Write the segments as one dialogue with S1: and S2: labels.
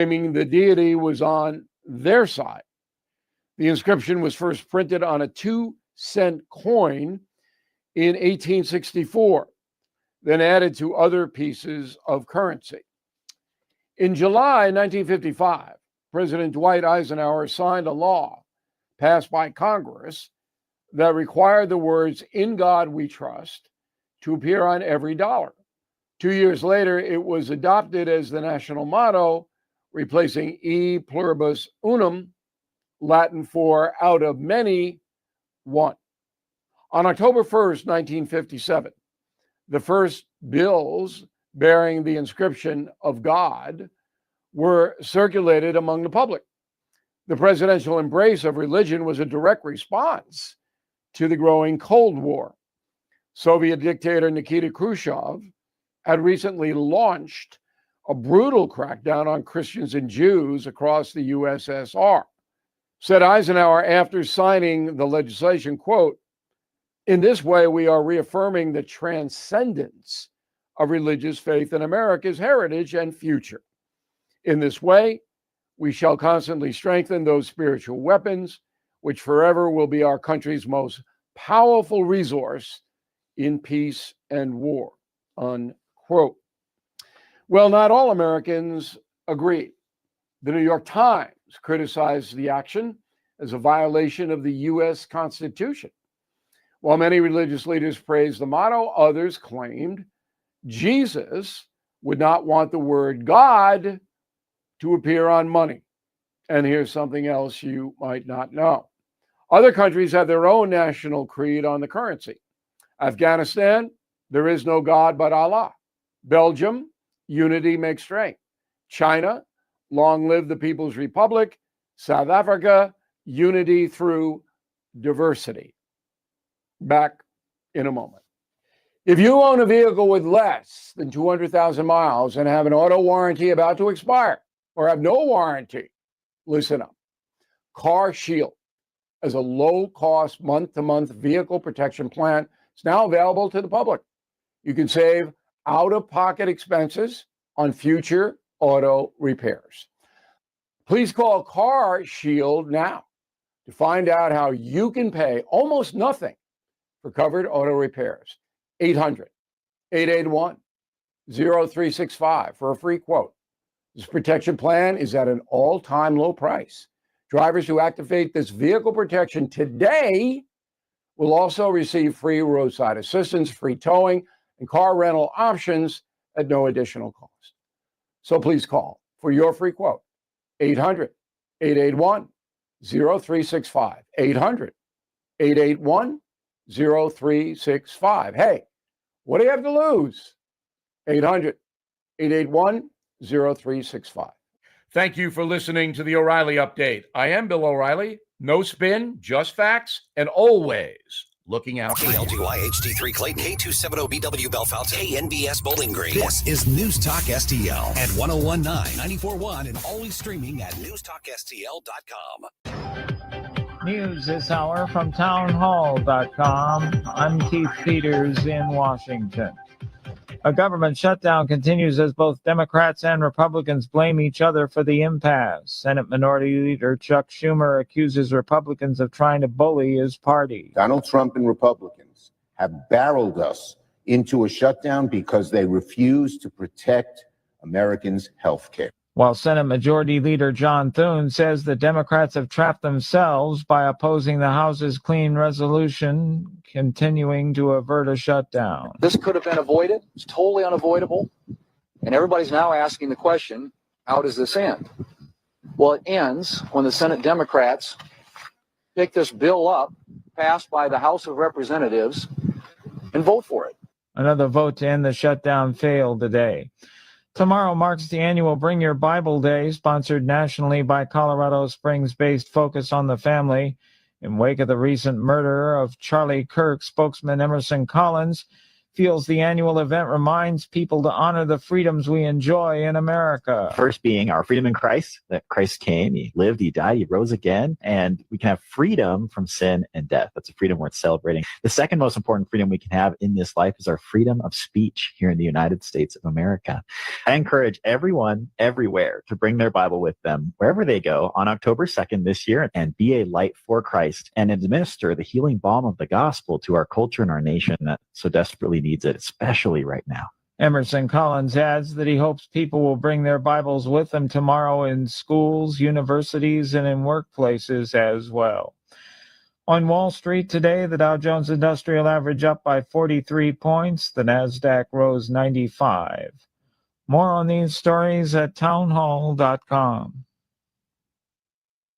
S1: claiming the deity was on their side. The inscription was first printed on a 2-cent coin in 1864, then added to other pieces of currency. In July 1955, President Dwight Eisenhower signed a law passed by Congress that required the words "In God We Trust" to appear on every dollar. 2 years later, it was adopted as the national motto, replacing E pluribus unum, Latin for out of many, one. On October 1st, 1957, the first bills bearing the inscription of God were circulated among the public. The presidential embrace of religion was a direct response to the growing Cold War. Soviet dictator Nikita Khrushchev had recently launched a brutal crackdown on Christians and Jews across the USSR. Said Eisenhower after signing the legislation, quote, "In this way, we are reaffirming the transcendence of religious faith in America's heritage and future. In this way, we shall constantly strengthen those spiritual weapons, which forever will be our country's most powerful resource in peace and war," unquote. Well, not all Americans agreed. The New York Times criticized the action as a violation of the U.S. Constitution. While many religious leaders praised the motto, others claimed Jesus would not want the word God to appear on money. And here's something else you might not know. Other countries have their own national creed on the currency. Afghanistan, there is no God but Allah. Belgium, unity makes strength. China, long live the People's Republic. South Africa, unity through diversity. Back in a moment. If you own a vehicle with less than 200,000 miles and have an auto warranty about to expire or have no warranty, listen up. Car Shield, as a low-cost month-to-month vehicle protection plan, is now available to the public. You can save out-of-pocket expenses on future auto repairs. Please call Car Shield now to find out how you can pay almost nothing for covered auto repairs. 800-881-0365 for a free quote. This protection plan is at an all-time low price. Drivers who activate this vehicle protection today will also receive free roadside assistance, free towing, and car rental options at no additional cost. So please call for your free quote. 800-881-0365. 800-881-0365. Hey, what do you have to lose? 800-881-0365. Thank you for listening to the O'Reilly Update. I am Bill O'Reilly. No spin, just facts, and always looking out for you.
S2: KLGY HD3 Clayton, K270BW Bellefonte, KNBS Bowling Green. This is News Talk STL at 1019, 94.1, and always streaming at newstalkstl.com.
S3: News this hour from townhall.com. I'm Keith Peters in Washington. A government shutdown continues as both Democrats and Republicans blame each other for the impasse. Senate Minority Leader Chuck Schumer accuses Republicans of trying to bully his party.
S4: Donald Trump and Republicans have barreled us into a shutdown because they refuse to protect Americans' health care.
S3: While Senate Majority Leader John Thune says the Democrats have trapped themselves by opposing the House's clean resolution, continuing to avert a shutdown.
S5: This could have been avoided. It's totally unavoidable. And everybody's now asking the question, how does this end? Well, it ends when the Senate Democrats pick this bill up, passed by the House of Representatives, and vote for it.
S3: Another vote to end the shutdown failed today. Tomorrow marks the annual Bring Your Bible Day, sponsored nationally by Colorado Springs-based Focus on the Family. In wake of the recent murder of Charlie Kirk, spokesman Emerson Collins feels the annual event reminds people to honor the freedoms we enjoy in America.
S6: First being our freedom in Christ, that Christ came, he lived, he died, he rose again, and we can have freedom from sin and death. That's a freedom worth celebrating. The second most important freedom we can have in this life is our freedom of speech here in the United States of America. I encourage everyone everywhere to bring their Bible with them wherever they go on October 2nd this year and be a light for Christ and administer the healing balm of the gospel to our culture and our nation that so desperately needs it, especially right now.
S3: Emerson Collins adds that he hopes people will bring their Bibles with them tomorrow in schools, universities, and in workplaces as well. On Wall Street today, the Dow Jones Industrial Average up by 43 points. The Nasdaq rose 95. More on these stories at townhall.com.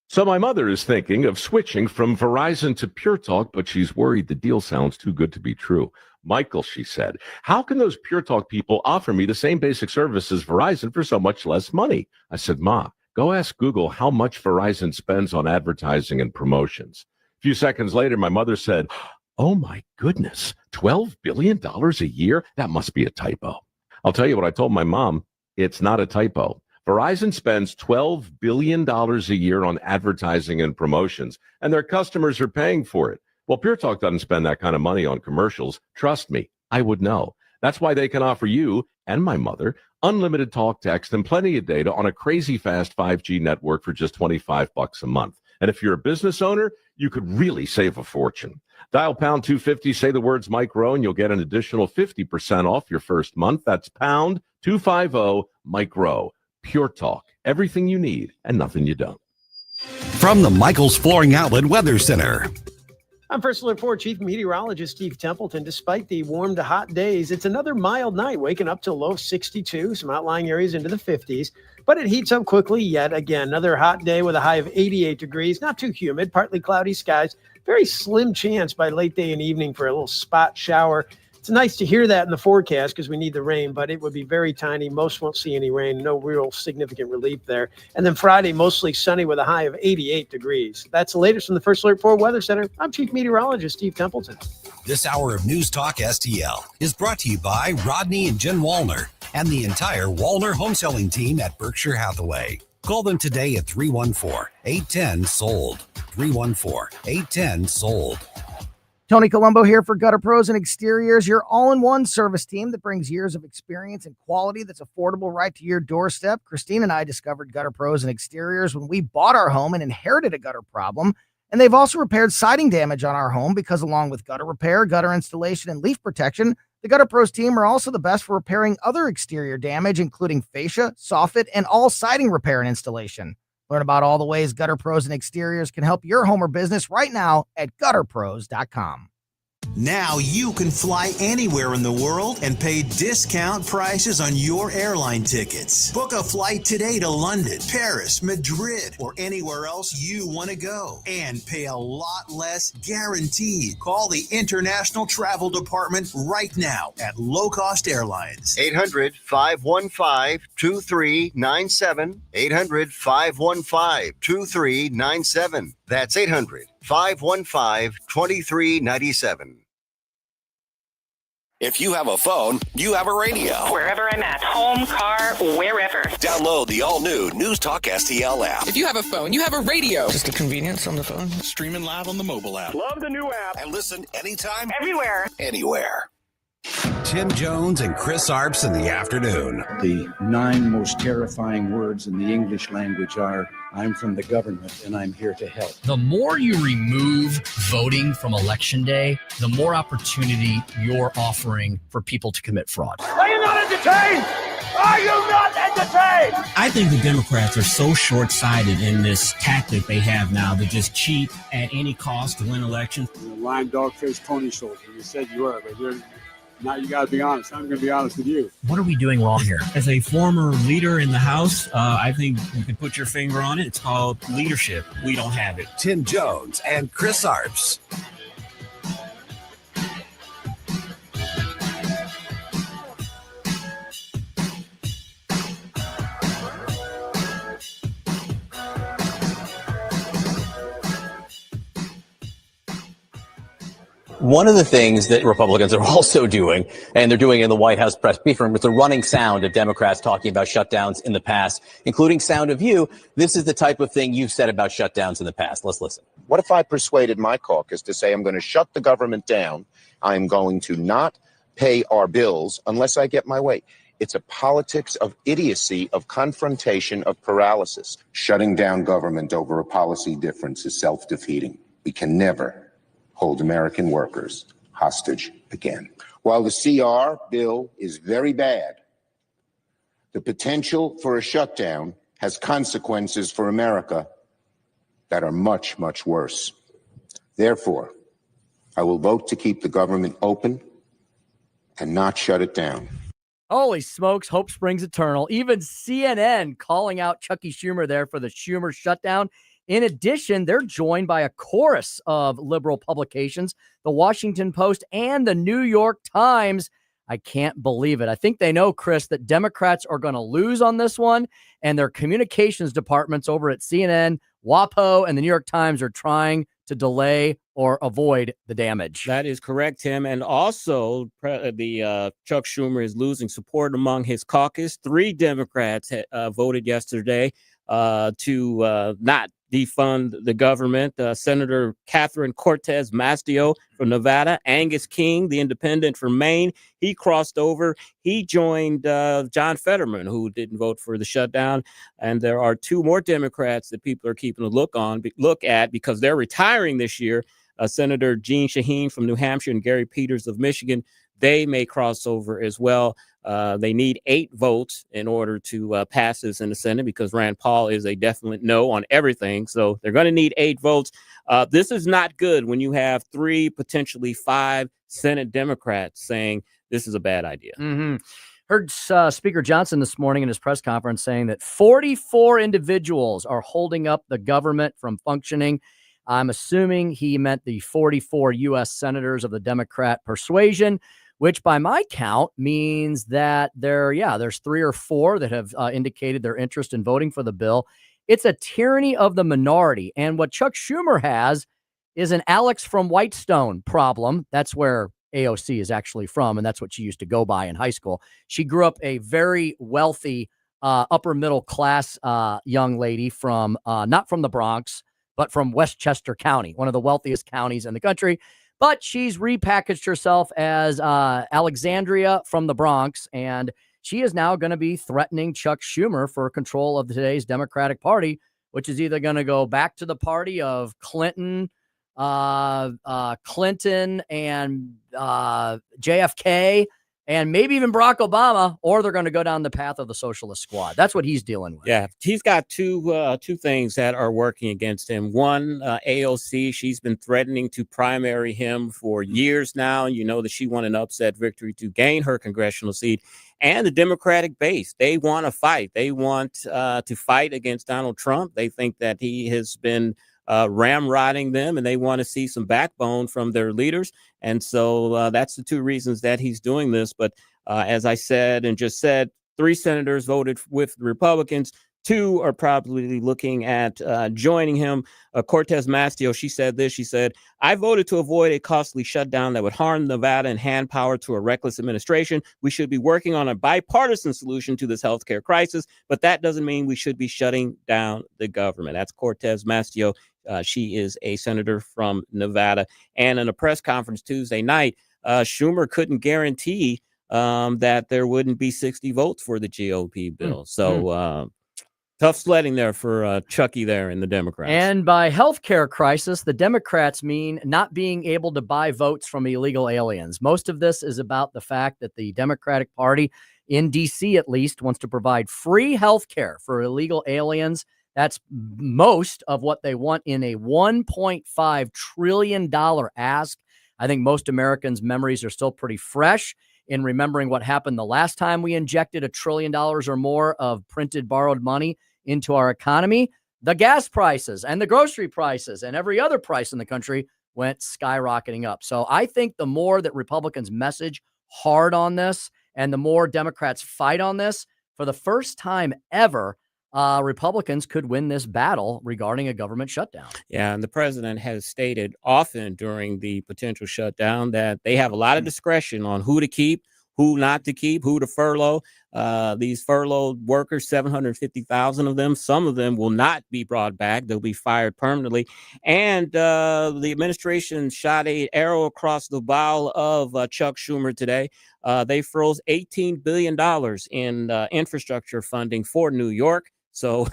S7: So my mother is thinking of switching from Verizon to Pure Talk, but she's worried the deal sounds too good to be true. Michael, she said, how can those Pure Talk people offer me the same basic service as Verizon for so much less money? I said, Ma, go ask Google how much Verizon spends on advertising and promotions. A few seconds later, my mother said, oh my goodness, $12 billion a year? That must be a typo. I'll tell you what I told my mom. It's not a typo. Verizon spends $12 billion a year on advertising and promotions, and their customers are paying for it. Well, Pure Talk doesn't spend that kind of money on commercials. Trust me, I would know. That's why they can offer you and my mother unlimited talk, text, and plenty of data on a crazy fast 5G network for just $25 a month. And if you're a business owner, you could really save a fortune. Dial pound 250, say the words Mike Rowe, and you'll get an additional 50% off your first month. That's pound 250 Mike Rowe. Pure Talk, everything you need and nothing you don't.
S2: From the Michael's Flooring Outlet Weather Center.
S8: I'm First Alert 4 Chief Meteorologist Steve Templeton. Despite the warm to hot days, it's another mild night, waking up to low 62, some outlying areas into the 50s, but it heats up quickly yet again. Another hot day with a high of 88 degrees, not too humid, partly cloudy skies, very slim chance by late day and evening for a little spot shower. It's nice to hear that in the forecast because we need the rain, but it would be very tiny. Most won't see any rain, no real significant relief there. And then Friday, mostly sunny with a high of 88 degrees. That's the latest from the First Alert 4 Weather Center. I'm Chief Meteorologist Steve Templeton.
S2: This hour of News Talk STL is brought to you by Rodney and Jen Wallner and the entire Wallner home selling team at Berkshire Hathaway. Call them today at 314-810-SOLD. 314-810-SOLD.
S9: Tony Colombo here for Gutter Pros and Exteriors, your all-in-one service team that brings years of experience and quality that's affordable right to your doorstep. Christine and I discovered Gutter Pros and Exteriors when we bought our home and inherited a gutter problem. And they've also repaired siding damage on our home because along with gutter repair, gutter installation, and leaf protection, the Gutter Pros team are also the best for repairing other exterior damage, including fascia, soffit, and all siding repair and installation. Learn about all the ways Gutter Pros and Exteriors can help your home or business right now at gutterpros.com.
S10: Now you can fly anywhere in the world and pay discount prices on your airline tickets. Book a flight today to London, Paris, Madrid, or anywhere else you want to go and pay a lot less guaranteed. Call the International Travel Department right now at Low Cost Airlines.
S11: 800-515-2397. 800-515-2397. That's 800-515-2397.
S2: If you have a phone, you have a radio.
S12: Wherever I'm at, home, car, wherever.
S2: Download the all-new News Talk STL app.
S13: If you have a phone, you have a radio.
S14: Just the convenience on the phone.
S15: Streaming live on the mobile app.
S12: Love the new app.
S2: And listen anytime.
S12: Everywhere.
S2: Anywhere. Tim Jones and Chris Arps in the afternoon.
S16: The 9 most terrifying words in the English language are, I'm from the government and I'm here to help.
S17: The more you remove voting from Election Day, the more opportunity you're offering for people to commit fraud.
S12: Are you not entertained? Are you not entertained?
S17: I think the Democrats are so short-sighted in this tactic they have now to just cheat at any cost to win elections.
S18: You're a lying dog-faced pony soldier. You said you were, but now you got to be honest. I'm going to be honest with you.
S17: What are we doing wrong here? As a former leader in the House, I think you can put your finger on it. It's called leadership. We don't have it.
S2: Tim Jones and Chris Arps.
S13: One of the things that Republicans are also doing, and they're doing in the White House press briefing room, is the running sound of Democrats talking about shutdowns in the past, including sound of you. This is the type of thing you've said about shutdowns in the past. Let's listen.
S4: What if I persuaded my caucus to say I'm going to shut the government down? I'm going to not pay our bills unless I get my way. It's a politics of idiocy, of confrontation, of paralysis. Shutting down government over a policy difference is self-defeating. We can never hold American workers hostage again. While the CR bill is very bad, the potential for a shutdown has consequences for America that are much, much worse. Therefore, I will vote to keep the government open and not shut it down.
S14: Holy smokes, hope springs eternal. Even CNN calling out Chucky Schumer there for the Schumer shutdown. In addition, they're joined by a chorus of liberal publications, the Washington Post and the New York Times. I can't believe it. I think they know, Chris, that Democrats are going to lose on this one, and their communications departments over at CNN, WAPO, and the New York Times are trying to delay or avoid the damage.
S19: That is correct, Tim. And also, the Chuck Schumer is losing support among his caucus. 3 Democrats voted yesterday to not defund the government. Senator Catherine Cortez Masto from Nevada, Angus King, the independent from Maine, he crossed over. He joined John Fetterman, who didn't vote for the shutdown. And there are 2 more Democrats that people are keeping a look at because they're retiring this year. Senator Jean Shaheen from New Hampshire and Gary Peters of Michigan. They may cross over as well. They need 8 votes in order to pass this in the Senate because Rand Paul is a definite no on everything. So they're going to need 8 votes. This is not good when you have 3, potentially 5 Senate Democrats saying this is a bad idea.
S14: Mm-hmm. Heard Speaker Johnson this morning in his press conference saying that 44 individuals are holding up the government from functioning. I'm assuming he meant the 44 U.S. senators of the Democrat persuasion, which by my count means that there's 3 or 4 that have indicated their interest in voting for the bill. It's a tyranny of the minority. And what Chuck Schumer has is an Alex from Whitestone problem. That's where AOC is actually from, and that's what she used to go by in high school. She grew up a very wealthy, upper middle class young lady from not from the Bronx, but from Westchester County, one of the wealthiest counties in the country. But she's repackaged herself as Alexandria from the Bronx, and she is now going to be threatening Chuck Schumer for control of today's Democratic Party, which is either going to go back to the party of Clinton and JFK and maybe even Barack Obama, or they're going to go down the path of the socialist squad. That's what he's dealing with.
S19: Yeah, he's got two things that are working against him. One, AOC, she's been threatening to primary him for years now. You know that she won an upset victory to gain her congressional seat. And the Democratic base, they want to fight. They want to fight against Donald Trump. They think that he has been ramrodding them, and they want to see some backbone from their leaders. And so that's the 2 reasons that he's doing this. But as I said and just said, 3 senators voted with the Republicans. 2 are probably looking at joining him. Cortez Masto, she said this. She said, I voted to avoid a costly shutdown that would harm Nevada and hand power to a reckless administration. We should be working on a bipartisan solution to this healthcare crisis, but that doesn't mean we should be shutting down the government. That's Cortez Masto. She is a senator from Nevada. And in a press conference Tuesday night, Schumer couldn't guarantee that there wouldn't be 60 votes for the GOP bill. So tough sledding there for Chucky there in the Democrats.
S14: And by healthcare crisis, the Democrats mean not being able to buy votes from illegal aliens. Most of this is about the fact that the Democratic Party in D.C. at least wants to provide free healthcare for illegal aliens. That's most of what they want in a $1.5 trillion ask. I think most Americans' memories are still pretty fresh in remembering what happened the last time we injected $1 trillion or more of printed borrowed money into our economy. The gas prices and the grocery prices and every other price in the country went skyrocketing up. So I think the more that Republicans message hard on this and the more Democrats fight on this, for the first time ever, Republicans could win this battle regarding a government shutdown.
S19: Yeah, and the president has stated often during the potential shutdown that they have a lot of discretion on who to keep, who not to keep, who to furlough. These furloughed workers, 750,000 of them, some of them will not be brought back. They'll be fired permanently. And the administration shot an arrow across the bow of Chuck Schumer today. They froze $18 billion in infrastructure funding for New York. So,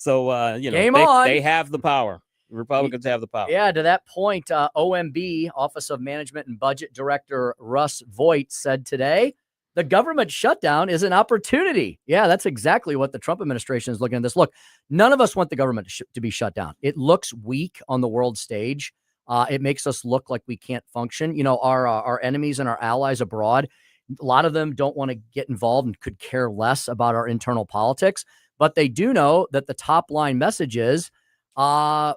S14: Game on.
S19: they have the power. Republicans have the power.
S14: Yeah, to that point, OMB, Office of Management and Budget Director Russ Voigt said today, the government shutdown is an opportunity. Yeah, that's exactly what the Trump administration is looking at this. Look, none of us want the government to be shut down. It looks weak on the world stage. It makes us look like we can't function. Our enemies and our allies abroad, a lot of them don't want to get involved and could care less about our internal politics. But they do know that the top line message is the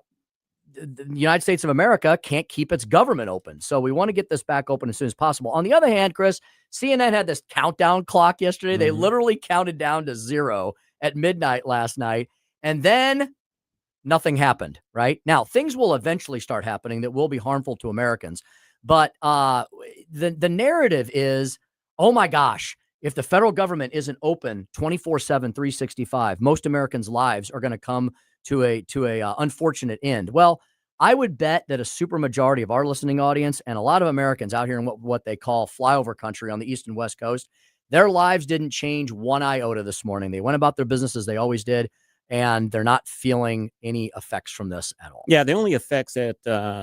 S14: United States of America can't keep its government open. So we want to get this back open as soon as possible. On the other hand, Chris, CNN had this countdown clock yesterday.
S19: Mm-hmm.
S14: They literally counted down to 0 at midnight last night. And then nothing happened, right? Now, things will eventually start happening that will be harmful to Americans. But the narrative is, oh my gosh, if the federal government isn't open 24/7, 365, most Americans' lives are going to come to a unfortunate end. Well, I would bet that a supermajority of our listening audience and a lot of Americans out here in what they call flyover country on the East and West Coast, their lives didn't change one iota this morning. They went about their business as they always did, and they're not feeling any effects from this at all.
S19: Yeah, the only effects that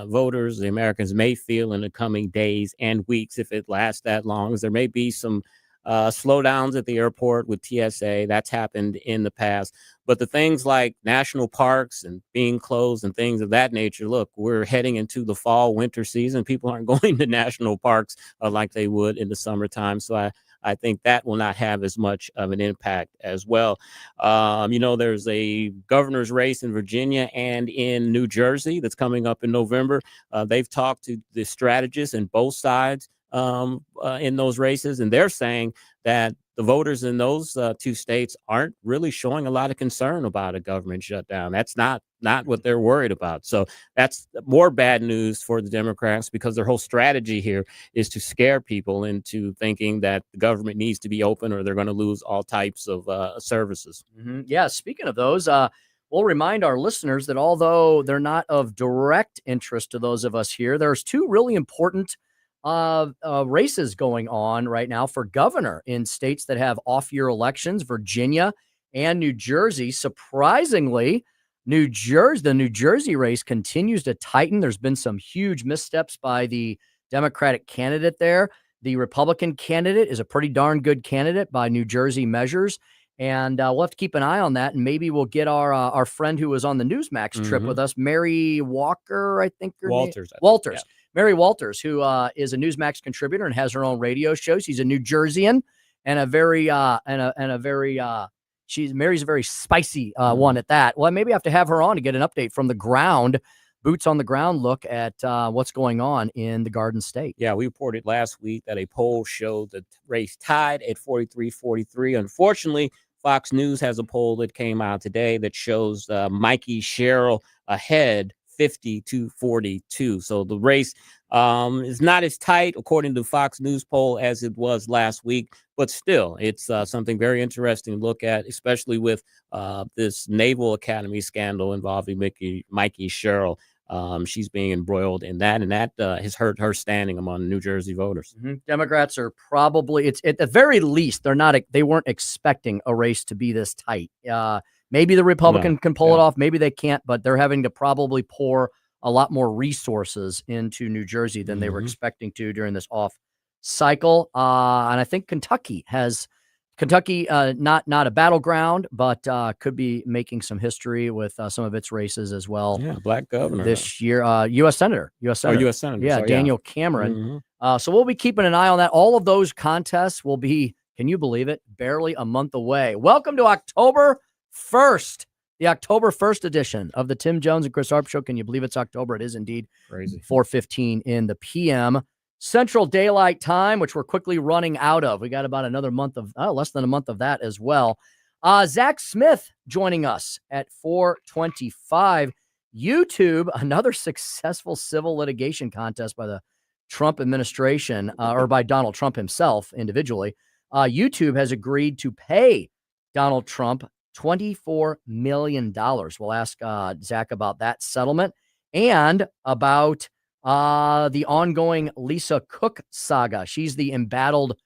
S19: voters, the Americans, may feel in the coming days and weeks, if it lasts that long, is there may be some slowdowns at the airport with TSA. That's happened in the past. But the things like national parks and being closed and things of that nature, look, we're heading into the fall, winter season. People aren't going to national parks like they would in the summertime. So I think that will not have as much of an impact as well. There's a governor's race in Virginia and in New Jersey that's coming up in November. They've talked to the strategists in both sides in those races, and they're saying that the voters in those two states aren't really showing a lot of concern about a government shutdown. That's not what they're worried about. So that's more bad news for the Democrats, because their whole strategy here is to scare people into thinking that the government needs to be open or they're going to lose all types of services.
S14: Mm-hmm. Yeah, speaking of those, we'll remind our listeners that although they're not of direct interest to those of us here, there's two really important races going on right now for governor in states that have off-year elections, Virginia and New Jersey. Surprisingly, the New Jersey race continues to tighten. There's been some huge missteps by the Democratic candidate there. The Republican candidate is a pretty darn good candidate by New Jersey measures. And we'll have to keep an eye on that. And maybe we'll get our friend who was on the Newsmax trip with us, Mary Walker, I think.
S19: Walters.
S14: Walters. Yeah. Mary Walters, who is a Newsmax contributor and has her own radio show. She's a New Jerseyan and Mary's a very spicy one at that. Well, maybe I have to have her on to get an update from the ground, boots on the ground look at what's going on in the Garden State.
S19: Yeah, we reported last week that a poll showed the race tied at 43-43. Unfortunately, Fox News has a poll that came out today that shows Mikey Sherrill ahead 50-42. So the race is not as tight, according to Fox News poll, as it was last week. But still, it's something very interesting to look at, especially with this Naval Academy scandal involving Mikey Sherrill. She's being embroiled in that, and that has hurt her standing among New Jersey voters.
S14: Mm-hmm. Democrats are probably, it's at the very least, they weren't expecting a race to be this tight. Maybe the Republican can pull it off. Maybe they can't, but they're having to probably pour a lot more resources into New Jersey than they were expecting to during this off cycle. And I think Kentucky, not a battleground, but could be making some history with some of its races as well.
S19: Yeah, black governor
S14: this year. U.S. Senator.
S19: U.S. Senator.
S14: Yeah, Daniel Cameron. So we'll be keeping an eye on that. All of those contests will be, can you believe it, barely a month away. Welcome to October 1st, the October 1st edition of the Tim Jones and Chris Arps Show. Can you believe it's October? It is indeed.
S19: Crazy.
S14: 4:15 in the PM. Central Daylight Time, which we're quickly running out of. We got about another month of, less than a month of that as well. Zack Smith joining us at 4:25. YouTube, another successful civil litigation contest by the Trump administration, or by Donald Trump himself individually. YouTube has agreed to pay Donald Trump $24 million. We'll ask Zach about that settlement and about the ongoing Lisa Cook saga. She's the embattled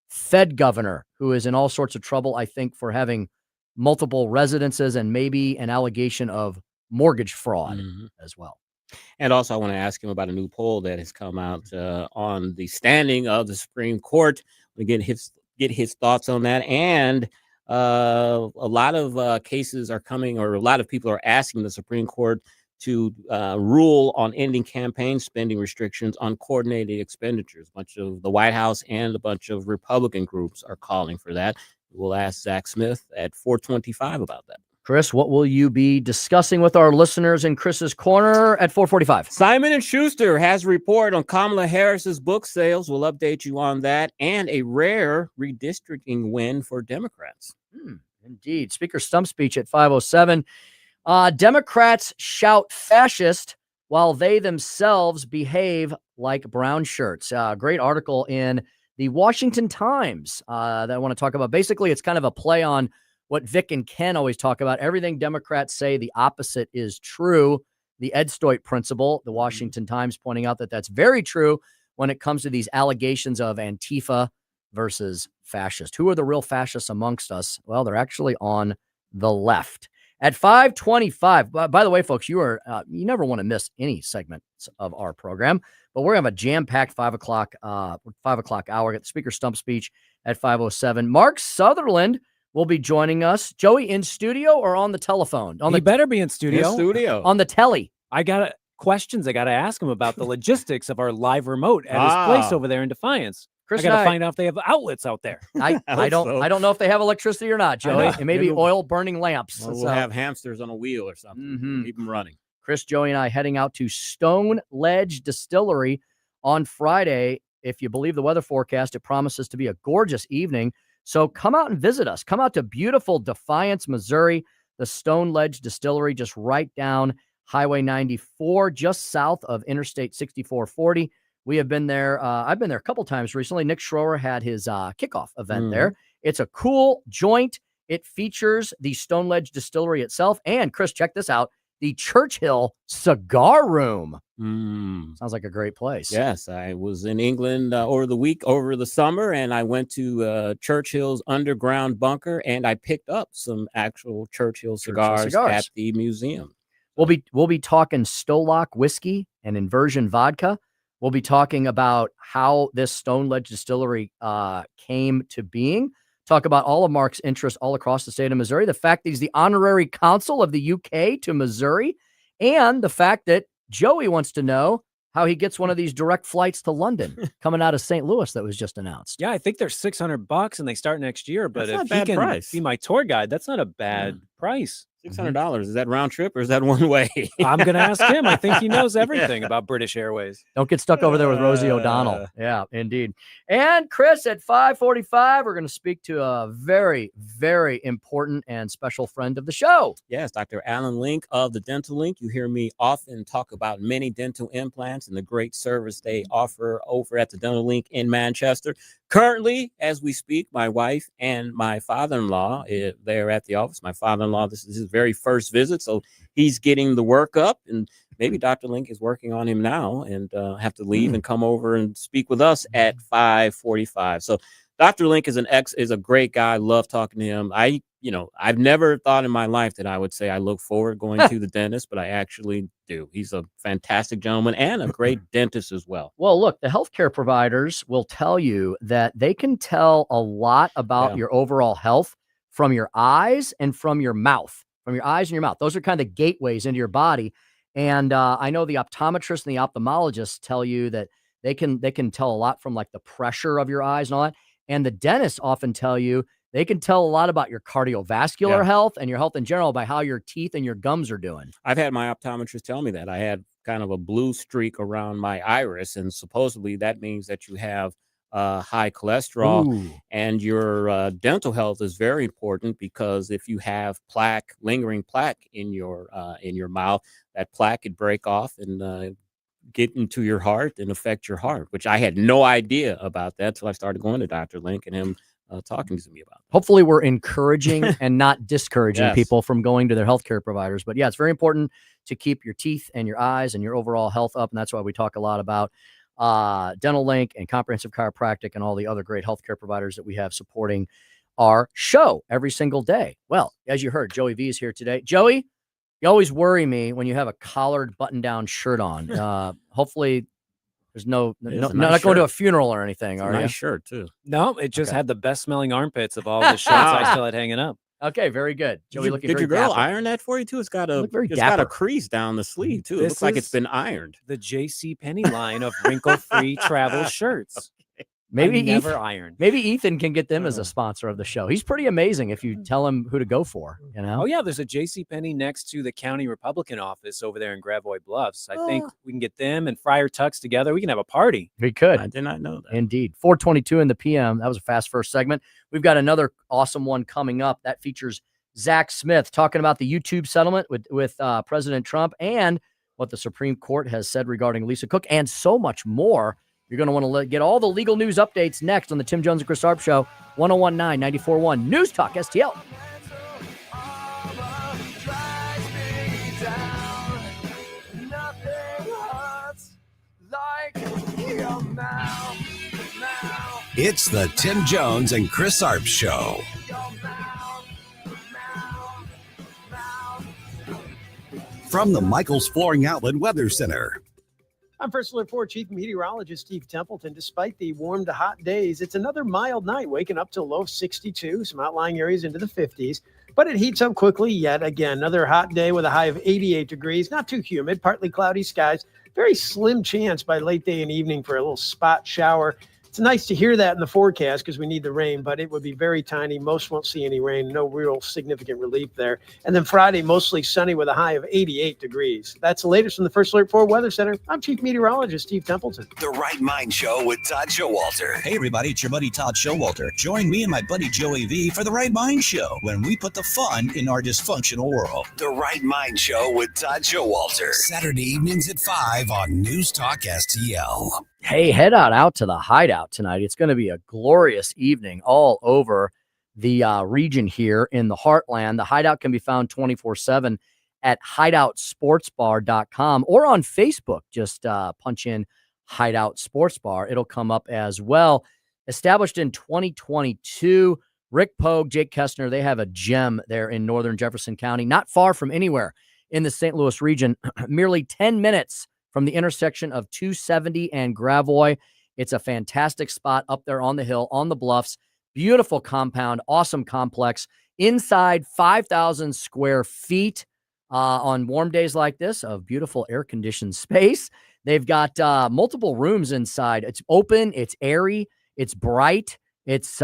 S14: Fed governor who is in all sorts of trouble, I think, for having multiple residences and maybe an allegation of mortgage fraud as well.
S19: And also, I want to ask him about a new poll that has come out on the standing of the Supreme Court. We get his thoughts on that. And a lot of cases are coming, or a lot of people are asking the Supreme Court to rule on ending campaign spending restrictions on coordinated expenditures. A bunch of the White House and a bunch of Republican groups are calling for that. We'll ask Zack Smith at 4:25 about that.
S14: Chris, what will you be discussing with our listeners in Chris's Corner at 4:45?
S19: Simon & Schuster has a report on Kamala Harris's book sales. We'll update you on that, and a rare redistricting win for Democrats.
S14: Indeed. Speaker stump speech at 5:07. Democrats shout fascist while they themselves behave like brown shirts. Great article in the Washington Times that I want to talk about. Basically, it's kind of a play on what Vic and Ken always talk about. Everything Democrats say, the opposite is true. The Ed Stoit principle, the Washington Times pointing out that that's very true when it comes to these allegations of Antifa versus fascist. Who are the real fascists amongst us? Well, they're actually on the left. At 5:25, by the way, folks, you never want to miss any segments of our program, but we're going to have a jam-packed 5 o'clock hour. Get the Speaker stump speech at 5:07. Mark Sutherland will be joining us. Joey, in studio or on the telephone?
S20: He better be in studio.
S14: On the telly.
S20: I got questions I got to ask him about the logistics of our live remote at his place over there in Defiance.
S14: Chris,
S20: I got to find out if they have outlets out there.
S14: I don't know if they have electricity or not, Joey. It may be oil burning lamps.
S19: Well, we'll have hamsters on a wheel or something. Keep them running.
S14: Chris, Joey, and I heading out to Stone Ledge Distillery on Friday. If you believe the weather forecast, it promises to be a gorgeous evening. So come out and visit us. Come out to beautiful Defiance, Missouri, the Stone Ledge Distillery, just right down Highway 94, just south of Interstate 6440. We have been there. I've been there a couple times recently. Nick Schroer had his kickoff event there. It's a cool joint. It features the Stone Ledge Distillery itself. And Chris, check this out. The Churchill Cigar Room. Sounds like a great place.
S19: Yes, I was in England over the summer, and I went to Churchill's underground bunker, and I picked up some actual Churchill cigars at the museum.
S14: We'll be talking Stolock whiskey and Inversion vodka. We'll be talking about how this Stone Ledge Distillery came to being. Talk about all of Mark's interests all across the state of Missouri. The fact that he's the honorary consul of the UK to Missouri, and the fact that Joey wants to know how he gets one of these direct flights to London coming out of St. Louis that was just announced.
S20: Yeah, I think they're $600 and they start next year. But
S19: That's
S20: if
S19: not
S20: he
S19: bad
S20: can
S19: price.
S20: be my tour guide, that's not a bad price.
S19: $600. Is that round trip or is that one way?
S20: I'm going to ask him. I think he knows everything about British Airways.
S14: Don't get stuck over there with Rosie O'Donnell. Yeah, indeed. And Chris, at 5:45, we're going to speak to a very, very important and special friend of the show.
S19: Yes, Dr. Alan Link of the Dental Link. You hear me often talk about many dental implants and the great service they offer over at the Dental Link in Manchester. Currently, as we speak, my wife and my father-in-law, they're at the office. My father-in-law, this is his very first visit, so he's getting the work up, and maybe Dr. Link is working on him now and have to leave and come over and speak with us at 5:45. So Dr. Link is a great guy. I love talking to him. I've never thought in my life that I would say I look forward going to the dentist, but I actually do. He's a fantastic gentleman and a great dentist as well.
S14: Well, look, the healthcare providers will tell you that they can tell a lot about your overall health from your eyes and from your mouth. From your eyes and your mouth. Those are kind of gateways into your body. And I know the optometrists and the ophthalmologists tell you that they can tell a lot from like the pressure of your eyes and all that. And the dentists often tell you they can tell a lot about your cardiovascular health and your health in general by how your teeth and your gums are doing.
S19: I've had my optometrist tell me that I had kind of a blue streak around my iris, and supposedly that means that you have high cholesterol.
S14: Ooh.
S19: And your dental health is very important, because if you have lingering plaque in your mouth, that plaque could break off and get into your heart and affect your heart, which I had no idea about that till I started going to Dr. Link and him talking to me about it.
S14: Hopefully we're encouraging and not discouraging
S19: Yes.
S14: people from going to their healthcare providers. But yeah, it's very important to keep your teeth and your eyes and your overall health up. And that's why we talk a lot about Dental Link and Comprehensive Chiropractic and all the other great healthcare providers that we have supporting our show every single day. Well, as you heard, Joey V is here today. Joey, you always worry me when you have a collared button-down shirt on. Hopefully there's not going to a funeral or anything, are you?
S19: Nice shirt too.
S20: No, it just had the best smelling armpits of all the shirts I still had hanging up.
S14: Okay, very good. Joey, looking
S19: Did
S14: very
S19: your girl
S14: dapper.
S19: iron that for you too? It's got a
S14: dapper.
S19: crease down the sleeve too. It
S20: This
S19: looks like it's
S20: is
S19: been ironed.
S20: The J.C. Penney line of wrinkle-free travel shirts.
S14: Maybe
S20: I never
S14: Ethan,
S20: ironed.
S14: Maybe Ethan can get them as a sponsor of the show. He's pretty amazing if you tell him who to go for, you know?
S20: Oh, yeah, there's a J.C. Penney next to the county Republican office over there in Gravois Bluffs. I think we can get them and Friar Tucks together. We can have a party.
S14: We could.
S19: I did not know that.
S14: Indeed. 4:22 in the PM. That was a fast first segment. We've got another awesome one coming up that features Zack Smith talking about the YouTube settlement with President Trump and what the Supreme Court has said regarding Lisa Cook and so much more. You're going to want to get all the legal news updates next on the Tim Jones and Chris Arps Show, 101.9, 94.1 News Talk STL.
S2: It's the Tim Jones and Chris Arps Show. From the Michaels Flooring Outlet Weather Center.
S8: I'm First Alert 4 Chief Meteorologist Steve Templeton. Despite the warm to hot days, it's another mild night, waking up to low 62, some outlying areas into the 50s. But it heats up quickly yet again. Another hot day with a high of 88 degrees. Not too humid, partly cloudy skies. Very slim chance by late day and evening for a little spot shower. It's nice to hear that in the forecast because we need the rain, but it would be very tiny. Most won't see any rain. No real significant relief there. And then Friday, mostly sunny with a high of 88 degrees. That's the latest from the First Alert 4 Weather Center. I'm Chief Meteorologist Steve Templeton.
S2: The Right Mind Show with Todd Showalter.
S21: Hey, everybody, it's your buddy Todd Showalter. Join me and my buddy Joey V for The Right Mind Show when we put the fun in our dysfunctional world.
S2: The Right Mind Show with Todd Showalter. Saturday evenings at 5 on News Talk STL.
S14: Hey, head out to the Hideout tonight. It's going to be a glorious evening all over the region here in the Heartland. The Hideout can be found 24/7 at hideoutsportsbar.com or on Facebook. Just punch in Hideout Sports Bar. It'll come up as well. Established in 2022, Rick Pogue, Jake Kestner, they have a gem there in northern Jefferson County, not far from anywhere in the St. Louis region, merely 10 minutes from the intersection of 270 and Gravois. It's a fantastic spot up there on the hill, on the bluffs. Beautiful compound, awesome complex. Inside 5,000 square feet on warm days like this of beautiful air-conditioned space. They've got multiple rooms inside. It's open, it's airy, it's bright, it's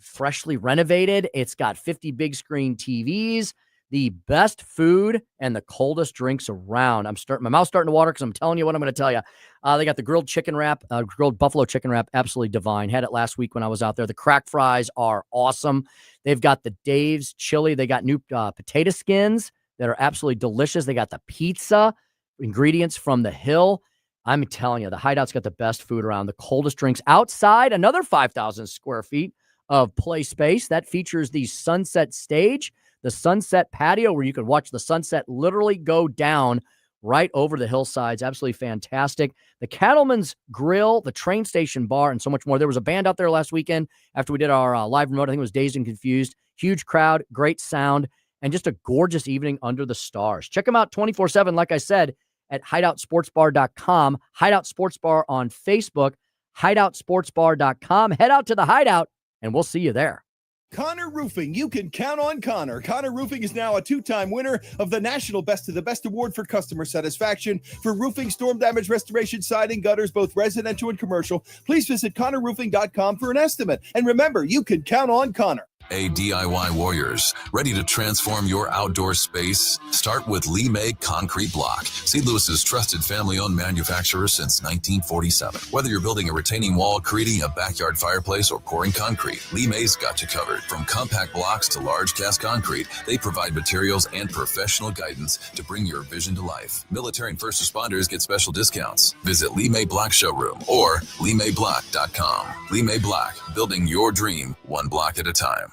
S14: freshly renovated. It's got 50 big screen TVs. The best food and the coldest drinks around. My mouth's starting to water because I'm telling you what I'm going to tell you. They got the grilled chicken wrap, grilled buffalo chicken wrap, absolutely divine. Had it last week when I was out there. The crack fries are awesome. They've got the Dave's chili. They got new potato skins that are absolutely delicious. They got the pizza, ingredients from the hill. I'm telling you, the Hideout's got the best food around. The coldest drinks outside. Another 5,000 square feet of play space that features the Sunset Stage, the Sunset Patio, where you can watch the sunset literally go down right over the hillsides. Absolutely fantastic. The Cattleman's Grill, the train station bar, and so much more. There was a band out there last weekend after we did our live remote. I think it was Dazed and Confused. Huge crowd, great sound, and just a gorgeous evening under the stars. Check them out 24/7, like I said, at hideoutsportsbar.com, Hideout Sports Bar on Facebook, hideoutsportsbar.com. Head out to the Hideout, and we'll see you there.
S22: Connor Roofing, you can count on Connor. Connor Roofing is now a two-time winner of the National Best of the Best Award for customer satisfaction for roofing, storm damage restoration, siding, gutters, both residential and commercial. Please visit ConnorRoofing.com for an estimate. And remember, you can count on Connor.
S1: Hey DIY warriors, ready to transform your outdoor space? Start with Lee May Concrete Block, St. Louis's trusted family-owned manufacturer since 1947. Whether you're building a retaining wall, creating a backyard fireplace, or pouring concrete, Lee May's got you covered. From compact blocks to large cast concrete, they provide materials and professional guidance to bring your vision to life. Military and first responders get special discounts. Visit Lee May Block Showroom or LeeMayBlock.com. Lee May Block, building your dream one block at a time.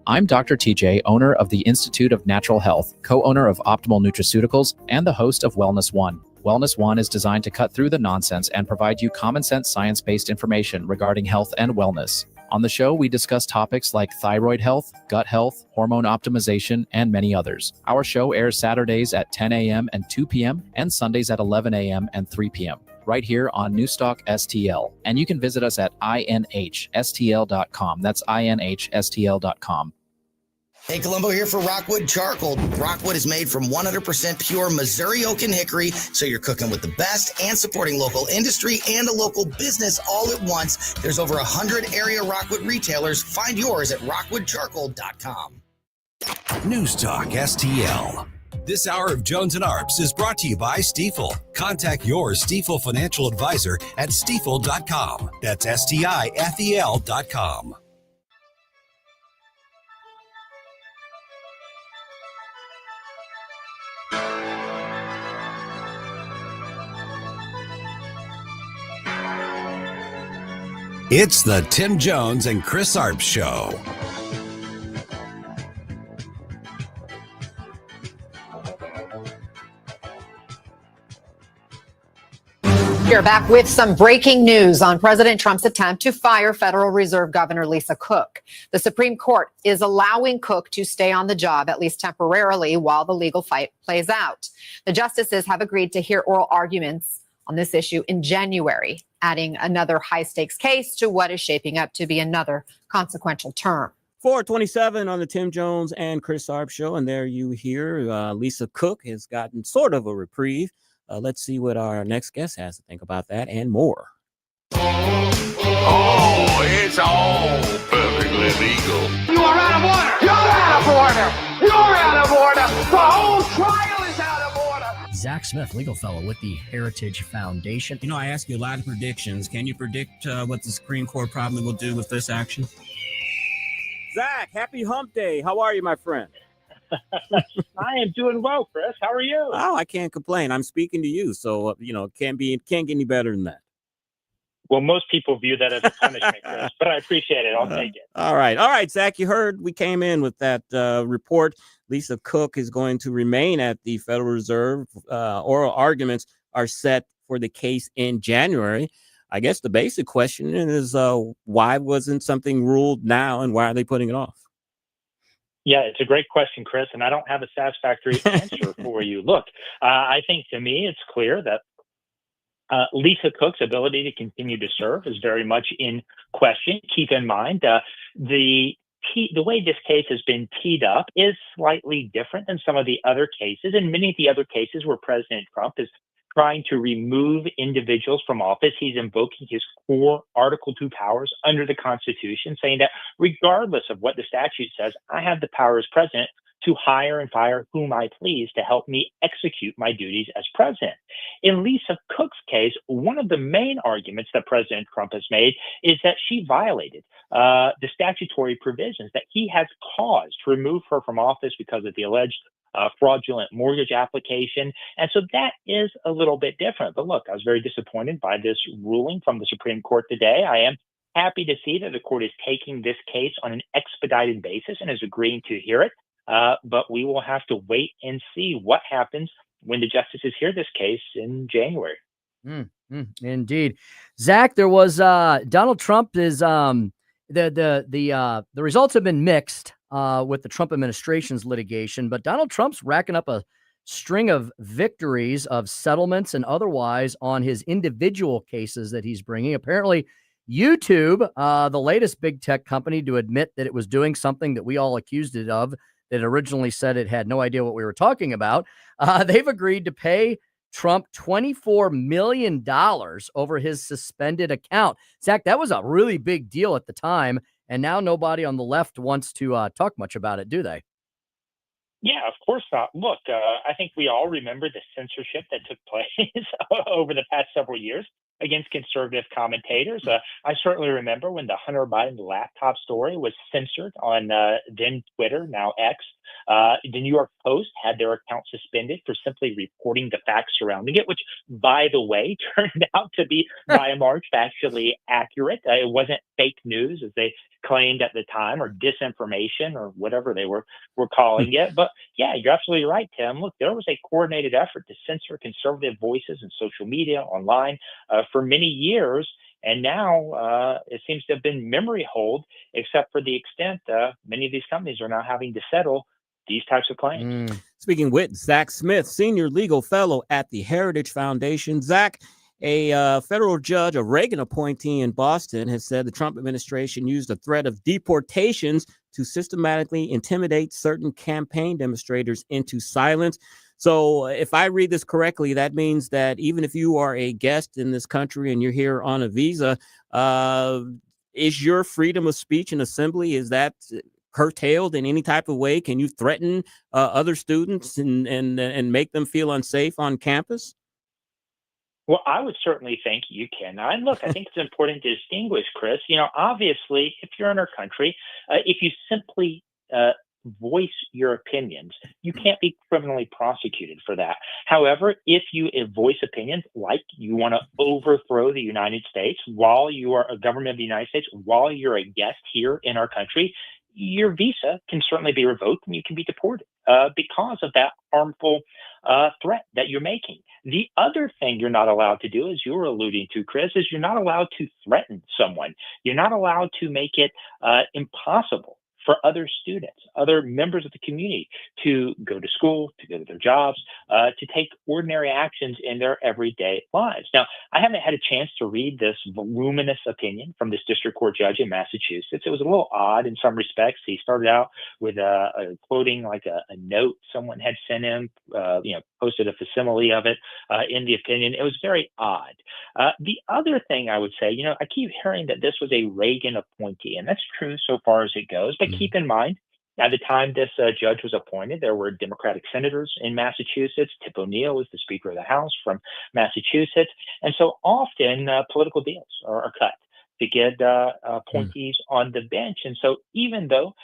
S5: I'm Dr. TJ, owner of the Institute of Natural Health, co-owner of Optimal Nutraceuticals, and the host of Wellness One. Wellness One is designed to cut through the nonsense and provide you common sense science-based information regarding health and wellness. On the show, we discuss topics like thyroid health, gut health, hormone optimization, and many others. Our show airs Saturdays at 10 a.m. and 2 p.m. and Sundays at 11 a.m. and 3 p.m. right here on Newstalk STL. And you can visit us at inhstl.com. That's inhstl.com.
S9: Hey, Columbo here for Rockwood Charcoal. Rockwood is made from 100% pure Missouri oak and hickory, so you're cooking with the best and supporting local industry and a local business all at once. There's over 100 area Rockwood retailers. Find yours at rockwoodcharcoal.com.
S2: News Talk STL. This hour of Jones and Arps is brought to you by Stifel. Contact your Stifel financial advisor at stifel.com. That's STIFEL.com. It's the Tim Jones and Chris Arps Show.
S23: We're back with some breaking news on President Trump's attempt to fire Federal Reserve Governor Lisa Cook. The Supreme Court is allowing Cook to stay on the job, at least temporarily, while the legal fight plays out. The justices have agreed to hear oral arguments on this issue in January, adding another high-stakes case to what is shaping up to be another consequential term.
S19: 427 on the Tim Jones and Chris Arps Show, and there you hear Lisa Cook has gotten sort of a reprieve. Let's see what our next guest has to think about that and more.
S12: Oh, it's all perfectly legal. You are out of order. You're out of order. You're out of order. The whole trial is out of order.
S17: Zack Smith, legal fellow with the Heritage Foundation.
S24: You know, I ask you a lot of predictions. Can you predict what the Supreme Court probably will do with this action?
S19: Zach, happy hump day. How are you, my friend?
S25: I am doing well, Chris. How are you?
S19: Oh, I can't complain. I'm speaking to you, so can't get any better than that.
S25: Well, most people view that as a punishment, Chris, but I appreciate it. I'll take it.
S19: All right, Zach. You heard we came in with that report. Lisa Cook is going to remain at the Federal Reserve. Oral arguments are set for the case in January. I guess the basic question is why wasn't something ruled now, and why are they putting it off?
S25: Yeah, it's a great question, Chris, and I don't have a satisfactory answer for you. Look, I think to me it's clear that Lisa Cook's ability to continue to serve is very much in question. Keep in mind, the way this case has been teed up is slightly different than some of the other cases, and many of the other cases where President Trump is trying to remove individuals from office. He's invoking his core Article 2 powers under the Constitution, saying that regardless of what the statute says, I have the power as president to hire and fire whom I please to help me execute my duties as president. In Lisa Cook's case, one of the main arguments that President Trump has made is that she violated the statutory provisions, that he has cause to remove her from office because of the alleged fraudulent mortgage application. And so that is a little bit different. But look, I was very disappointed by this ruling from the Supreme Court today. I am happy to see that the court is taking this case on an expedited basis and is agreeing to hear it. But we will have to wait and see what happens when the justices hear this case in January.
S14: Indeed. Zach, there was Donald Trump is the results have been mixed with the Trump administration's litigation, but Donald Trump's racking up a string of victories of settlements and otherwise on his individual cases that he's bringing. Apparently, YouTube, the latest big tech company to admit that it was doing something that we all accused it of, that originally said it had no idea what we were talking about. They've agreed to pay Trump $24 million over his suspended account. Zach, that was a really big deal at the time. And now nobody on the left wants to talk much about it, do they?
S25: Yeah, of course not. Look, I think we all remember the censorship that took place over the past several years against conservative commentators. I certainly remember when the Hunter Biden laptop story was censored on then Twitter, now X. The New York Post had their account suspended for simply reporting the facts surrounding it, which, by the way, turned out to be, by and large, factually accurate. It wasn't fake news, as they claimed at the time, or disinformation, or whatever they were calling it. But yeah, you're absolutely right, Tim. Look, there was a coordinated effort to censor conservative voices in social media, online, for many years. And now it seems to have been memory hold, except for the extent many of these companies are now having to settle these types of claims.
S19: Speaking with Zack Smith, senior legal fellow at the Heritage Foundation. Zack, a federal judge, a Reagan appointee in Boston, has said the Trump administration used a threat of deportations to systematically intimidate certain campaign demonstrators into silence. So if I read this correctly, that means that even if you are a guest in this country and you're here on a visa, is your freedom of speech and assembly, is that curtailed in any type of way? Can you threaten other students and make them feel unsafe on campus?
S25: Well, I would certainly think you can. And look, I think it's important to distinguish, Chris. Obviously, if you're in our country, if you simply voice your opinions, you can't be criminally prosecuted for that. However, if you voice opinions like you want to overthrow the United States while you are a government of the United States, while you're a guest here in our country, your visa can certainly be revoked and you can be deported because of that harmful threat that you're making. The other thing you're not allowed to do, as you were alluding to, Chris, is you're not allowed to threaten someone. You're not allowed to make it impossible for other students, other members of the community to go to school, to go to their jobs, to take ordinary actions in their everyday lives. Now, I haven't had a chance to read this voluminous opinion from this district court judge in Massachusetts. It was a little odd in some respects. He started out with quoting like a note someone had sent him, posted a facsimile of it in the opinion. It was very odd. The other thing I would say, I keep hearing that this was a Reagan appointee, and that's true so far as it goes. But keep in mind, at the time this judge was appointed, there were Democratic senators in Massachusetts. Tip O'Neill was the Speaker of the House from Massachusetts. And so often political deals are cut to get appointees on the bench. And so even though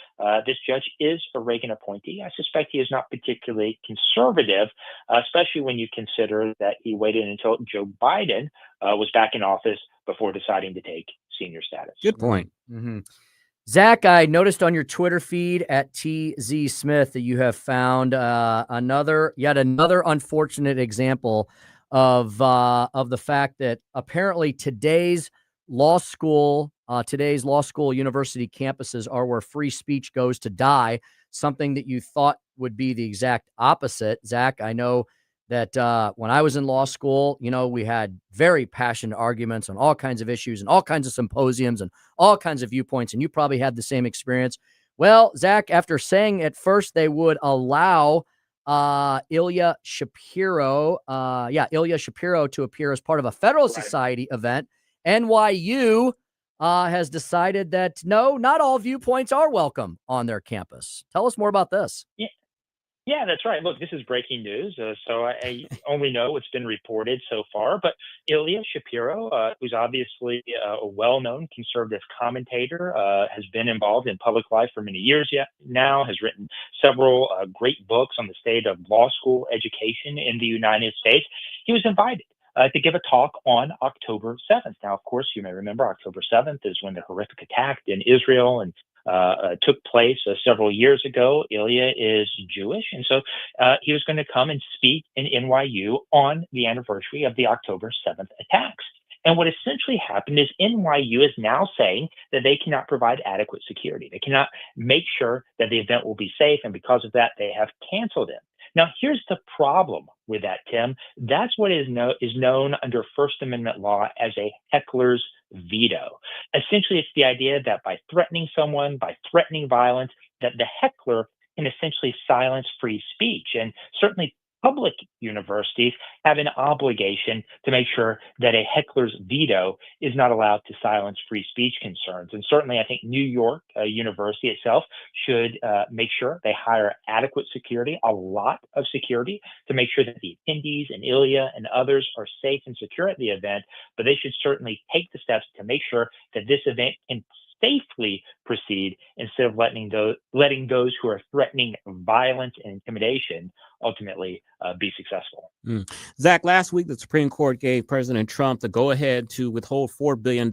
S25: this judge is a Reagan appointee, I suspect he is not particularly conservative, especially when you consider that he waited until Joe Biden was back in office before deciding to take senior status.
S19: Good point.
S14: Mm-hmm. Zack, I noticed on your Twitter feed at TZ Smith that you have found yet another unfortunate example of the fact that apparently today's law school university campuses are where free speech goes to die, something that you thought would be the exact opposite. Zack, I know that when I was in law school, we had very passionate arguments on all kinds of issues and all kinds of symposiums and all kinds of viewpoints, and you probably had the same experience. Well, Zack, after saying at first they would allow Ilya Shapiro to appear as part of a Federalist Society event, NYU has decided that no, not all viewpoints are welcome on their campus. Tell us more about this.
S25: Yeah, that's right. Look, this is breaking news, so I only know what's been reported so far. But Ilya Shapiro, who's obviously a well-known conservative commentator, has been involved in public life for many years now, has written several great books on the state of law school education in the United States. He was invited to give a talk on October 7th. Now, of course, you may remember October 7th is when the horrific attack in Israel and took place several years ago. Ilya is Jewish, and so he was going to come and speak in NYU on the anniversary of the October 7th attacks. And what essentially happened is NYU is now saying that they cannot provide adequate security. They cannot make sure that the event will be safe, and because of that, they have canceled it. Now, here's the problem with that, Tim. That's what is known under First Amendment law as a heckler's veto. Essentially, it's the idea that by threatening someone, by threatening violence, that the heckler can essentially silence free speech. And certainly public universities have an obligation to make sure that a heckler's veto is not allowed to silence free speech concerns. And certainly, I think New York University itself should make sure they hire adequate security, a lot of security, to make sure that the attendees and Ilya and others are safe and secure at the event. But they should certainly take the steps to make sure that this event can safely proceed instead of letting those who are threatening violence and intimidation ultimately be successful.
S19: Zach, last week, the Supreme Court gave President Trump the go-ahead to withhold $4 billion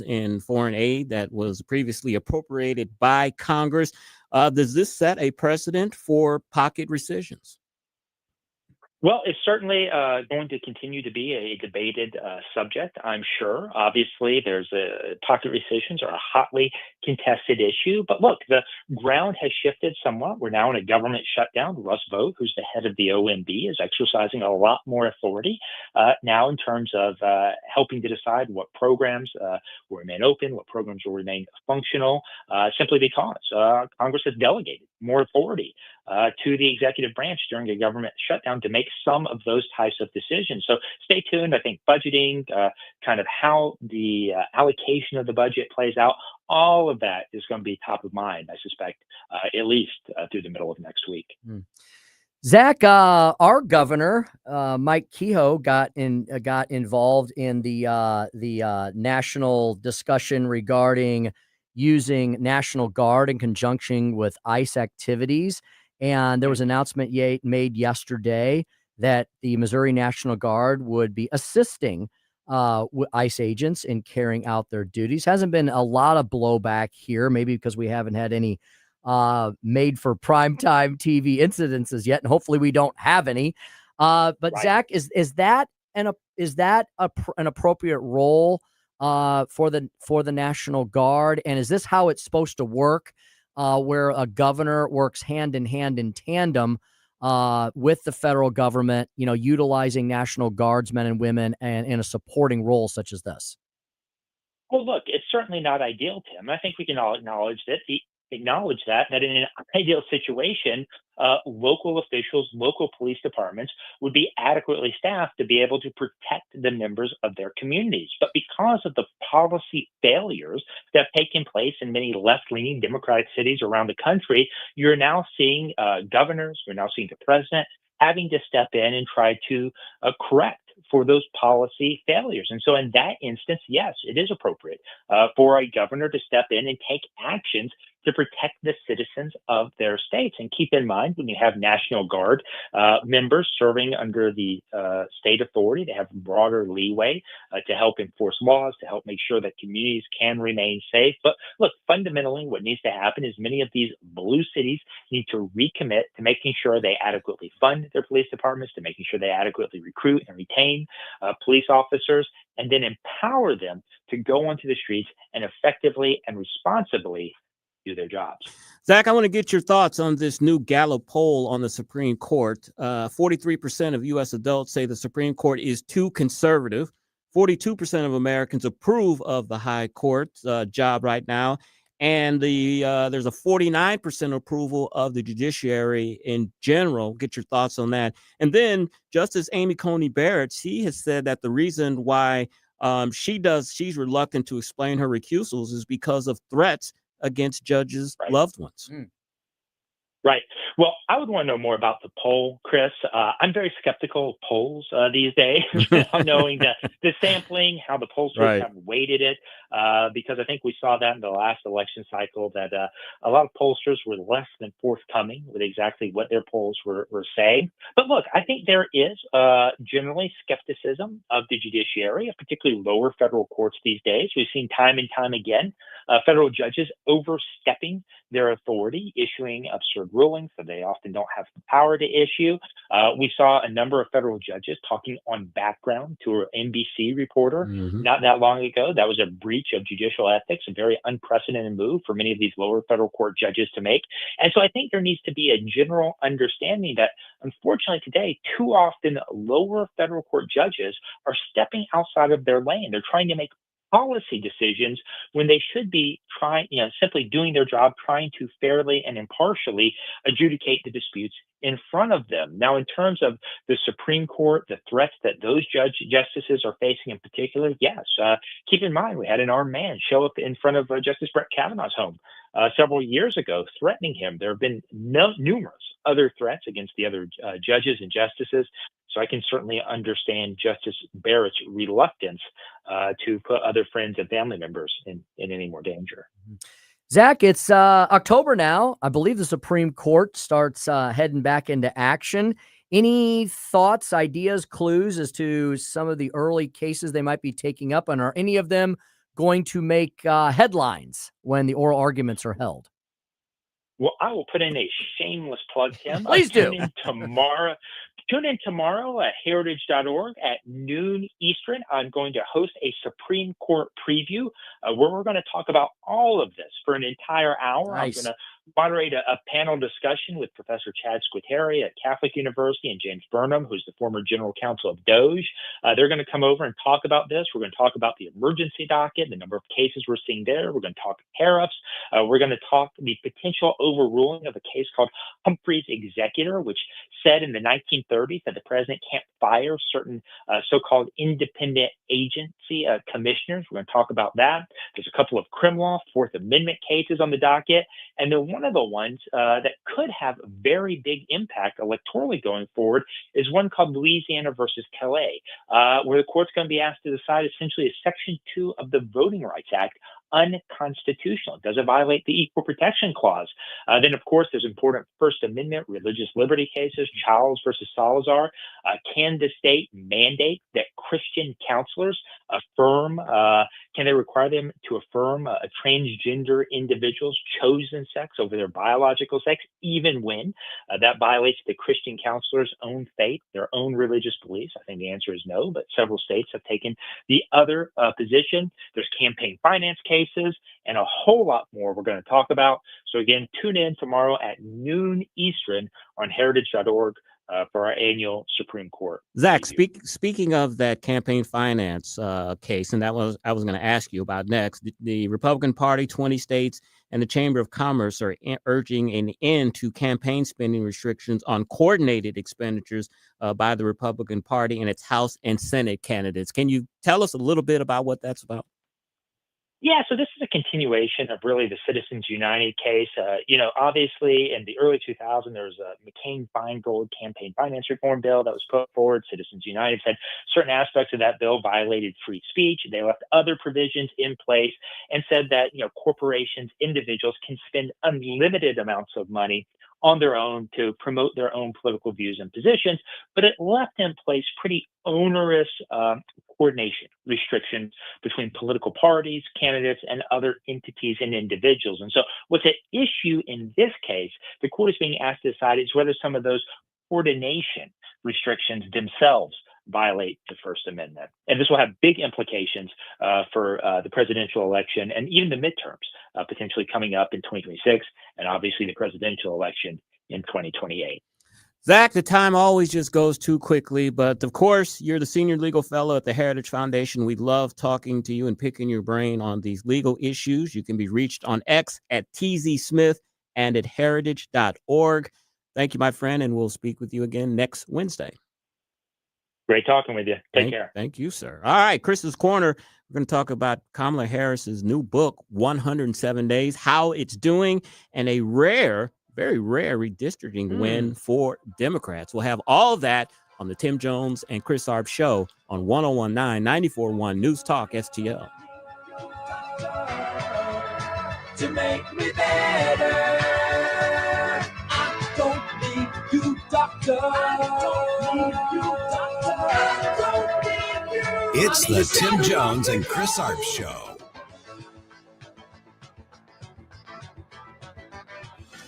S19: in foreign aid that was previously appropriated by Congress. Does this set a precedent for pocket rescissions?
S25: Well, it's certainly going to continue to be a debated subject, I'm sure. Obviously, there's pocket rescissions are a hotly contested issue. But look, the ground has shifted somewhat. We're now in a government shutdown. Russ Vought, who's the head of the OMB, is exercising a lot more authority now in terms of helping to decide what programs will remain open, what programs will remain functional, simply because Congress has delegated more authority to the executive branch during a government shutdown to make some of those types of decisions. So stay tuned. I think budgeting, kind of how the allocation of the budget plays out, all of that is going to be top of mind, I suspect, at least through the middle of next week.
S14: Zach, our governor, Mike Kehoe, got involved in the national discussion regarding using National Guard in conjunction with ICE activities. And there was an announcement made yesterday that the Missouri National Guard would be assisting ICE agents in carrying out their duties. Hasn't been a lot of blowback here, maybe because we haven't had any made for primetime TV incidences yet, and hopefully we don't have any. But right. Zach, is that an appropriate role for the National Guard, and is this how it's supposed to work? Where a governor works hand in hand in tandem with the federal government, utilizing National Guardsmen and women and in a supporting role such as this?
S25: Well, look, it's certainly not ideal, Tim. I think we can all acknowledge that in an ideal situation, local officials, local police departments would be adequately staffed to be able to protect the members of their communities. But because of the policy failures that have taken place in many left-leaning Democratic cities around the country, you're now seeing governors, you're now seeing the president having to step in and try to correct for those policy failures. And so in that instance, yes, it is appropriate for a governor to step in and take actions to protect the citizens of their states. And keep in mind, when you have National Guard members serving under the state authority, they have broader leeway to help enforce laws, to help make sure that communities can remain safe. But look, fundamentally, what needs to happen is many of these blue cities need to recommit to making sure they adequately fund their police departments, to making sure they adequately recruit and retain police officers, and then empower them to go onto the streets and effectively and responsibly do their jobs.
S19: Zach, I want to get your thoughts on this new Gallup poll on the Supreme Court. 43% of U.S. adults say the Supreme Court is too conservative. 42% of Americans approve of the high court's job right now. And there's a 49% approval of the judiciary in general. Get your thoughts on that. And then Justice Amy Coney Barrett, she has said that the reason why she's reluctant to explain her recusals is because of threats against judges' loved ones.
S25: Right. Well, I would want to know more about the poll, Chris. I'm very skeptical of polls these days, knowing the sampling, how the pollsters have weighted it, because I think we saw that in the last election cycle, that a lot of pollsters were less than forthcoming with exactly what their polls were saying. But look, I think there is generally skepticism of the judiciary, particularly lower federal courts these days. We've seen time and time again federal judges overstepping their authority, issuing absurd rulings that they often don't have the power to issue. We saw a number of federal judges talking on background to an NBC reporter not that long ago. That was a breach of judicial ethics, a very unprecedented move for many of these lower federal court judges to make. And so I think there needs to be a general understanding that, unfortunately, today, too often lower federal court judges are stepping outside of their lane. They're trying to make policy decisions when they should be simply doing their job, trying to fairly and impartially adjudicate the disputes in front of them. Now, in terms of the Supreme Court, the threats that those justices are facing in particular, yes. Keep in mind, we had an armed man show up in front of Justice Brett Kavanaugh's home several years ago, threatening him. There have been numerous other threats against the other judges and justices. So I can certainly understand Justice Barrett's reluctance to put other friends and family members in any more danger.
S14: Zach, it's October now. I believe the Supreme Court starts heading back into action. Any thoughts, ideas, clues as to some of the early cases they might be taking up? And are any of them going to make headlines when the oral arguments are held?
S25: Well, I will put in a shameless plug, Tim.
S14: Please do.
S25: Tune in tomorrow at heritage.org at noon Eastern. I'm going to host a Supreme Court preview where we're going to talk about all of this for an entire hour.
S14: Nice.
S25: I'm going to moderate a panel discussion with Professor Chad Squitieri at Catholic University and James Burnham, who's the former general counsel of Doge. They're going to come over and talk about this. We're going to talk about the emergency docket, the number of cases we're seeing there. We're going to talk tariffs. We're going to talk the potential overruling of a case called Humphrey's Executor, which said in the 1930s that the president can't fire certain so-called independent agency commissioners. We're going to talk about that. There's a couple of criminal law, Fourth Amendment cases on the docket. And then one of the ones that could have a very big impact electorally going forward is one called Louisiana versus Calais, where the court's going to be asked to decide essentially is Section 2 of the Voting Rights Act unconstitutional? Does it violate the Equal Protection Clause? Then, of course, there's important First Amendment, religious liberty cases, Childs versus Salazar. Can the state mandate that Christian counselors affirm, can they require them to affirm a transgender individual's chosen sex over their biological sex, even when that violates the Christian counselor's own faith, their own religious beliefs? I think the answer is no, but several states have taken the other position. There's campaign finance cases and a whole lot more we're going to talk about. So again, tune in tomorrow at noon Eastern on heritage.org for our annual Supreme Court.
S19: Zach, speaking of that campaign finance case, and I was going to ask you about next, the Republican Party, 20 states, and the Chamber of Commerce are urging an end to campaign spending restrictions on coordinated expenditures by the Republican Party and its House and Senate candidates. Can you tell us a little bit about what that's about?
S25: Yeah, so this is a continuation of really the Citizens United case. Obviously in the early 2000s, there was a McCain-Feingold campaign finance reform bill that was put forward. Citizens United said certain aspects of that bill violated free speech. They left other provisions in place and said that, corporations, individuals can spend unlimited amounts of money on their own to promote their own political views and positions, but it left in place pretty onerous coordination restrictions between political parties, candidates, and other entities and individuals. And so what's at issue in this case, the court is being asked to decide is whether some of those coordination restrictions themselves violate the First Amendment. And this will have big implications for the presidential election and even the midterms potentially coming up in 2026, and obviously the presidential election in 2028.
S19: Zach, the time always just goes too quickly, but of course, you're the senior legal fellow at the Heritage Foundation. We love talking to you and picking your brain on these legal issues. You can be reached on X at TZSmith and at heritage.org. Thank you, my friend, and we'll speak with you again next Wednesday.
S25: Great talking with you. Take care.
S19: Thank you, sir. All right, Chris's Corner. We're going to talk about Kamala Harris's new book, 107 Days, how it's doing, and a very rare redistricting win for Democrats. We'll have all of that on the Tim Jones and Chris Arps show on 101.9, 94.1 News Talk STL.
S12: To make me better, I don't need you, doctor. I don't need you, doctor. I don't need you.
S2: It's the Tim Jones and Chris Arps show.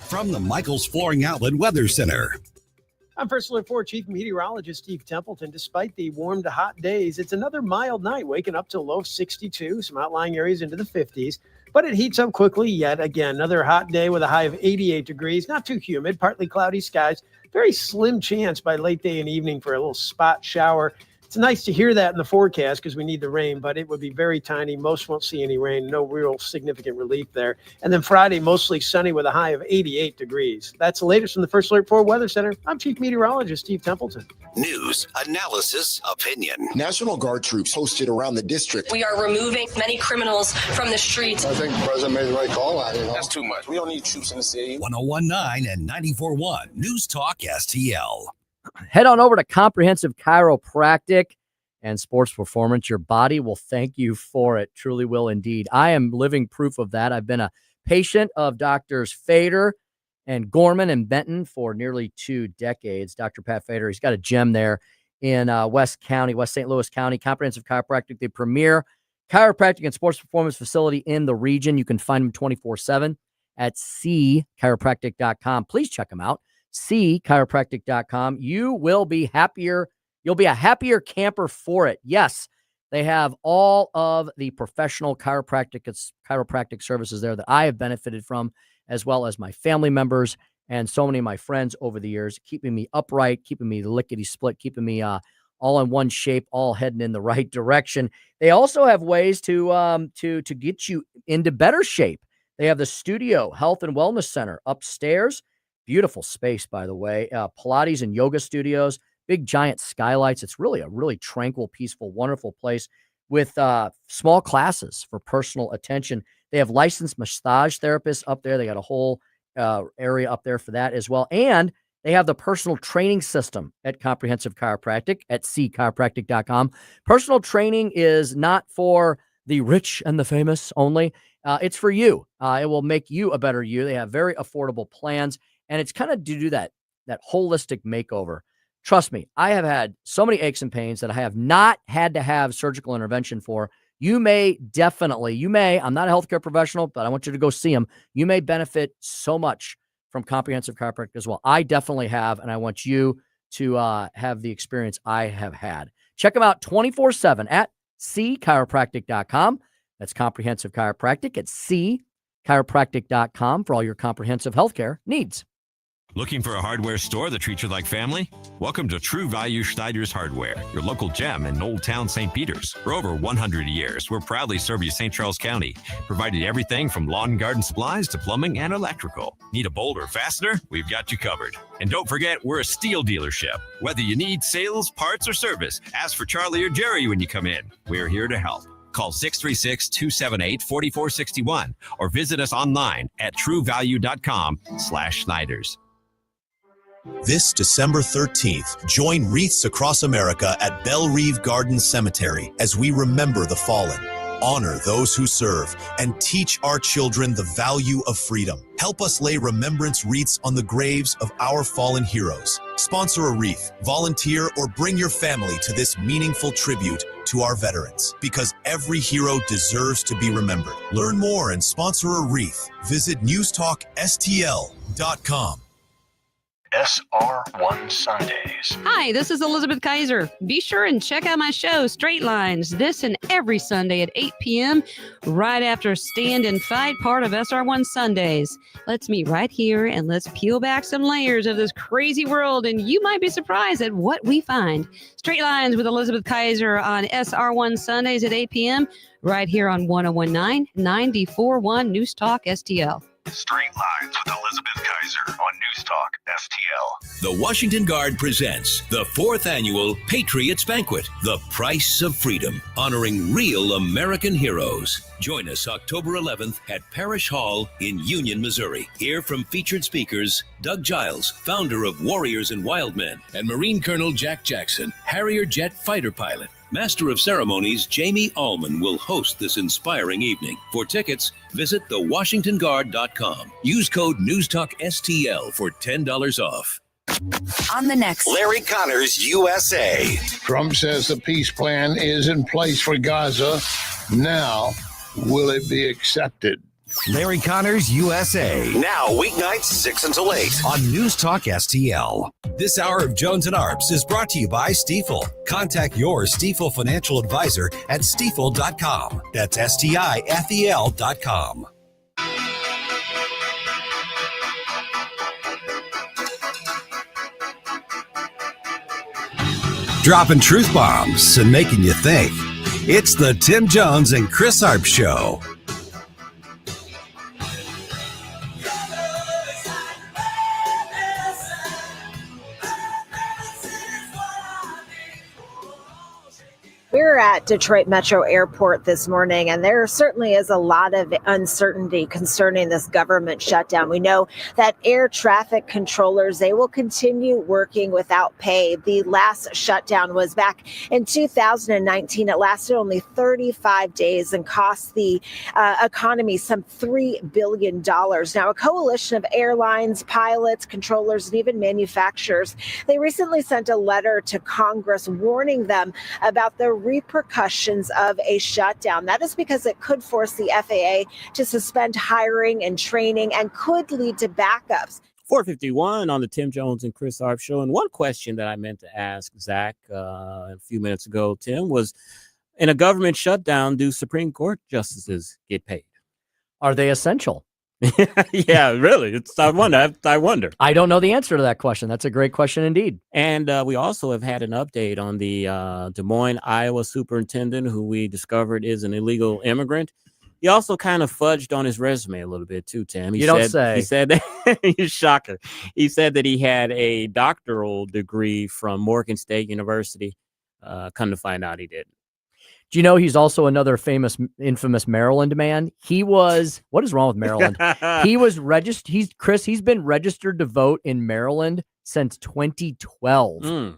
S2: From the Michaels Flooring Outlet Weather Center.
S8: I'm First Alert 4 Chief Meteorologist Steve Templeton. Despite the warm to hot days, it's another mild night, waking up to low 62, some outlying areas into the 50s. But it heats up quickly yet again. Another hot day with a high of 88 degrees. Not too humid, partly cloudy skies. Very slim chance by late day and evening for a little spot shower. It's nice to hear that in the forecast because we need the rain, but it would be very tiny. Most won't see any rain. No real significant relief there. And then Friday, mostly sunny with a high of 88 degrees. That's the latest from the First Alert 4 Weather Center. I'm Chief Meteorologist Steve Templeton.
S2: News, analysis, opinion.
S3: National Guard troops posted around the district.
S6: We are removing many criminals from the streets.
S3: I think the president made the right call on it. That's too much. We don't need troops in the city.
S2: 101.9 and 94.1 News Talk STL.
S14: Head on over to Comprehensive Chiropractic and Sports Performance. Your body will thank you for it. Truly will indeed. I am living proof of that. I've been a patient of Doctors Fader and Gorman and Benton for nearly 2 decades. Dr. Pat Fader, he's got a gem there in West St. Louis County. Comprehensive Chiropractic, the premier chiropractic and sports performance facility in the region. You can find them 24/7 at cchiropractic.com. Please check them out. cchiropractic.com. You will be happier. You'll be a happier camper for it. Yes, they have all of the professional chiropractic services there that I have benefited from, as well as my family members and so many of my friends over the years, keeping me upright, keeping me lickety-split, keeping me all in one shape, all heading in the right direction. They also have ways to get you into better shape. They have the Studio Health and Wellness Center upstairs. Beautiful space, by the way. Pilates and yoga studios, big giant skylights. It's really a really tranquil, peaceful, wonderful place with small classes for personal attention. They have licensed massage therapists up there. They got a whole area up there for that as well. And they have the personal training system at Comprehensive Chiropractic at cchiropractic.com. Personal training is not for the rich and the famous only. It's for you. It will make you a better you. They have very affordable plans. And it's kind of to do that holistic makeover. Trust me, I have had so many aches and pains that I have not had to have surgical intervention for. I'm not a healthcare professional, but I want you to go see them. You may benefit so much from Comprehensive Chiropractic as well. I definitely have, and I want you to have the experience I have had. Check them out 24/7 at cchiropractic.com. That's Comprehensive Chiropractic at cchiropractic.com for all your comprehensive healthcare needs.
S7: Looking for a hardware store that treats you like family? Welcome to True Value Schneider's Hardware, your local gem in Old Town St. Peters. For over 100 years, we're proudly serve you St. Charles County, providing everything from lawn and garden supplies to plumbing and electrical. Need a bolt or fastener? We've got you covered. And don't forget, we're a steel dealership. Whether you need sales, parts, or service, ask for Charlie or Jerry when you come in. We're here to help. Call 636-278-4461 or visit us online at truevalue.com/Schneiders.
S10: This December 13th, join Wreaths Across America at Belle Reve Garden Cemetery as we remember the fallen, honor those who serve, and teach our children the value of freedom. Help us lay remembrance wreaths on the graves of our fallen heroes. Sponsor a wreath, volunteer, or bring your family to this meaningful tribute to our veterans, because every hero deserves to be remembered. Learn more and sponsor a wreath. Visit newstalkstl.com.
S11: SR1 Sundays.
S26: Hi, this is Elizabeth Kaiser. Be sure and check out my show, Straight Lines, this and every Sunday at 8 p.m., right after Stand and Fight, part of SR1 Sundays. Let's meet right here and let's peel back some layers of this crazy world, and you might be surprised at what we find. Straight Lines with Elizabeth Kaiser on SR1 Sundays at 8 p.m., right here on 101.9, 94.1 News Talk STL.
S11: Straight Lines with Elizabeth Kaiser on News Talk STL.
S21: The Washington Guard presents the 4th annual Patriots Banquet, The Price of Freedom, honoring real American heroes. Join us October 11th at Parish Hall in Union, Missouri. Hear from featured speakers Doug Giles, founder of Warriors and Wild Men, and Marine Colonel Jack Jackson, Harrier jet fighter pilot. Master of Ceremonies Jamie Allman will host this inspiring evening. For tickets, visit thewashingtonguard.com. Use code NewsTalkSTL for $10 off.
S2: On the next Larry Connors USA.
S27: Trump says the peace plan is in place for Gaza. Now, will it be accepted?
S2: Larry Connors USA. Now, weeknights 6 until 8 on News Talk STL. This hour of Jones and Arps is brought to you by Stifel. Contact your Stifel financial advisor at stifel.com. That's STIFEL.com. dropping truth bombs and making you think. It's the Tim Jones and Chris Arps Show.
S4: We're at Detroit Metro Airport this morning, and there certainly is a lot of uncertainty concerning this government shutdown. We know that air traffic controllers, they will continue working without pay. The last shutdown was back in 2019. It lasted only 35 days and cost the economy some $3 billion. Now, a coalition of airlines, pilots, controllers, and even manufacturers, they recently sent a letter to Congress warning them about the repercussions of a shutdown. That is because it could force the FAA to suspend hiring and training and could lead to backups.
S19: 451 on the Tim Jones and Chris Arps Show. And one question that I meant to ask Zack a few minutes ago, Tim, was in a government shutdown, do Supreme Court justices get paid?
S14: Are they essential?
S19: Yeah, really. I wonder.
S14: I don't know the answer to that question. That's a great question indeed.
S19: And we also have had an update on the Des Moines, Iowa superintendent who we discovered is an illegal immigrant. He also kind of fudged on his resume a little bit too, Tim. He said that he's shocker. He said that he had a doctoral degree from Morgan State University. Come to find out he didn't.
S14: Do you know he's also another infamous Maryland man? He was, what is wrong with Maryland? He was registered. He's been registered to vote in Maryland since 2012.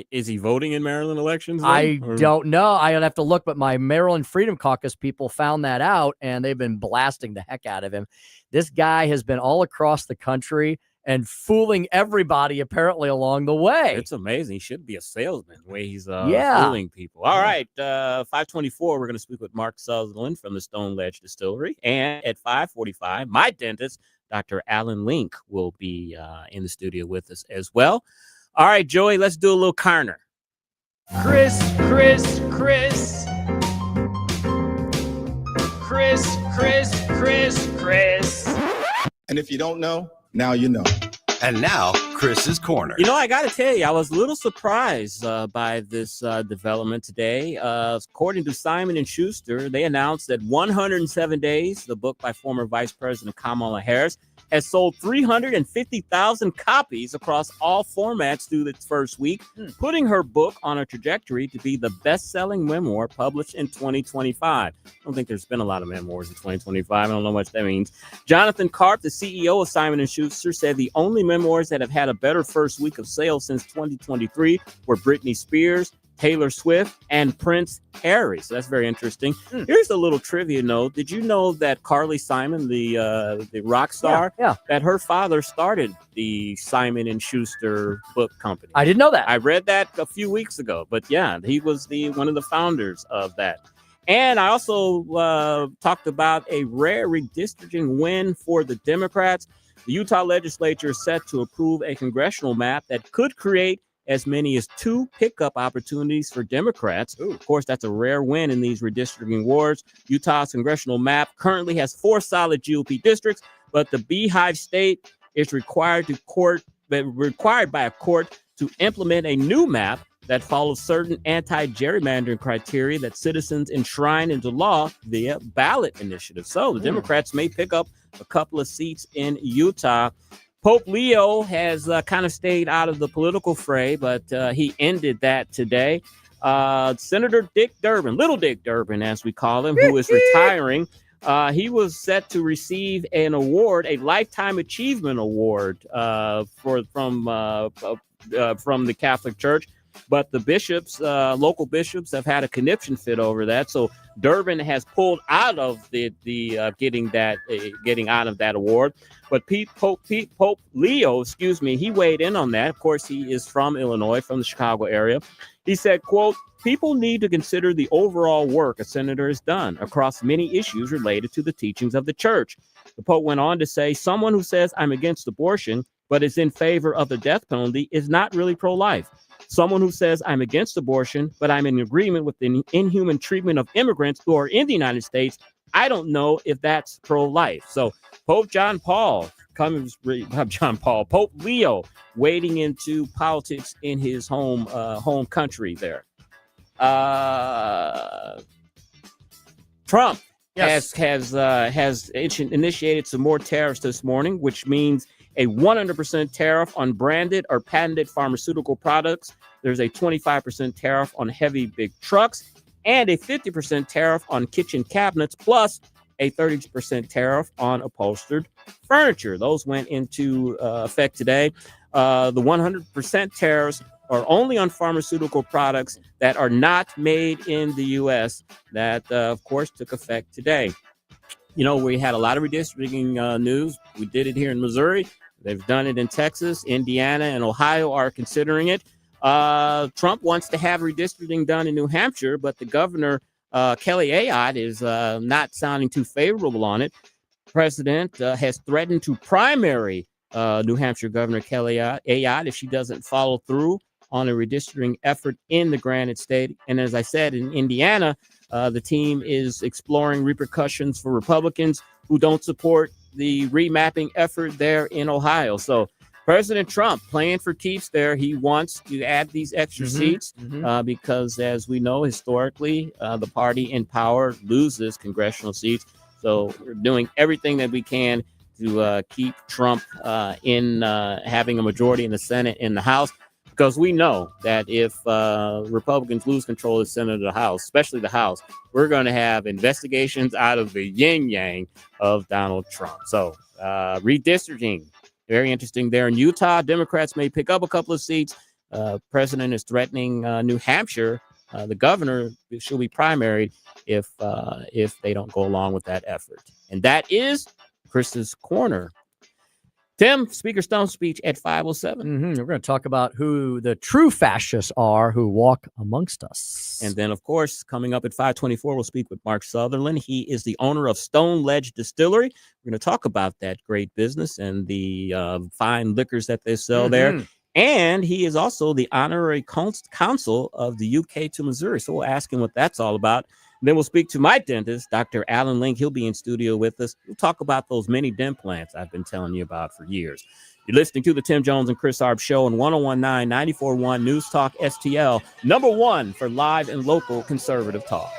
S19: Is he voting in Maryland elections?
S14: I don't know. I'd have to look, but my Maryland Freedom Caucus people found that out and they've been blasting the heck out of him. This guy has been all across the country and fooling everybody apparently along the way.
S19: It's amazing. He should be a salesman the way he's fooling people. All right. 524, we're going to speak with Mark Sutherland from the Stone Ledge Distillery. And at 545, my dentist, Dr. Alan Link, will be in the studio with us as well. All right, Joey, let's do a little Carner.
S13: Chris.
S15: And if you don't know, now you know.
S2: And now, Chris's Corner.
S19: You know, I got to tell you, I was a little surprised by this development today. According to Simon & Schuster, they announced that 107 Days, the book by former Vice President Kamala Harris, has sold 350,000 copies across all formats through its first week, putting her book on a trajectory to be the best-selling memoir published in 2025. I don't think there's been a lot of memoirs in 2025. I don't know what that means. Jonathan Karp, the CEO of Simon & Schuster, said the only memoirs that have had a better first week of sales since 2023 were Britney Spears, Taylor Swift, and Prince Harry. So that's very interesting. Here's a little trivia note. Did you know that Carly Simon, the rock star, that her father started the Simon & Schuster book company?
S14: I didn't know that.
S19: I read that a few weeks ago. But yeah, he was one of the founders of that. And I also talked about a rare redistricting win for the Democrats. The Utah legislature is set to approve a congressional map that could create as many as 2 pickup opportunities for Democrats. Of course, that's a rare win in these redistricting wars. Utah's congressional map currently has 4 solid GOP districts, but the Beehive State is required by a court to implement a new map that follows certain anti-gerrymandering criteria that citizens enshrine into law via ballot initiative. So the Democrats may pick up a couple of seats in Utah. Pope Leo has kind of stayed out of the political fray, but he ended that today. Senator Dick Durbin, Little Dick Durbin, as we call him, who is retiring, he was set to receive an award, a Lifetime Achievement Award from the Catholic Church. But the bishops, local bishops, have had a conniption fit over that. So Durbin has pulled out of the getting out of that award. But Pope Leo, he weighed in on that. Of course, he is from Illinois, from the Chicago area. He said, quote, "People need to consider the overall work a senator has done across many issues related to the teachings of the church." The Pope went on to say, "Someone who says I'm against abortion but is in favor of the death penalty is not really pro-life. Someone who says I'm against abortion, but I'm in agreement with the inhuman treatment of immigrants who are in the United States I don't know if that's pro-life. So Pope Pope Leo wading into politics in his home country there. Trump has initiated some more tariffs this morning, which means a 100% tariff on branded or patented pharmaceutical products. There's a 25% tariff on heavy big trucks and a 50% tariff on kitchen cabinets, plus a 30% tariff on upholstered furniture. Those went into effect today. The 100% tariffs are only on pharmaceutical products that are not made in the U.S. That, of course, took effect today. You know, we had a lot of redistricting news. We did it here in Missouri. They've done it in Texas. Indiana and Ohio are considering it. Trump wants to have redistricting done in New Hampshire, but the governor, Kelly Ayotte, is not sounding too favorable on it. President has threatened to primary New Hampshire Governor Kelly Ayotte if she doesn't follow through on a redistricting effort in the Granite State. And as I said, in Indiana, the team is exploring repercussions for Republicans who don't support the remapping effort there in Ohio. So President Trump playing for keeps there. He wants to add these extra seats because, as we know, historically, the party in power loses congressional seats. So we're doing everything that we can to keep Trump in having a majority in the Senate and the House, because we know that if Republicans lose control of the Senate or the House, especially the House, we're going to have investigations out of the yin-yang of Donald Trump. So redistricting, very interesting there. In Utah, Democrats may pick up a couple of seats. President is threatening New Hampshire. The governor should be primaried if they don't go along with that effort. And that is Chris's Corner. Tim, Speaker Stone's speech at 5:07.
S14: We're going to talk about who the true fascists are who walk amongst us.
S19: And then, of course, coming up at 5:24, we'll speak with Mark Sutherland. He is the owner of Stone Ledge Distillery. We're going to talk about that great business and the fine liquors that they sell there. And he is also the honorary consul of the UK to Missouri. So we'll ask him what that's all about. And then we'll speak to my dentist, Dr. Alan Link. He'll be in studio with us. We'll talk about those mini dent plants I've been telling you about for years. You're listening to the Tim Jones and Chris Arps Show on 101.9, 94.1 News Talk STL, number one for live and local conservative talk.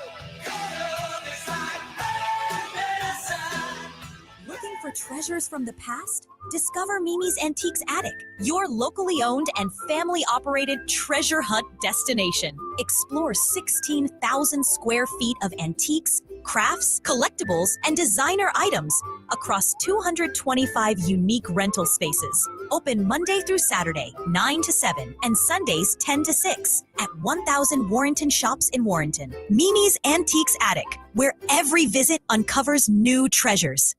S1: For treasures from the past? Discover Mimi's Antiques Attic, your locally owned and family-operated treasure hunt destination. Explore 16,000 square feet of antiques, crafts, collectibles, and designer items across 225 unique rental spaces. Open Monday through Saturday, 9 to 7, and Sundays, 10 to 6 at 1000 Warrenton Shops in Warrenton. Mimi's Antiques Attic, where every visit uncovers new treasures.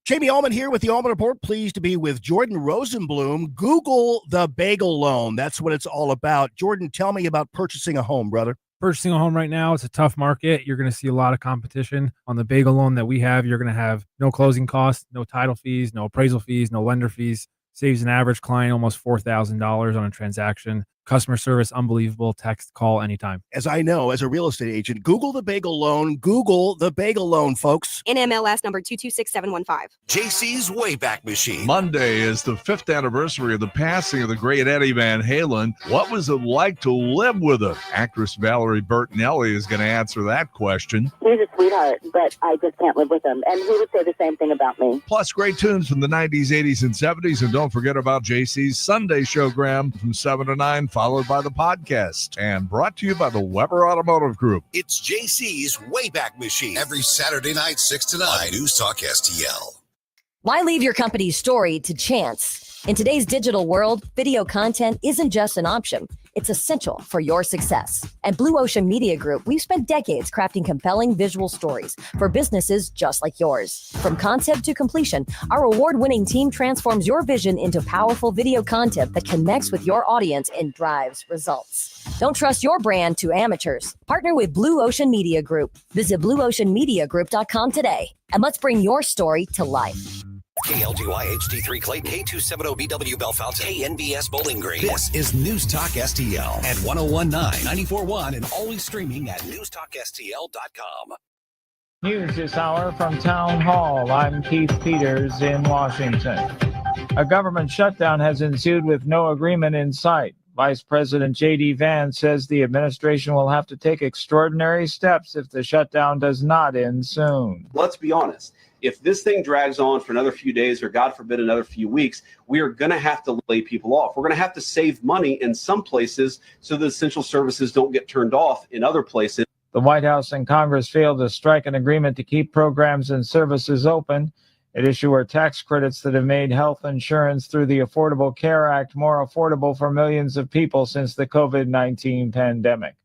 S5: Jamie Allman here with the Allman Report. Pleased to be with Jordan Rosenblum. Google the bagel loan. That's what it's all about. Jordan, tell me about purchasing a home, brother.
S13: Purchasing a home right now, it's a tough market. You're going to see a lot of competition. On the bagel loan that we have, you're going to have no closing costs, no title fees, no appraisal fees, no lender fees. Saves an average client almost $4,000 on a transaction. Customer service, unbelievable. Text, call anytime.
S5: As I know, as a real estate agent, Google the bagel loan. Google the bagel loan, folks.
S16: NMLS number 226715.
S18: JC's Wayback Machine.
S20: Monday is the 5th anniversary of the passing of the great Eddie Van Halen. What was it like to live with him? Actress Valerie Bertinelli is going to answer that question.
S22: He's a sweetheart, but I just can't live with him. And he would say the same thing about me.
S20: Plus, great tunes from the 90s, 80s, and 70s. And don't forget about JC's Sunday showgram from 7 to 9, followed by the podcast, and brought to you by the Weber Automotive Group.
S18: It's JC's Wayback Machine every Saturday night, 6 to 9, on News Talk STL.
S28: Why leave your company's story to chance? In today's digital world, video content isn't just an option. It's essential for your success. At Blue Ocean Media Group, we've spent decades crafting compelling visual stories for businesses just like yours. From concept to completion, our award-winning team transforms your vision into powerful video content that connects with your audience and drives results. Don't trust your brand to amateurs. Partner with Blue Ocean Media Group. Visit blueoceanmediagroup.com today, and let's bring your story to life.
S2: KLGY HD3 Clayton, K270BW Bellefonte, KNBS Bowling Green. This is News Talk STL at 101.9, 94.1, and always streaming at newstalkstl.com.
S6: News this hour from Town Hall. I'm Keith Peters in Washington. A government shutdown has ensued with no agreement in sight. Vice President J.D. Vance says the administration will have to take extraordinary steps if the shutdown does not end soon.
S8: Let's be honest. If this thing drags on for another few days or, God forbid, another few weeks, we are going to have to lay people off. We're going to have to save money in some places so the essential services don't get turned off in other places.
S6: The White House and Congress failed to strike an agreement to keep programs and services open. At issue are tax credits that have made health insurance through the Affordable Care Act more affordable for millions of people since the COVID-19 pandemic.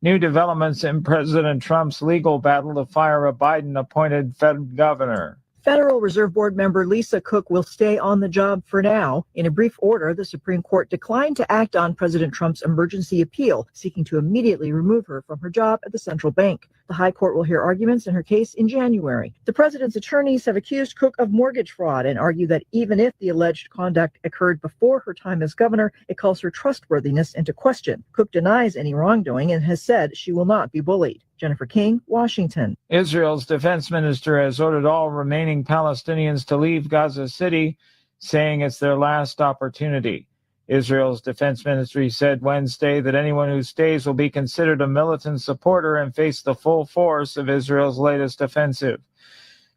S6: New developments in President Trump's legal battle to fire a Biden-appointed Fed governor.
S9: Federal Reserve Board member Lisa Cook will stay on the job for now. In a brief order, the Supreme Court declined to act on President Trump's emergency appeal, seeking to immediately remove her from her job at the central bank. The High Court will hear arguments in her case in January. The president's attorneys have accused Cook of mortgage fraud and argue that even if the alleged conduct occurred before her time as governor, it calls her trustworthiness into question. Cook denies any wrongdoing and has said she will not be bullied. Jennifer King, Washington.
S6: Israel's defense minister has ordered all remaining Palestinians to leave Gaza City, saying it's their last opportunity. Israel's defense ministry said Wednesday that anyone who stays will be considered a militant supporter and face the full force of Israel's latest offensive.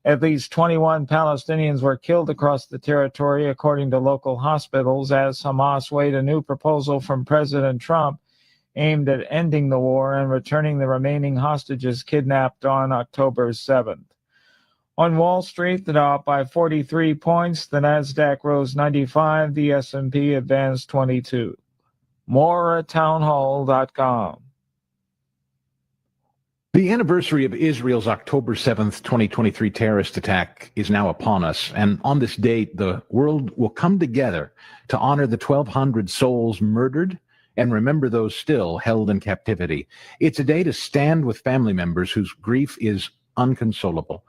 S6: At least 21 Palestinians were killed across the territory, according to local hospitals, as Hamas weighed a new proposal from President Trump aimed at ending the war and returning the remaining hostages kidnapped on October 7th. On Wall Street, the Dow up by 43 points, the Nasdaq rose 95, the S&P advanced 22. More at townhall.com.
S12: The anniversary of Israel's October 7th, 2023 terrorist attack is now upon us, and on this date, the world will come together to honor the 1,200 souls murdered and remember those still held in captivity. It's a day to stand with family members whose grief is unconsolable.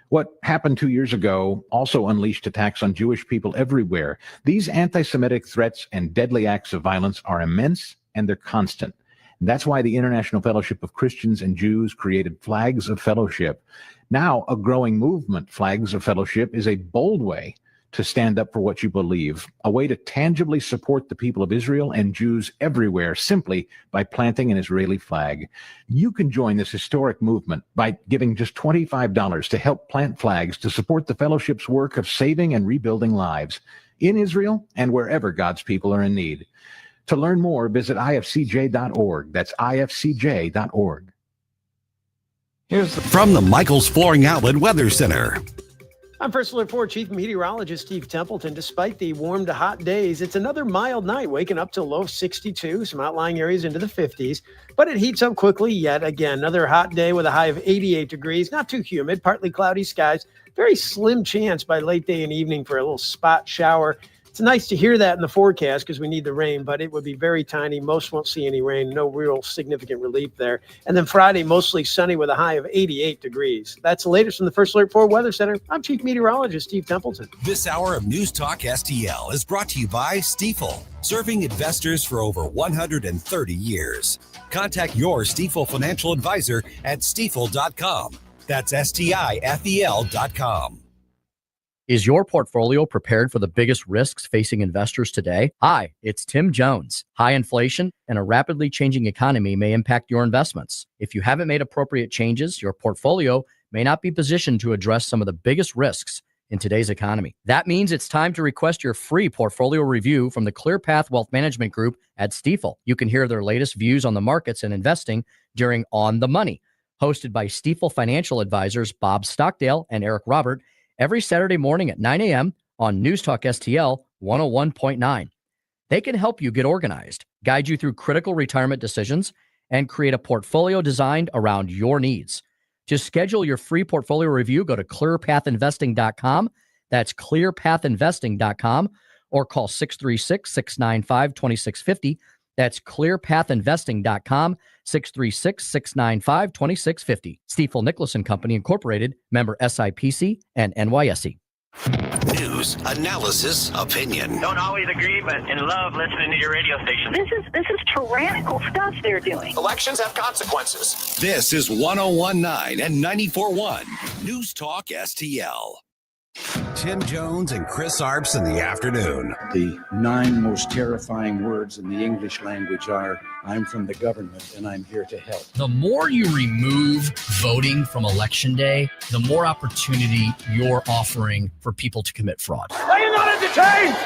S12: What happened 2 years ago also unleashed attacks on Jewish people everywhere. These anti-Semitic threats and deadly acts of violence are immense and they're constant. That's why the International Fellowship of Christians and Jews created Flags of Fellowship. Now, a growing movement, Flags of Fellowship, is a bold way to stand up for what you believe, a way to tangibly support the people of Israel and Jews everywhere simply by planting an Israeli flag. You can join this historic movement by giving just $25 to help plant flags to support the fellowship's work of saving and rebuilding lives in Israel and wherever God's people are in need. To learn more, visit ifcj.org. That's ifcj.org.
S2: From the Michaels Flooring Outlet Weather Center.
S17: I'm First Alert 4 Chief Meteorologist Steve Templeton. Despite the warm to hot days, it's another mild night, waking up to low of 62, some outlying areas into the 50s, but it heats up quickly yet again. Another hot day with a high of 88 degrees, not too humid, partly cloudy skies, very slim chance by late day and evening for a little spot shower. It's nice to hear that in the forecast because we need the rain, but it would be very tiny. Most won't see any rain, no real significant relief there. And then Friday, mostly sunny with a high of 88 degrees. That's the latest from the First Alert 4 Weather Center. I'm Chief Meteorologist Steve Templeton.
S2: This hour of News Talk STL is brought to you by Stifel, serving investors for over 130 years. Contact your Stifel financial advisor at stifel.com. That's STIFEL.com.
S14: Is your portfolio prepared for the biggest risks facing investors today? Hi, it's Tim Jones. High inflation and a rapidly changing economy may impact your investments. If you haven't made appropriate changes, your portfolio may not be positioned to address some of the biggest risks in today's economy. That means it's time to request your free portfolio review from the ClearPath Wealth Management Group at Stifel. You can hear their latest views on the markets and investing during On the Money, hosted by Stifel financial advisors Bob Stockdale and Eric Robert, every Saturday morning at 9 a.m. on News Talk STL 101.9. They can help you get organized, guide you through critical retirement decisions, and create a portfolio designed around your needs. To schedule your free portfolio review, go to clearpathinvesting.com. That's clearpathinvesting.com, or call 636-695-2650. That's clearpathinvesting.com, 636-695-2650. Stifel Nicholas & Company Incorporated, member SIPC and NYSE.
S18: News, analysis, opinion.
S3: Don't always agree, but in love listening to your radio station.
S7: This is tyrannical stuff they're doing.
S18: Elections have consequences. This is 101.9 and 94.1 News Talk STL. Tim Jones and Chris Arps in the afternoon.
S10: The 9 most terrifying words in the English language are, I'm from the government and I'm here to help.
S11: The more you remove voting from Election Day, the more opportunity you're offering for people to commit fraud.
S3: Are you not entertained?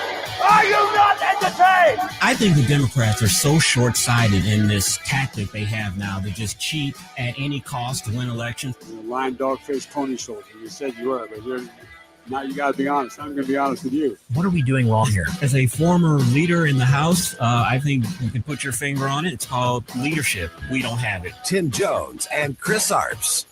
S3: Are you not entertained?
S11: I think the Democrats are so short-sighted in this tactic they have now to just cheat at any cost to win elections.
S23: You're a lying dog-faced pony soldier. You said you were, but now you got to be honest. I'm going to be honest with you.
S11: What are we doing wrong here? As a former leader in the House, I think you can put your finger on it. It's called leadership. We don't have it.
S18: Tim Jones and Chris Arps.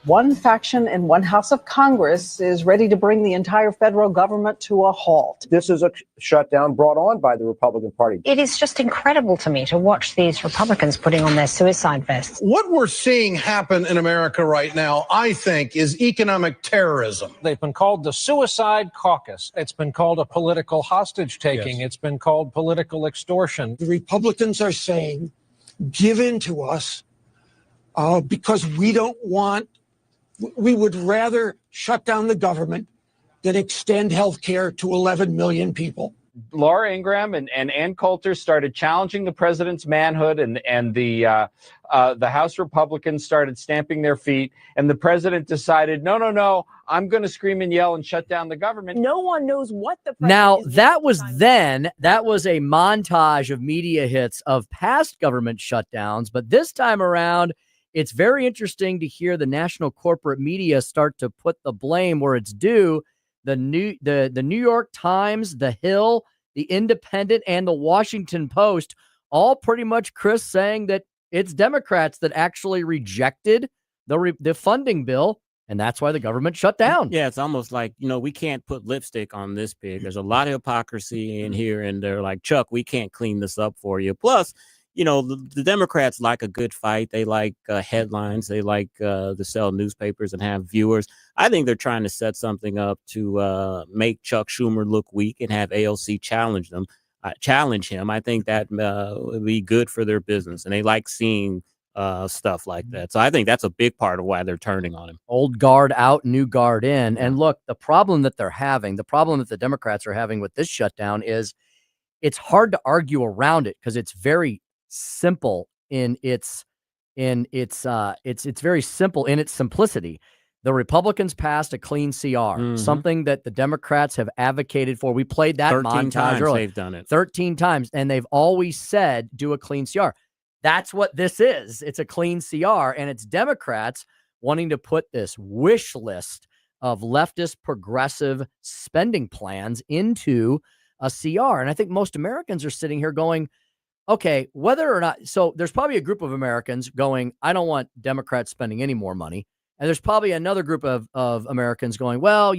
S24: One faction in one house of Congress is ready to bring the entire federal government to a halt.
S25: This is a shutdown brought on by the Republican Party.
S26: It is just incredible to me to watch these Republicans putting on their suicide vests.
S29: What we're seeing happen in America right now, I think, is economic terrorism.
S30: They've been called the Suicide Caucus. It's been called a political hostage taking. Yes. It's been called political extortion.
S31: The Republicans are saying, give in to us because we would rather shut down the government than extend health care to 11 million people.
S32: Laura Ingraham and Ann Coulter started challenging the president's manhood, and the House Republicans started stamping their feet, and the president decided, no, I'm going to scream and yell and shut down the government.
S24: No one knows what the president
S14: Now,
S24: is
S14: that was a montage of media hits of past government shutdowns, but this time around, it's very interesting to hear the national corporate media start to put the blame where it's due. The New York Times, The Hill, The Independent, and The Washington Post, all pretty much, Chris, saying that it's Democrats that actually rejected the funding bill, and that's why the government shut down.
S19: Yeah, it's almost like, we can't put lipstick on this pig. There's a lot of hypocrisy in here, and they're like, Chuck, we can't clean this up for you. Plus, the Democrats like a good fight. They like headlines. They like to sell newspapers and have viewers. I think they're trying to set something up to make Chuck Schumer look weak and have AOC challenge him. I think that would be good for their business, and they like seeing stuff like that. So I think that's a big part of why they're turning on him.
S14: Old guard out, new guard in. And look, the problem that the Democrats are having with this shutdown is it's hard to argue around it because it's very simple it's very simple in its simplicity. The Republicans passed a clean CR, something that the Democrats have advocated for. We played that
S19: 13
S14: montage
S19: times
S14: earlier.
S19: they've done it.
S14: 13 times, and they've always said do a clean CR. That's what this is. It's a clean CR, and it's Democrats wanting to put this wish list of leftist progressive spending plans into a CR. And I think most Americans are sitting here going, okay, whether or not, so there's probably a group of Americans going, I don't want Democrats spending any more money. And there's probably another group of Americans going, well,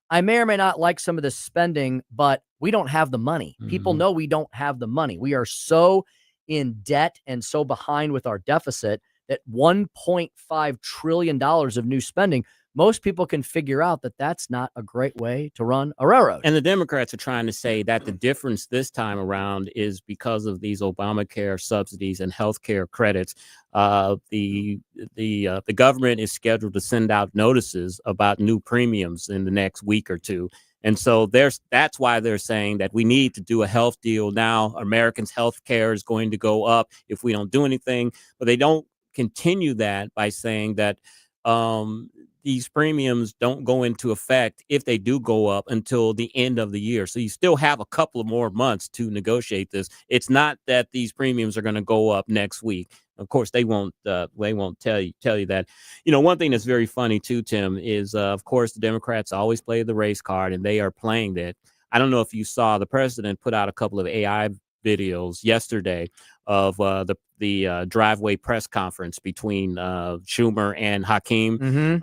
S14: I may or may not like some of this spending, but we don't have the money. People know we don't have the money. We are so in debt and so behind with our deficit that $1.5 trillion of new spending, most people can figure out that that's not a great way to run a railroad.
S19: And the Democrats are trying to say that the difference this time around is because of these Obamacare subsidies and healthcare credits. The government is scheduled to send out notices about new premiums in the next week or two. And so that's why they're saying that we need to do a health deal now. Americans' health care is going to go up if we don't do anything. But they don't continue that by saying that these premiums don't go into effect, if they do go up, until the end of the year. So you still have a couple of more months to negotiate this. It's not that these premiums are going to go up next week. Of course, they won't tell you that. One thing that's very funny too, Tim, is of course the Democrats always play the race card, and they are playing that. I don't know if you saw, the president put out a couple of AI videos yesterday of the driveway press conference between Schumer and Hakeem.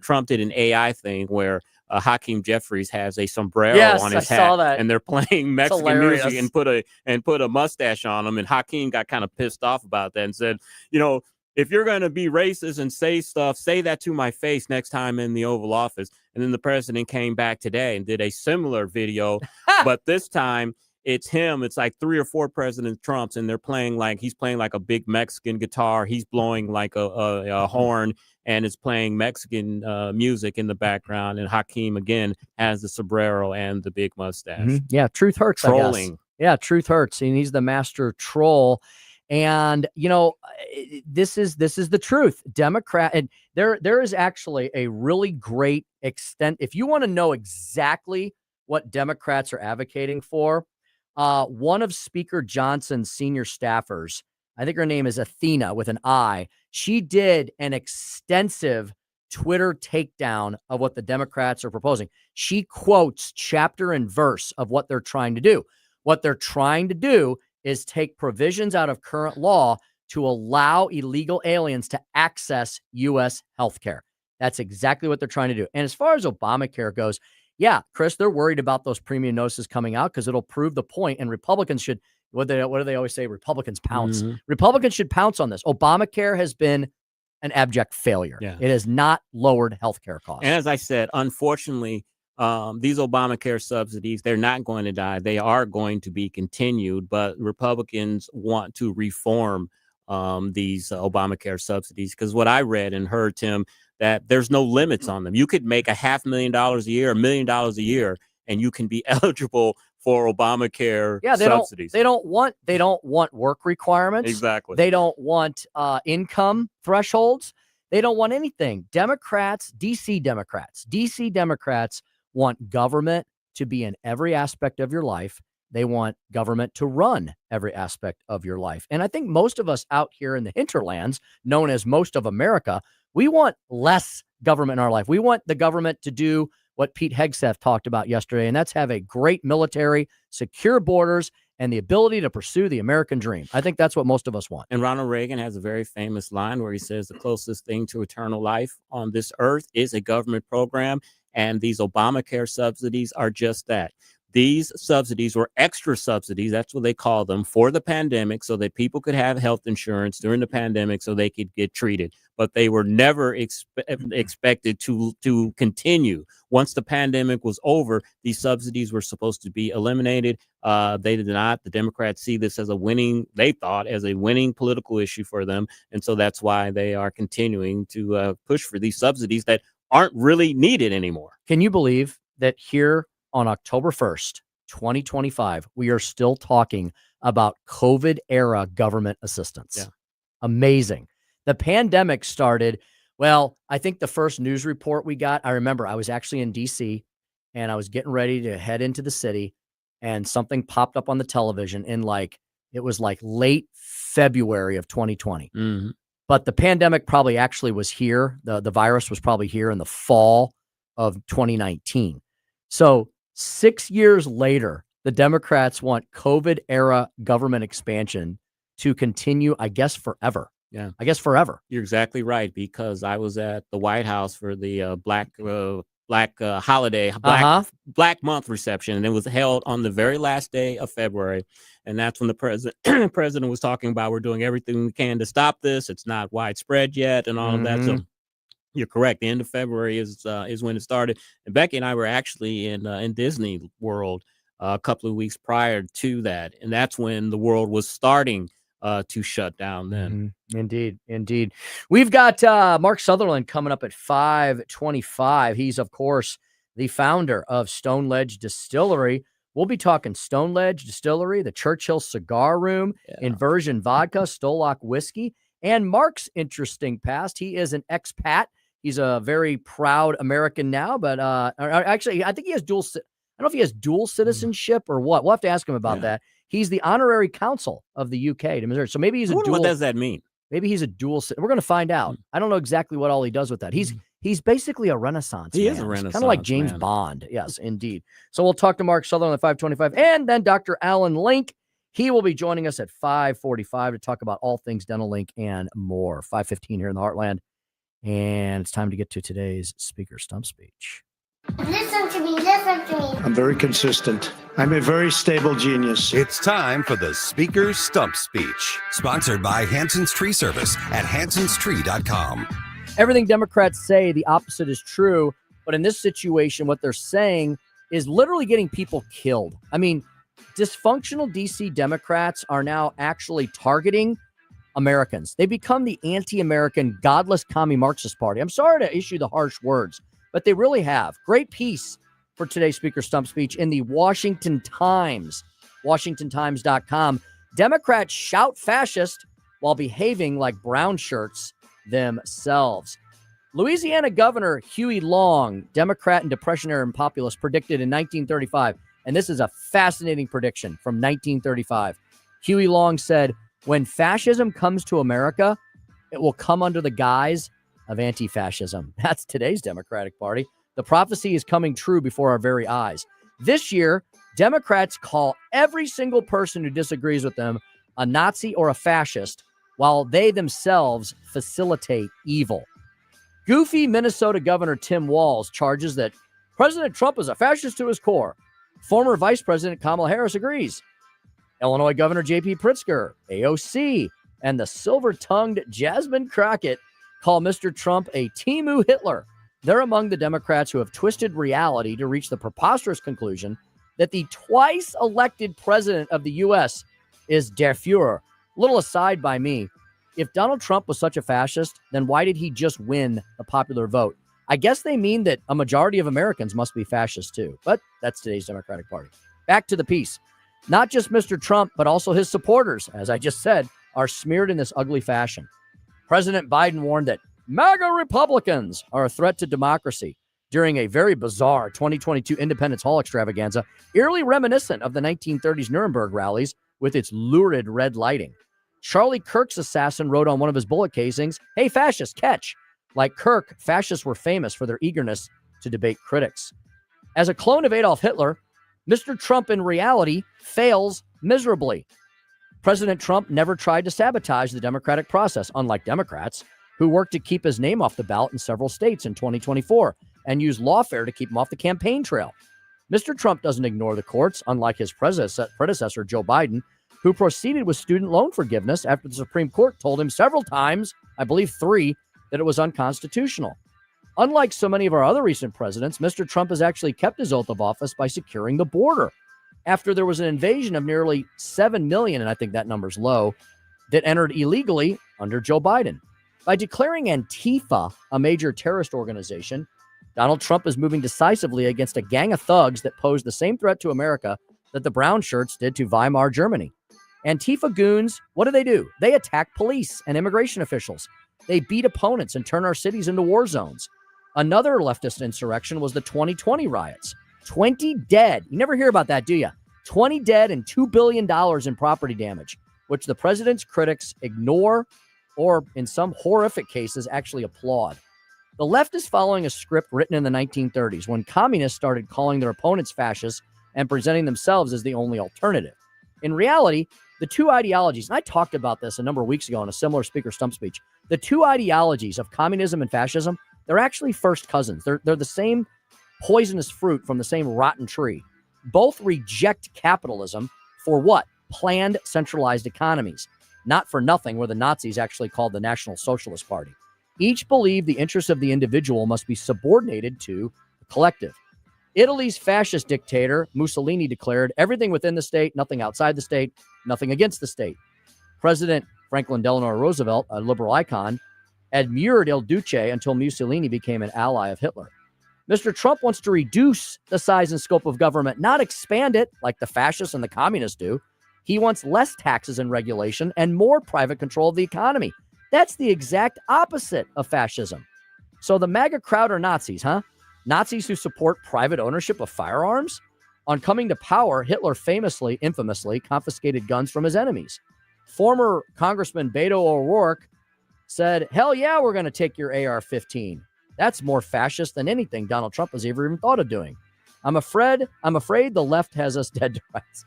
S19: Trump did an AI thing where Hakeem Jeffries has a sombrero on his hat, and they're playing Mexican music and put a mustache on him. And Hakeem got kind of pissed off about that and said, if you're going to be racist and say stuff, say that to my face next time in the Oval Office. And then the president came back today and did a similar video, but this time it's him. It's like 3 or 4 President Trumps, and he's playing like a big Mexican guitar. He's blowing like a horn, and it's playing Mexican music in the background. And Hakeem again has the sombrero and the big mustache.
S14: Yeah, truth hurts.
S19: Trolling.
S14: I guess. Yeah, truth hurts, and he's the master troll. And this is the truth. Democrat, and there is actually a really great extent. If you want to know exactly what Democrats are advocating for, one of Speaker Johnson's senior staffers, I think her name is Athena with an I. She did an extensive Twitter takedown of what the Democrats are proposing. She quotes chapter and verse of what they're trying to do. What they're trying to do is take provisions out of current law to allow illegal aliens to access U.S. healthcare. That's exactly what they're trying to do. And as far as Obamacare goes, yeah, Chris, they're worried about those premium notices coming out because it'll prove the point. And Republicans should, what do they always say? Republicans pounce. Republicans should pounce on this. Obamacare has been an abject failure.
S19: Yeah.
S14: It has not lowered healthcare costs.
S19: And as I said, unfortunately, these Obamacare subsidies, they're not going to die. They are going to be continued, but Republicans want to reform these Obamacare subsidies, because what I read and heard, Tim, that there's no limits on them. You could make $500,000 a year, $1 million a year, and you can be eligible for Obamacare subsidies.
S14: They don't want work requirements.
S19: Exactly.
S14: They don't want income thresholds. They don't want anything. DC Democrats want government to be in every aspect of your life. They want government to run every aspect of your life. And I think most of us out here in the hinterlands, known as most of America, we want less government in our life. We want the government to do what Pete Hegseth talked about yesterday, and that's have a great military, secure borders, and the ability to pursue the American dream. I think that's what most of us want.
S19: And Ronald Reagan has a very famous line where he says the closest thing to eternal life on this earth is a government program. And these Obamacare subsidies are just that. These subsidies were extra subsidies, that's what they call them, for the pandemic, so that people could have health insurance during the pandemic so they could get treated. But they were never expected to continue. Once the pandemic was over, these subsidies were supposed to be eliminated. They did not. The Democrats see this as a winning political issue for them. And so that's why they are continuing to push for these subsidies that aren't really needed anymore.
S14: Can you believe that here on October 1st, 2025, we are still talking about COVID era government assistance?
S19: Yeah.
S14: Amazing. The pandemic started. Well, I think the first news report we got, I remember I was actually in DC and I was getting ready to head into the city, and something popped up on the television in it was late February of 2020.
S19: Mm-hmm.
S14: But the pandemic probably actually was here. The virus was probably here in the fall of 2019. So 6 years later, the Democrats want COVID era government expansion to continue, I guess, forever.
S19: Yeah,
S14: I guess forever.
S19: You're exactly right, because I was at the White House for the Black holiday, Black Month reception, and it was held on the very last day of February. And that's when the president was talking about, we're doing everything we can to stop this. It's not widespread yet, and all of that. So you're correct. The end of February is when it started. And Becky and I were actually in Disney World a couple of weeks prior to that, and that's when the world was starting to shut down then.
S14: Indeed. We've got Mark Sutherland coming up at 5:25. He's, of course, the founder of Stone Ledge Distillery. We'll be talking Stone Ledge Distillery, the Churchill Cigar Room, Inversion Vodka, Stolock Whiskey, and Mark's interesting past. He is an expat He's a very proud American now, but actually, I think he has dual. I don't know if he has dual citizenship or what. We'll have to ask him about that. He's the honorary consul of the UK to Missouri, so maybe he's a dual.
S19: What does that mean?
S14: Maybe he's a dual. We're going to find out. I don't know exactly what all he does with that. He's basically a Renaissance.
S19: He
S14: man.
S19: is a Renaissance,
S14: kind of like James Bond. Yes, indeed. So we'll talk to Mark Sutherland at 5:25, and then Dr. Alan Link. He will be joining us at 5:45 to talk about all things Dental Link and more. 5:15 here in the Heartland. And it's time to get to today's Speaker Stump Speech.
S1: Listen to me, listen to me.
S31: I'm very consistent. I'm a very stable genius.
S18: It's time for the Speaker Stump Speech, sponsored by Hanson's Tree Service at hansonstree.com.
S14: Everything Democrats say, the opposite is true. But in this situation, what they're saying is literally getting people killed. I mean, dysfunctional DC Democrats are now actually targeting Americans. They become the anti-American, godless commie Marxist party. I'm sorry to issue the harsh words, but they really have. Great piece for today's Speaker Stump Speech in the Washington Times, WashingtonTimes.com. Democrats shout fascist while behaving like brown shirts themselves. Louisiana Governor Huey Long, Democrat and Depressionary and populist, predicted in 1935, and this is a fascinating prediction from 1935. Huey Long said, "When fascism comes to America, it will come under the guise of anti-fascism." That's today's Democratic Party. The prophecy is coming true before our very eyes. This year, Democrats call every single person who disagrees with them a Nazi or a fascist, while they themselves facilitate evil. Goofy Minnesota Governor Tim Walz charges that President Trump is a fascist to his core. Former Vice President Kamala Harris agrees. Illinois Governor J.P. Pritzker, AOC, and the silver-tongued Jasmine Crockett call Mr. Trump a Timu Hitler. They're among the Democrats who have twisted reality to reach the preposterous conclusion that the twice-elected president of the U.S. is der Fuhrer. Little aside by me, if Donald Trump was such a fascist, then why did he just win the popular vote? I guess they mean that a majority of Americans must be fascist too, but that's today's Democratic Party. Back to the piece. Not just Mr. Trump, but also his supporters, as I just said, are smeared in this ugly fashion. President Biden warned that MAGA Republicans are a threat to democracy during a very bizarre 2022 Independence Hall extravaganza, eerily reminiscent of the 1930s Nuremberg rallies with its lurid red lighting. Charlie Kirk's assassin wrote on one of his bullet casings, "Hey, fascists, catch." Like Kirk, fascists were famous for their eagerness to debate critics. As a clone of Adolf Hitler, Mr. Trump in reality fails miserably. President Trump never tried to sabotage the democratic process, unlike Democrats, who worked to keep his name off the ballot in several states in 2024 and used lawfare to keep him off the campaign trail. Mr. Trump doesn't ignore the courts, unlike his predecessor, Joe Biden, who proceeded with student loan forgiveness after the Supreme Court told him several times, I believe 3, that it was unconstitutional. Unlike so many of our other recent presidents, Mr. Trump has actually kept his oath of office by securing the border. After there was an invasion of nearly 7 million, and I think that number's low, that entered illegally under Joe Biden. By declaring Antifa a major terrorist organization, Donald Trump is moving decisively against a gang of thugs that pose the same threat to America that the brown shirts did to Weimar Germany. Antifa goons, what do? They attack police and immigration officials. They beat opponents and turn our cities into war zones. Another leftist insurrection was the 2020 riots. 20 dead. You never hear about that, do you? 20 dead and $2 billion in property damage, which the president's critics ignore or, in some horrific cases, actually applaud. The left is following a script written in the 1930s when communists started calling their opponents fascists and presenting themselves as the only alternative. In reality, the two ideologies, and I talked about this a number of weeks ago in a similar Speaker Stump speech, the two ideologies of communism and fascism, they're actually first cousins. They're the same poisonous fruit from the same rotten tree. Both reject capitalism for what? Planned centralized economies. Not for nothing were the Nazis actually called the National Socialist Party. Each believed the interests of the individual must be subordinated to the collective. Italy's fascist dictator, Mussolini, declared everything within the state, nothing outside the state, nothing against the state. President Franklin Delano Roosevelt, a liberal icon, admired Il Duce until Mussolini became an ally of Hitler. Mr. Trump wants to reduce the size and scope of government, not expand it like the fascists and the communists do. He wants less taxes and regulation and more private control of the economy. That's the exact opposite of fascism. So the MAGA crowd are Nazis, huh? Nazis who support private ownership of firearms? On coming to power, Hitler infamously confiscated guns from his enemies. Former Congressman Beto O'Rourke said, hell yeah, we're going to take your AR-15. That's more fascist than anything Donald Trump has ever even thought of doing. I'm afraid the left has us dead to rights.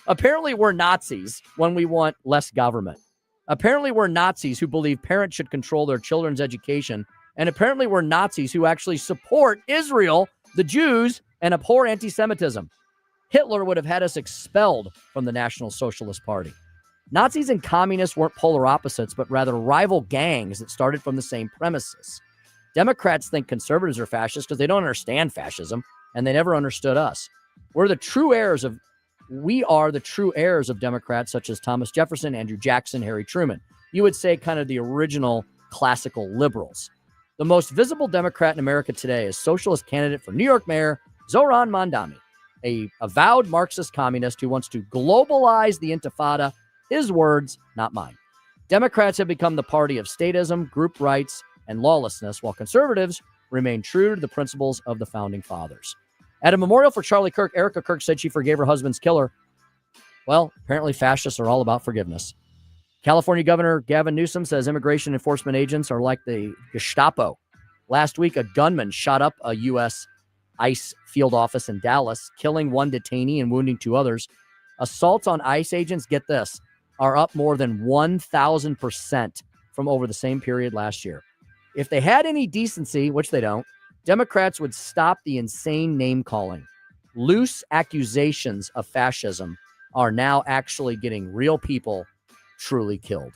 S14: Apparently we're Nazis when we want less government. Apparently we're Nazis who believe parents should control their children's education. And apparently we're Nazis who actually support Israel, the Jews, and abhor anti-Semitism. Hitler would have had us expelled from the National Socialist Party. Nazis and communists weren't polar opposites, but rather rival gangs that started from the same premises. Democrats think conservatives are fascists because they don't understand fascism, and they never understood us. We are the true heirs of Democrats such as Thomas Jefferson, Andrew Jackson, Harry Truman. You would say kind of the original classical liberals. The most visible Democrat in America today is socialist candidate for New York Mayor Zohran Mamdani, a avowed Marxist communist who wants to globalize the Intifada. His words, not mine. Democrats have become the party of statism, group rights, and lawlessness, while conservatives remain true to the principles of the founding fathers. At a memorial for Charlie Kirk, Erica Kirk said she forgave her husband's killer. Well, apparently fascists are all about forgiveness. California Governor Gavin Newsom says immigration enforcement agents are like the Gestapo. Last week, a gunman shot up a U.S. ICE field office in Dallas, killing one detainee and wounding 2 others. Assaults on ICE agents, get this, are up more than 1,000% from over the same period last year. If they had any decency, which they don't, Democrats would stop the insane name-calling. Loose accusations of fascism are now actually getting real people truly killed.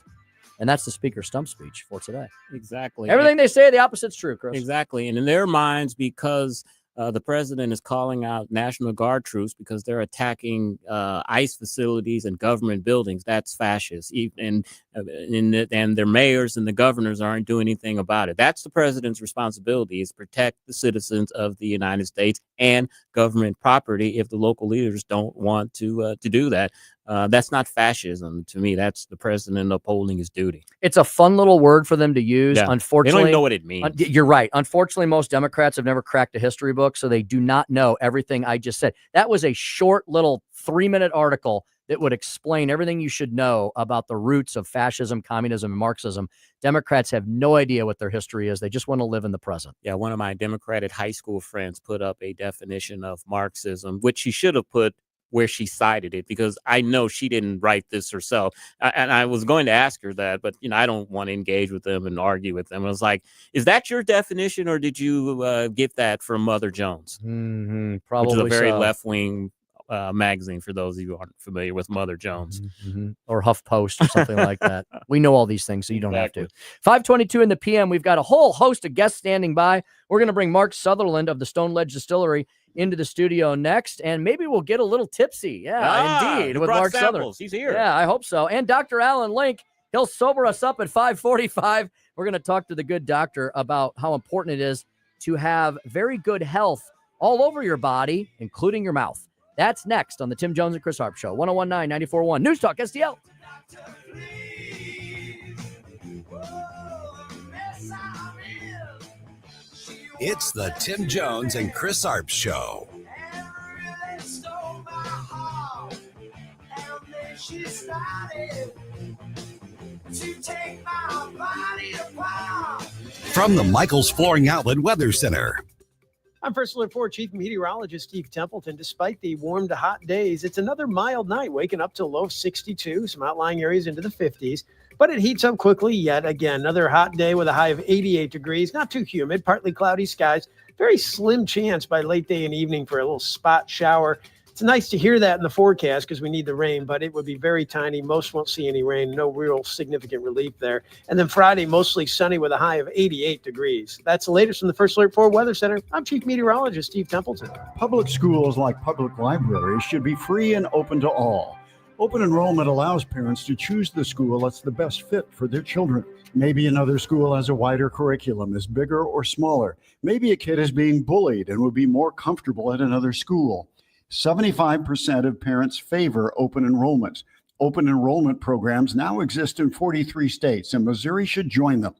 S14: And that's the Speaker's stump speech for today.
S19: Exactly.
S14: Everything they say, the opposite's true, Chris.
S19: Exactly. And in their minds, because the president is calling out National Guard troops because they're attacking ICE facilities and government buildings, that's fascist. And their mayors and the governors aren't doing anything about it. That's the president's responsibility, is protect the citizens of the United States and government property if the local leaders don't want to do that. That's not fascism to me. That's the president upholding his duty.
S14: It's a fun little word for them to use.
S19: Yeah.
S14: Unfortunately,
S19: they don't even know what it means.
S14: You're right. Unfortunately, most Democrats have never cracked a history book, so they do not know everything I just said. That was a short little 3-minute article that would explain everything you should know about the roots of fascism, communism, and Marxism. Democrats have no idea what their history is. They just want to live in the present.
S19: Yeah, one of my Democratic high school friends put up a definition of Marxism, which she should have put where she cited it, because I know she didn't write this herself. And I was going to ask her that, but I don't want to engage with them and argue with them. I was like, is that your definition, or did you get that from Mother Jones?
S14: Mm-hmm, probably,
S19: which is a very
S14: so.
S19: left-wing magazine for those of you who aren't familiar with Mother Jones.
S14: Mm-hmm. Or HuffPost or something like that. We know all these things, so you don't have to. 5:22 in the PM. We've got a whole host of guests standing by. We're going to bring Mark Sutherland of the Stone Ledge Distillery into the studio next, and maybe we'll get a little tipsy. Yeah, indeed, with Mark Sutherland.
S19: He's here.
S14: Yeah, I hope so. And Dr. Alan Link, he'll sober us up at 5:45. We're going to talk to the good doctor about how important it is to have very good health all over your body, including your mouth. That's next on the Tim Jones and Chris Arps Show, 101.9, 94.1 News Talk STL.
S18: It's the Tim Jones and Chris Arps Show. From the Michaels Flooring Outlet Weather Center.
S17: I'm First Alert 4 Chief Meteorologist Steve Templeton. Despite the warm to hot days, it's another mild night, waking up to low 62, some outlying areas into the 50s. But it heats up quickly yet again. Another hot day with a high of 88 degrees. Not too humid, partly cloudy skies. Very slim chance by late day and evening for a little spot shower. It's nice to hear that in the forecast because we need the rain, but it would be very tiny. Most won't see any rain. No real significant relief there. And then Friday, mostly sunny with a high of 88 degrees. That's the latest from the First Alert 4 Weather Center. I'm Chief Meteorologist Steve Templeton.
S4: Public schools, like public libraries, should be free and open to all. Open enrollment allows parents to choose the school that's the best fit for their children. Maybe another school has a wider curriculum, is bigger or smaller. Maybe a kid is being bullied and would be more comfortable at another school. 75% of parents favor open enrollment. Open enrollment programs now exist in 43 states, and Missouri should join them.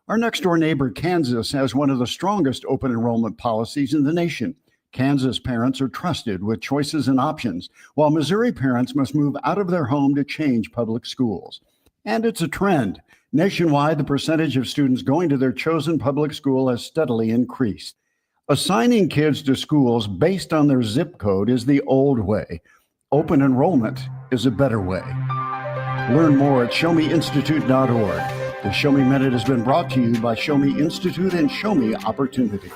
S4: Our next door neighbor, Kansas, has one of the strongest open enrollment policies in the nation. Kansas parents are trusted with choices and options, while Missouri parents must move out of their home to change public schools. And it's a trend. Nationwide, the percentage of students going to their chosen public school has steadily increased. Assigning kids to schools based on their zip code is the old way. Open enrollment is a better way. Learn more at showmeinstitute.org. The Show Me Minute has been brought to you by Show Me Institute and Show Me Opportunity.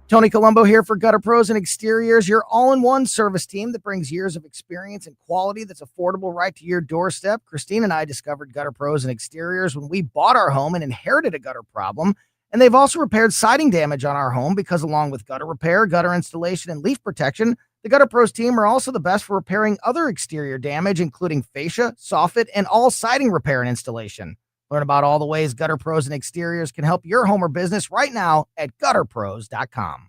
S5: Tony Colombo here for Gutter Pros and Exteriors, your all-in-one service team that brings years of experience and quality that's affordable right to your doorstep. Christine and I discovered Gutter Pros and Exteriors when we bought our home and inherited a gutter problem. And they've also repaired siding damage on our home because along with gutter repair, gutter installation, and leaf protection, the Gutter Pros team are also the best for repairing other exterior damage, including fascia, soffit, and all siding repair and installation. Learn about all the ways Gutter Pros and Exteriors can help your home or business right now at gutterpros.com.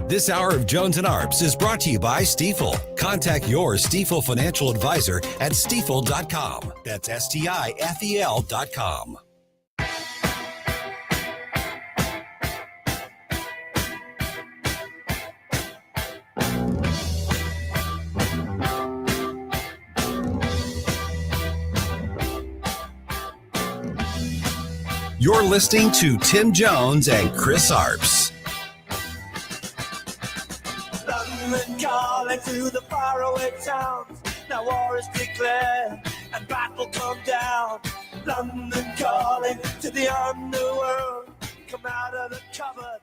S18: This hour of Jones and Arps is brought to you by Stifel. Contact your Stifel financial advisor at stifel.com. That's STIFEL.com. You're listening to Tim Jones and Chris Arps.
S3: London calling to the faraway towns. Now war is declared and battle come down. London calling to the underworld. Come out of the cupboard.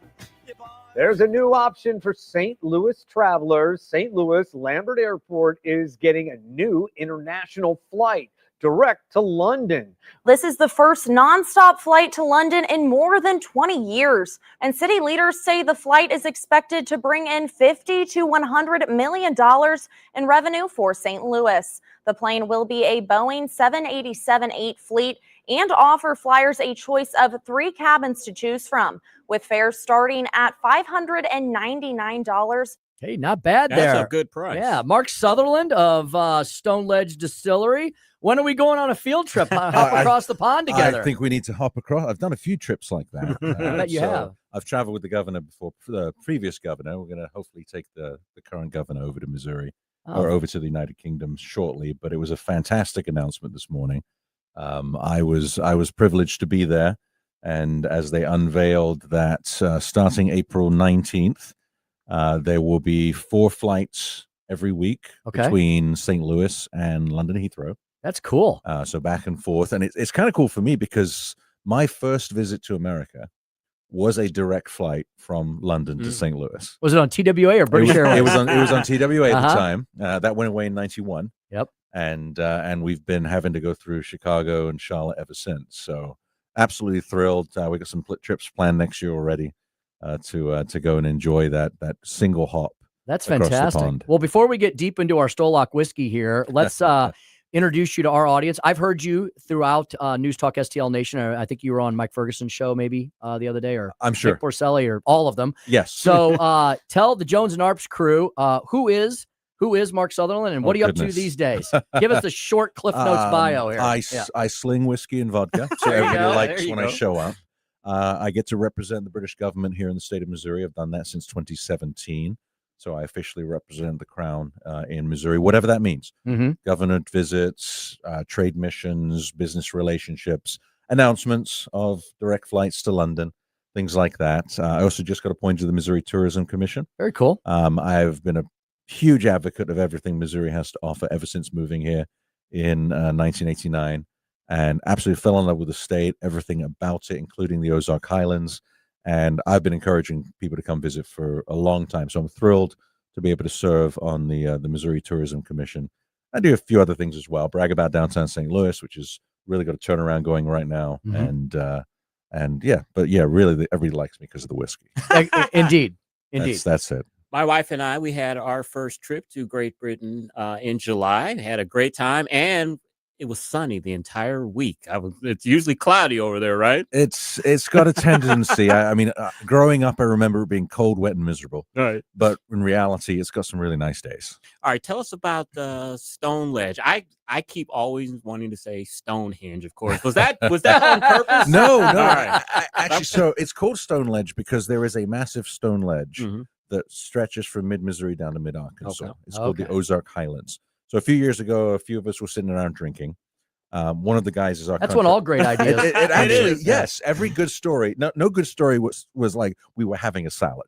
S6: There's a new option for St. Louis travelers. St. Louis Lambert Airport is getting a new international flight direct to London.
S8: This is the first nonstop flight to London in more than 20 years. And city leaders say the flight is expected to bring in $50 to $100 million in revenue for St. Louis. The plane will be a Boeing 787-8 fleet and offer flyers a choice of 3 cabins to choose from, with fares starting at $599.
S14: Hey, not bad there.
S19: That's a good price.
S14: Yeah, Mark Sutherland of Stone Ledge Distillery. When are we going on a field trip? Hop across the pond together.
S9: I think we need to hop across. I've done a few trips like that.
S14: I bet you have.
S9: I've traveled with the governor before, the previous governor. We're going to hopefully take the current governor over to Missouri or over to the United Kingdom shortly. But it was a fantastic announcement this morning. I was privileged to be there. And as they unveiled that starting April 19th, there will be 4 flights every week between St. Louis and London Heathrow.
S14: That's cool.
S9: So back and forth. And it's kind of cool for me because my first visit to America was a direct flight from London to St. Louis.
S14: Was it on TWA or British Airways?
S9: It was on TWA at the time. That went away in 91.
S14: Yep.
S9: And we've been having to go through Chicago and Charlotte ever since. So absolutely thrilled. We got some trips planned next year already to go and enjoy that single hop.
S14: That's
S9: across the
S14: fantastic.
S9: pond.
S14: Well, before we get deep into our Stolock whiskey here, let's introduce you to our audience. I've heard you throughout News Talk STL Nation. I think you were on Mike Ferguson's show maybe the other day, or
S9: I'm sure
S14: Nick Porcelli, or all of them.
S9: Yes.
S14: So tell the Jones and Arps crew who is Mark Sutherland and what are you up to these days? Give us the short Cliff Notes bio here.
S9: I sling whiskey and vodka, so everybody likes when I show up. I get to represent the British government here in the state of Missouri. I've done that since 2017. So I officially represent the Crown in Missouri, whatever that means. Government visits, trade missions, business relationships, announcements of direct flights to London, things like that. I also just got appointed to the Missouri Tourism Commission.
S14: Very cool.
S9: I've been a huge advocate of everything Missouri has to offer ever since moving here in 1989, and absolutely fell in love with the state, everything about it, including the Ozark Highlands. And I've been encouraging people to come visit for a long time. So I'm thrilled to be able to serve on the Missouri Tourism Commission. I do a few other things as well. Brag about downtown St. Louis, which is really got a turnaround going right now. And really, everybody likes me because of the whiskey.
S14: Indeed.
S9: That's it.
S19: My wife and I, we had our first trip to Great Britain in July. Had a great time, and it was sunny the entire week. It's usually cloudy over there, right?
S9: It's got a tendency. I mean, growing up, I remember it being cold, wet, and miserable.
S19: Right.
S9: But in reality, it's got some really nice days.
S19: All right, tell us about the Stone Ledge. I keep always wanting to say Stonehenge, of course. Was that on purpose?
S9: No.
S19: All right.
S9: Actually, so it's called Stone Ledge because there is a massive stone ledge that stretches from mid-Missouri down to mid-Arkansas.
S19: Okay.
S9: It's called the Ozark Highlands. So a few years ago, a few of us were sitting around drinking. One of the guys is our.
S14: That's when all great ideas.
S9: It actually, yes, every good story. No good story was like we were having a salad.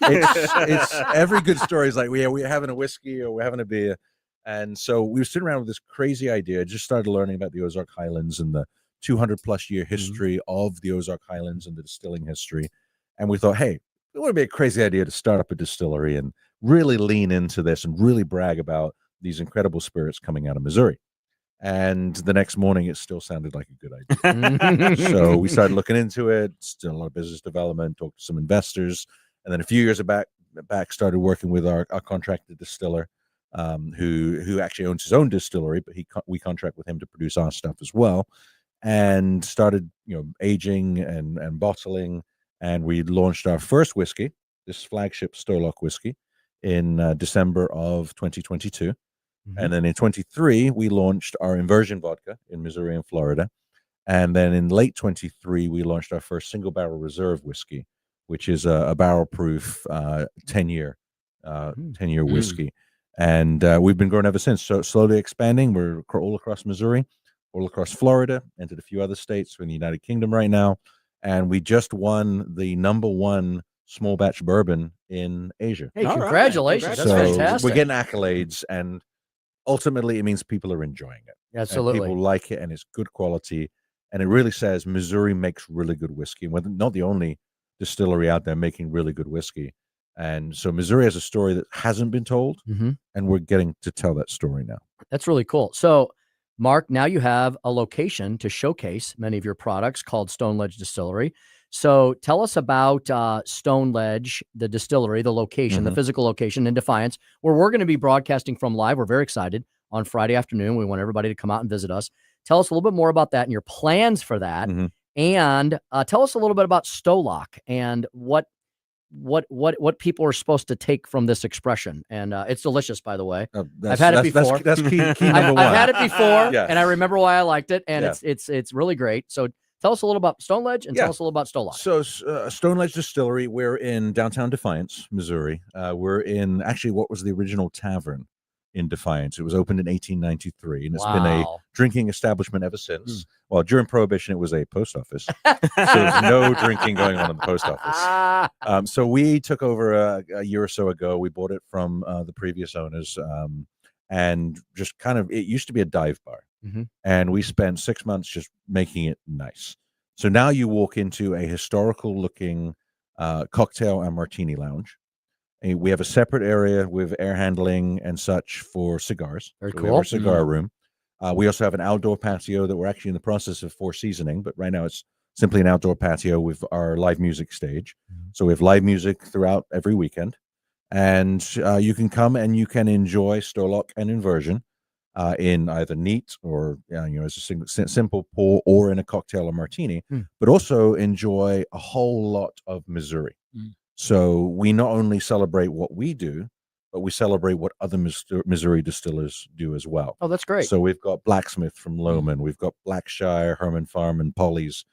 S9: It's every good story is like we're having a whiskey or we're having a beer, and so we were sitting around with this crazy idea. Just started learning about the Ozark Highlands and the 200+ year history of the Ozark Highlands and the distilling history, and we thought, hey, it would be a crazy idea to start up a distillery and really lean into this and really brag about these incredible spirits coming out of Missouri. And the next morning, it still sounded like a good idea. So we started looking into it, did a lot of business development, talked to some investors. And then a few years back started working with our contracted distiller, who actually owns his own distillery, but we contract with him to produce our stuff as well. And started, aging and bottling. And we launched our first whiskey, this flagship Stolock whiskey, in December of 2022. And then in 23, we launched our inversion vodka in Missouri and Florida. And then in late 23, we launched our first single barrel reserve whiskey, which is a barrel proof 10-year whiskey. And we've been growing ever since. So slowly expanding. We're all across Missouri, all across Florida, entered a few other states. We're in the United Kingdom right now. And we just won the #1 small batch bourbon in Asia.
S14: Hey, congratulations. That's fantastic.
S9: We're getting accolades, and ultimately it means people are enjoying it.
S14: Absolutely.
S9: And people like it, and it's good quality. And it really says Missouri makes really good whiskey. And we're not the only distillery out there making really good whiskey. And so Missouri has a story that hasn't been told, and we're getting to tell that story now.
S14: That's really cool. So, Mark, now you have a location to showcase many of your products called Stone Ledge Distillery. So tell us about Stone Ledge, the distillery, the location, the physical location in Defiance, where we're going to be broadcasting from live. We're very excited on Friday afternoon. We want everybody to come out and visit us. Tell us a little bit more about that and your plans for that. And tell us a little bit about Stolock and what people are supposed to take from this expression. And it's delicious, by the way. I've had it before.
S9: That's key number one.
S14: I've had it before, and I remember why I liked it, and it's really great. So tell us a little about Stone Ledge and tell us a little about Stolock.
S9: So Stone Ledge Distillery, we're in downtown Defiance, Missouri. We're in actually what was the original tavern in Defiance. It was opened in 1893, and it's been a drinking establishment ever since. Well, during Prohibition, it was a post office. So there's no drinking going on in the post office. So we took over a year or so ago. We bought it from the previous owners, and just it used to be a dive bar. And we spent 6 months just making it nice. So now you walk into a historical looking cocktail and martini lounge. And we have a separate area with air handling and such for cigars.
S14: Very
S9: So
S14: cool.
S9: we have our cigar room. We also have an outdoor patio that we're actually in the process of seasoning, but right now it's simply an outdoor patio with our live music stage. So we have live music throughout every weekend. And you can come and you can enjoy Stolock and inversion in either neat or as a simple pour or in a cocktail or martini, but also enjoy a whole lot of Missouri. So we not only celebrate what we do, but we celebrate what other Missouri distillers do as well.
S14: Oh, that's great.
S9: So we've got Blacksmith from Lohman, we've got Blackshire, Herman Farm, and Polly's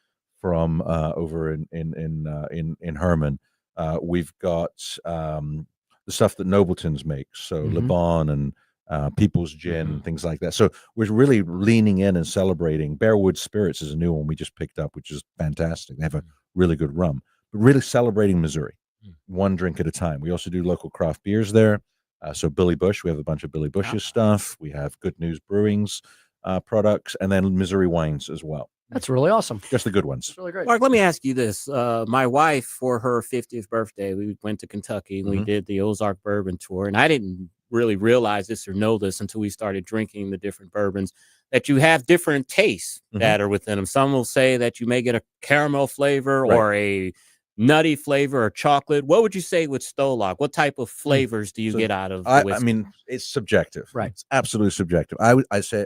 S9: from over in Herman. We've got the stuff that Nobleton's makes, so Le Bon and People's Gin, things like that. So we're really leaning in and celebrating. Bearwood Spirits is a new one we just picked up, which is fantastic. They have a really good rum, but really celebrating Missouri, one drink at a time. We also do local craft beers there. So Billy Bush, we have a bunch of Billy Bush's stuff. We have Good News Brewing's products, and then Missouri wines as well.
S14: That's really awesome.
S9: Just the good ones.
S14: That's really great.
S19: Mark, let me ask you this. My wife, for her 50th birthday, we went to Kentucky and we did the Ozark Bourbon Tour. And I didn't really realize this or know this until we started drinking the different bourbons, that you have different tastes that are within them. Some will say that you may get a caramel flavor or a nutty flavor or chocolate. What would you say with Stolock? What type of flavors do you get out of the
S9: I
S19: whiskey?
S9: mean, it's subjective.
S14: Right.
S9: It's absolutely subjective. I say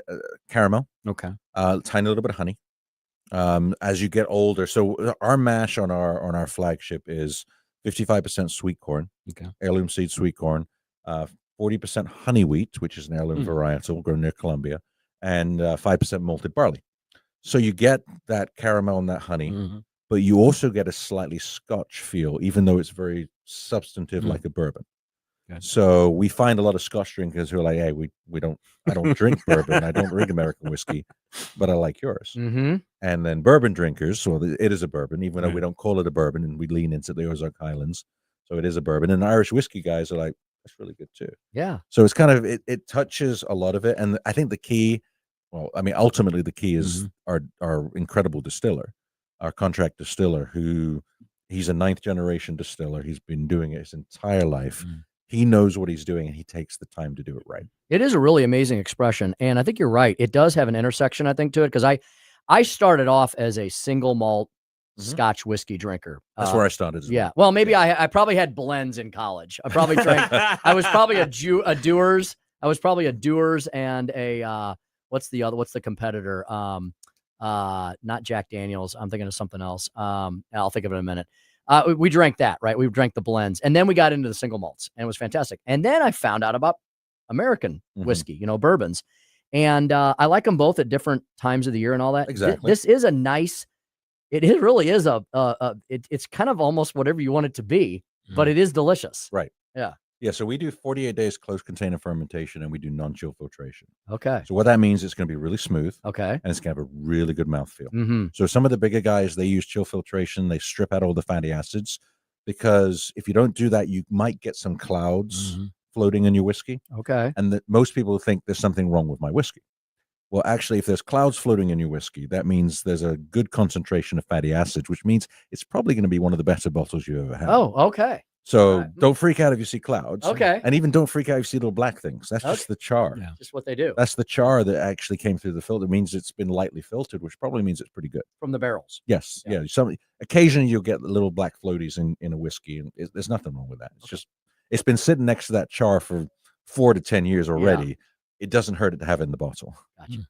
S9: caramel.
S19: Okay.
S9: Tiny little bit of honey. As you get older, so our mash on our flagship is 55% sweet corn, heirloom seed sweet corn, 40% honey wheat, which is an heirloom varietal grown near Colombia, and 5% malted barley. So you get that caramel and that honey, but you also get a slightly Scotch feel, even though it's very substantive like a bourbon. So we find a lot of Scotch drinkers who are like, hey, I don't drink bourbon, I don't drink American whiskey, but I like yours. And then bourbon drinkers, so it is a bourbon, even though we don't call it a bourbon, and we lean into the Ozark Highlands, so it is a bourbon. And Irish whiskey guys are like, that's really good too.
S14: Yeah.
S9: So it's kind of it touches a lot of it, and I think the key, well, I mean, ultimately the key is our incredible distiller, our contract distiller, who he's a 9th generation distiller. He's been doing it his entire life. He knows what he's doing, and he takes the time to do it right.
S14: It is a really amazing expression, and I think you're right. It does have an intersection, I think, to it, because I started off as a single malt Scotch whiskey drinker.
S9: That's where I started.
S14: Yeah. Well, maybe I probably had blends in college. I probably drank. I was probably a Dewar's. I was probably a Dewar's and a what's the competitor? Not Jack Daniels. I'm thinking of something else. I'll think of it in a minute. We drank that, right? We drank the blends, and then we got into the single malts, and it was fantastic. And then I found out about American whiskey, bourbons, and I like them both at different times of the year and all that.
S9: Exactly.
S14: This is a nice. It really is it's kind of almost whatever you want it to be, but it is delicious.
S9: Right.
S14: Yeah.
S9: Yeah. So we do 48 days closed container fermentation, and we do non-chill filtration.
S14: Okay.
S9: So what that means, it's going to be really smooth.
S14: Okay.
S9: And it's going to have a really good mouthfeel. So some of the bigger guys, they use chill filtration. They strip out all the fatty acids, because if you don't do that, you might get some clouds floating in your whiskey.
S14: Okay.
S9: And that most people think there's something wrong with my whiskey. Well, actually, if there's clouds floating in your whiskey, that means there's a good concentration of fatty acids, which means it's probably going to be one of the better bottles you've ever had.
S14: Oh, okay.
S9: So don't freak out if you see clouds.
S14: Okay.
S9: And even don't freak out if you see little black things. That's just the char.
S14: Yeah. Just what they do.
S9: That's the char that actually came through the filter. It means it's been lightly filtered, which probably means it's pretty good.
S14: From the barrels.
S9: Yes. Yeah. Occasionally you'll get little black floaties in a whiskey, and there's nothing wrong with that. It's just, it's been sitting next to that char for 4 to 10 years already.
S14: Yeah.
S9: It doesn't hurt it to have it in the bottle.
S14: Gotcha.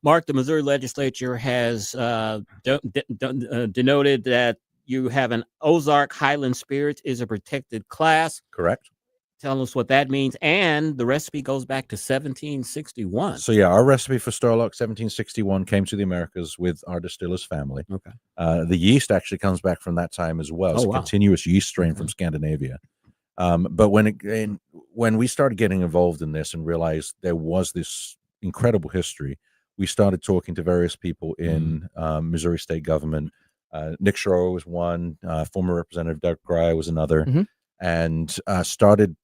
S19: Mark, the Missouri legislature has denoted that you have an Ozark Highland Spirits is a protected class.
S9: Correct.
S19: Tell us what that means. And the recipe goes back to 1761.
S9: So, yeah, our recipe for Stolock 1761 came to the Americas with our distiller's family.
S19: Okay.
S9: The yeast actually comes back from that time as well. It's a continuous yeast strain from Scandinavia. But when we started getting involved in this and realized there was this incredible history, we started talking to various people in Missouri state government. Nick Schroer was one, former Representative Doug Grier was another, and started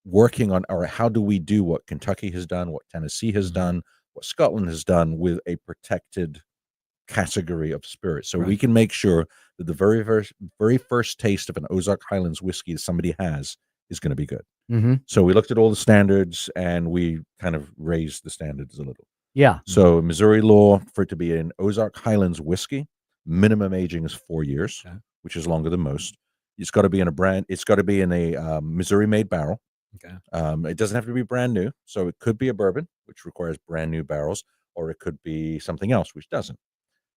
S9: working on, all right, how do we do what Kentucky has done, what Tennessee has done, what Scotland has done with a protected category of spirits, so we can make sure that the very first taste of an Ozark Highlands whiskey that somebody has is going to be good. So we looked at all the standards, and we kind of raised the standards a little.
S14: Yeah.
S9: So Missouri law, for it to be an Ozark Highlands whiskey, minimum aging is 4 years, which is longer than most. It's got to be in a Missouri made barrel.
S19: Okay.
S9: It doesn't have to be brand new, so it could be a bourbon, which requires brand new barrels, or it could be something else, which doesn't.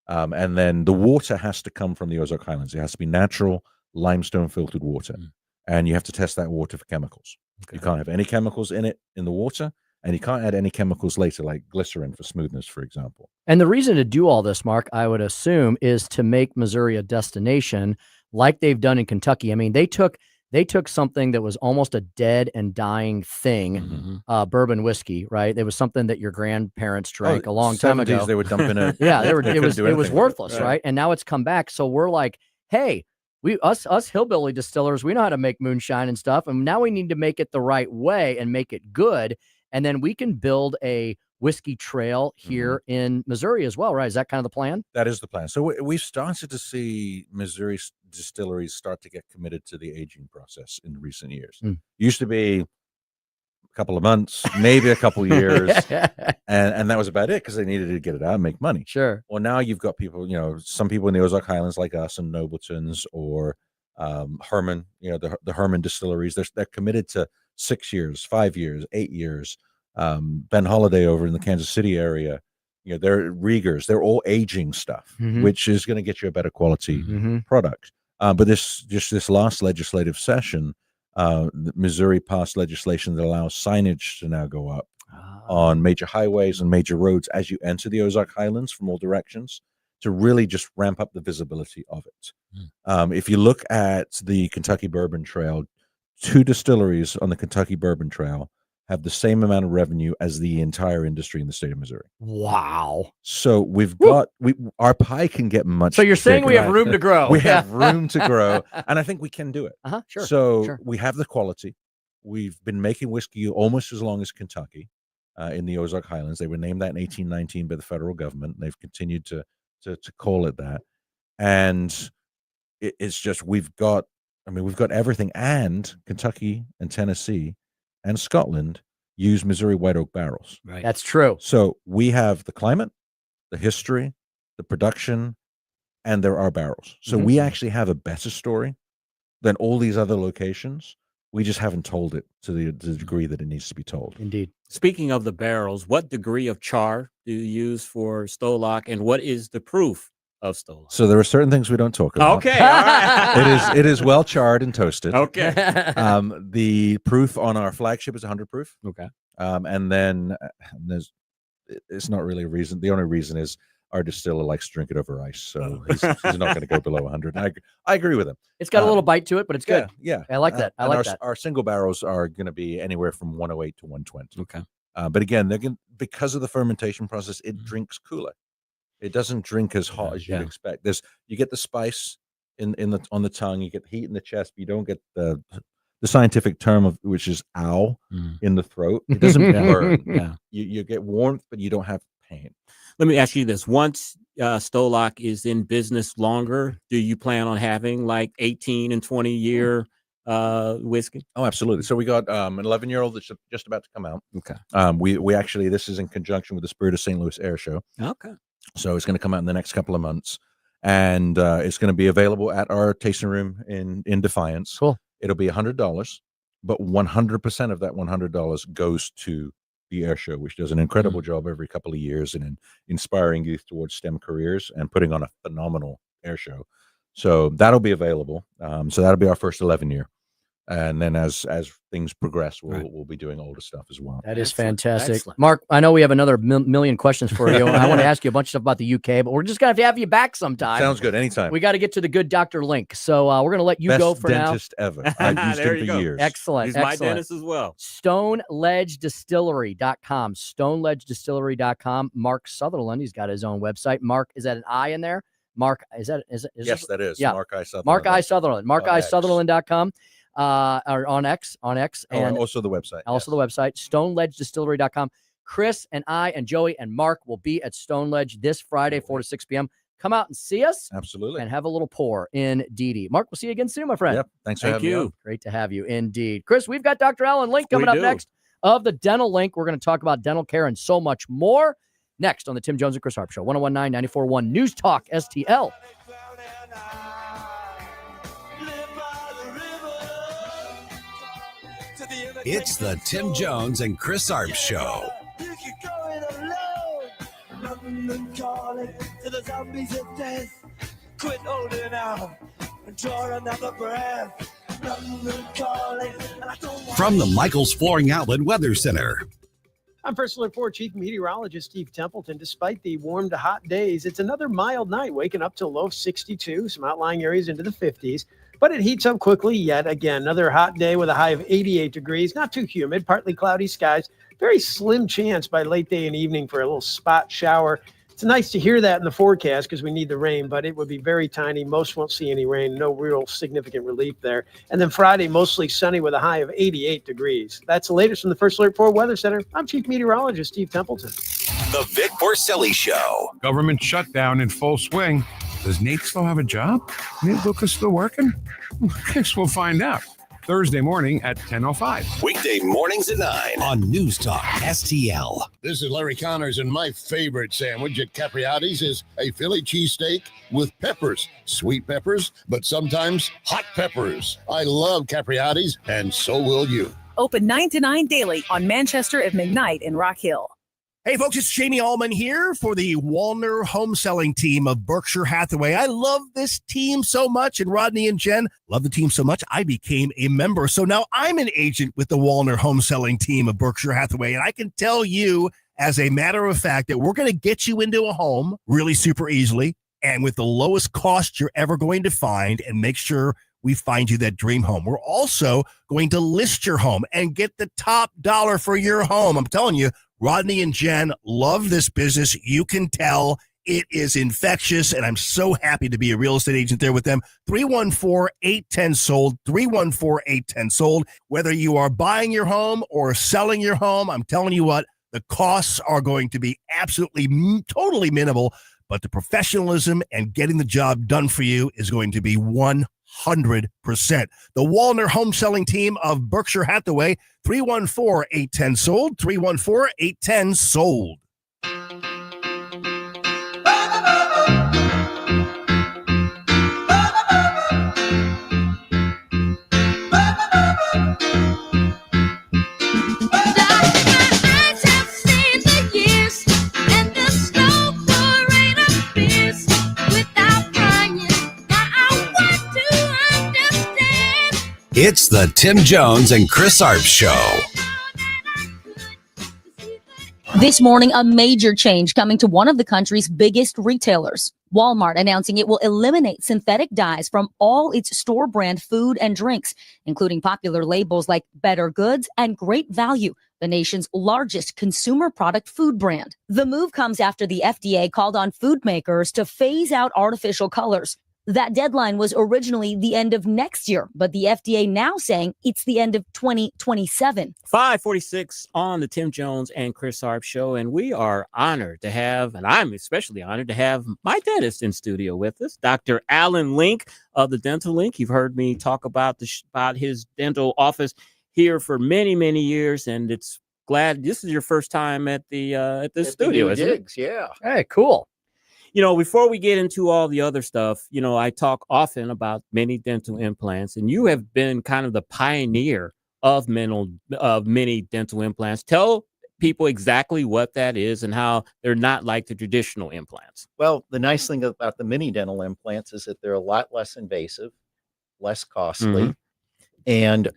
S9: And then the water has to come from the Ozark Highlands. It has to be natural limestone filtered water, and you have to test that water for chemicals. You can't have any chemicals in the water, and you can't add any chemicals later, like glycerin for smoothness, for example.
S14: And the reason to do all this, Mark, I would assume, is to make Missouri a destination like they've done in Kentucky. I mean, they took something that was almost a dead and dying thing, bourbon whiskey, right? It was something that your grandparents drank a long time ago.
S9: They were dumping it.
S14: Yeah, it was worthless, right? And now it's come back. So we're like, hey, us hillbilly distillers, we know how to make moonshine and stuff, and now we need to make it the right way and make it good. And then we can build a whiskey trail here in Missouri as well, right? Is that kind of the plan?
S9: That is the plan. So we've started to see Missouri distilleries start to get committed to the aging process in recent years. Used to be a couple of months, maybe a couple of years, and that was about it, because they needed to get it out and make money.
S14: Sure.
S9: Well, now you've got people, some people in the Ozark Highlands like us and Nobletons, or Herman, the Herman distilleries. They're committed to 6 years, 5 years, 8 years. Ben Holiday over in the Kansas City area, they're Riegers. They're all aging stuff, which is going to get you a better quality product. But this last legislative session, Missouri passed legislation that allows signage to now go up on major highways and major roads as you enter the Ozark Highlands from all directions, to really just ramp up the visibility of it. If you look at the Kentucky Bourbon Trail, 2 distilleries on the Kentucky Bourbon Trail have the same amount of revenue as the entire industry in the state of Missouri.
S14: Wow.
S9: So we've got our pie can get much.
S14: So you're saying
S9: bigger.
S14: we have room to grow.
S9: We have room to grow, and I think we can do it.
S14: Sure.
S9: So we have the quality. We've been making whiskey almost as long as Kentucky in the Ozark Highlands. They were named that in 1819 by the federal government. They've continued to call it that, and it's just we've got everything. And Kentucky and Tennessee and Scotland use Missouri white oak barrels.
S14: Right. That's true.
S9: So we have the climate, the history, the production, and there are barrels. So we actually have a better story than all these other locations. We just haven't told it to the degree that it needs to be told.
S14: Indeed.
S19: Speaking of the barrels, what degree of char do you use for Stolac, and what is the proof of Stolac?
S9: So there are certain things we don't talk about.
S19: Okay, all right.
S9: It is well charred and toasted.
S19: Okay.
S9: The proof on our flagship is 100 proof.
S14: Okay.
S9: And then it's not really a reason. The only reason is our distiller likes to drink it over ice, so he's not going to go below 100. I agree with him.
S14: It's got a little bite to it, but it's good.
S9: Yeah.
S14: I like that. I like that.
S9: Our single barrels are going to be anywhere from 108 to 120.
S19: Okay.
S9: But again, because of the fermentation process, it drinks cooler. It doesn't drink as hot as you'd expect. You get the spice on the tongue, you get heat in the chest, but you don't get the scientific term of which is ow in the throat. It doesn't burn. You get warmth, but you don't have pain.
S19: Let me ask you this: once Stolac is in business longer, do you plan on having like 18 and 20 year whiskey?
S9: Oh, absolutely. So we got an 11-year-old that's just about to come out.
S19: Okay.
S9: We actually, this is in conjunction with the Spirit of St. Louis Air Show.
S19: Okay.
S9: So it's going to come out in the next couple of months, and it's going to be available at our tasting room in Defiance.
S14: Cool.
S9: It'll be $100, but 100% of that $100 goes to the Air Show, which does an incredible job every couple of years in inspiring youth towards STEM careers and putting on a phenomenal air show. So that'll be available. So that'll be our first 11-year. And then as things progress, we'll be doing older stuff as well.
S14: That is fantastic.
S19: Excellent.
S14: Mark, I know we have another million questions for you. I want to ask you a bunch of stuff about the UK, but we're just going to have you back sometime.
S9: Sounds good. Anytime.
S14: We got to get to the good Dr. Link. So we're going to let you
S9: Best
S14: go for now.
S9: dentist ever. I've used him for years.
S14: Excellent.
S19: He's my dentist as well.
S14: StoneLedgeDistillery.com. StoneLedgeDistillery.com. Mark Sutherland, he's got his own website. Mark, is that an I in there? Mark, is
S9: yes, that is.
S14: Yeah.
S9: Mark I. Sutherland.
S14: Mark I. Sutherland. MarkISutherland.com. Or on X, and
S9: also the website.
S14: Also the website, StoneLedgeDistillery.com. Chris and I and Joey and Mark will be at Stone Ledge this Friday, 4 to 6 p.m. Come out and see us.
S9: Absolutely.
S14: And have a little pour indeed. Mark, we'll see you again soon, my friend.
S9: Yep. Thanks for having me on.
S14: Great to have you indeed. Chris, we've got Dr. Alan Link coming up next of the Dental Link. We're going to talk about dental care and so much more next on the Tim Jones and Chris Arps Show. 1019 94.1 News Talk STL.
S18: It's the Tim Jones and Chris Arps Show.
S3: You can go it alone. London calling to the zombies of death. Quit holding out and draw another breath. London calling, and I don't want
S18: From the Michael's Flooring Outlet Weather Center.
S17: I'm First Alert 4 Chief Meteorologist Steve Templeton. Despite the warm to hot days, it's another mild night, waking up to low 62, some outlying areas into the 50s. But it heats up quickly yet again. Another hot day with a high of 88 degrees. Not too humid, partly cloudy skies. Very slim chance by late day and evening for a little spot shower. It's nice to hear that in the forecast because we need the rain, but it would be very tiny. Most won't see any rain. No real significant relief there. And then Friday, mostly sunny with a high of 88 degrees. That's the latest from the First Alert 4 Weather Center. I'm Chief Meteorologist Steve Templeton.
S18: The Vic Porcelli Show.
S2: Government shutdown in full swing. Does Nate still have a job? Nate Lucas still working? Guess we'll find out. Thursday morning at 10:05.
S18: Weekday mornings at 9 on News Talk STL.
S29: This is Larry Connors, and my favorite sandwich at Capriati's is a Philly cheesesteak with peppers, sweet peppers, but sometimes hot peppers. I love Capriati's, and so will you.
S7: Open 9 to 9 daily on Manchester at McKnight in Rock Hill.
S10: Hey, folks, it's Jamie Allman here for the Walner home selling team of Berkshire Hathaway. I love this team so much, and Rodney and Jen love the team so much, I became a member. So now I'm an agent with the Walner home selling team of Berkshire Hathaway, and I can tell you, as a matter of fact, that we're going to get you into a home really super easily and with the lowest cost you're ever going to find, and make sure we find you that dream home. We're also going to list your home and get the top dollar for your home. I'm telling you, Rodney and Jen love this business. You can tell it is infectious, and I'm so happy to be a real estate agent there with them. 314-810-SOLD, 314-810-SOLD. Whether you are buying your home or selling your home, I'm telling you what, the costs are going to be absolutely totally minimal, but the professionalism and getting the job done for you is going to be 100%. The Walner home selling team of Berkshire Hathaway, 314-810-SOLD, 314-810-SOLD.
S18: It's the Tim Jones and Chris Arps Show.
S12: This morning, a major change coming to one of the country's biggest retailers. Walmart announcing it will eliminate synthetic dyes from all its store brand food and drinks, including popular labels like Better Goods and Great Value, the nation's largest consumer product food brand. The move comes after the FDA called on food makers to phase out artificial colors. That deadline was originally the end of next year, but the FDA now saying it's the end of 2027.
S19: 546 on the Tim Jones and Chris Arps Show, and we are honored to have, and I'm especially honored to have my dentist in studio with us, Dr. Alan Link of the Dental Link. You've heard me talk about about his dental office here for many, many years, and it's glad this is your first time at the studio, isn't it?
S10: Yeah.
S14: Hey, cool.
S19: You know, before we get into all the other stuff, you know, I talk often about mini dental implants, and you have been kind of the pioneer of mini dental implants. Tell people exactly what that is and how they're not like the traditional implants.
S13: Well, the nice thing about the mini dental implants is that they're a lot less invasive, less costly, and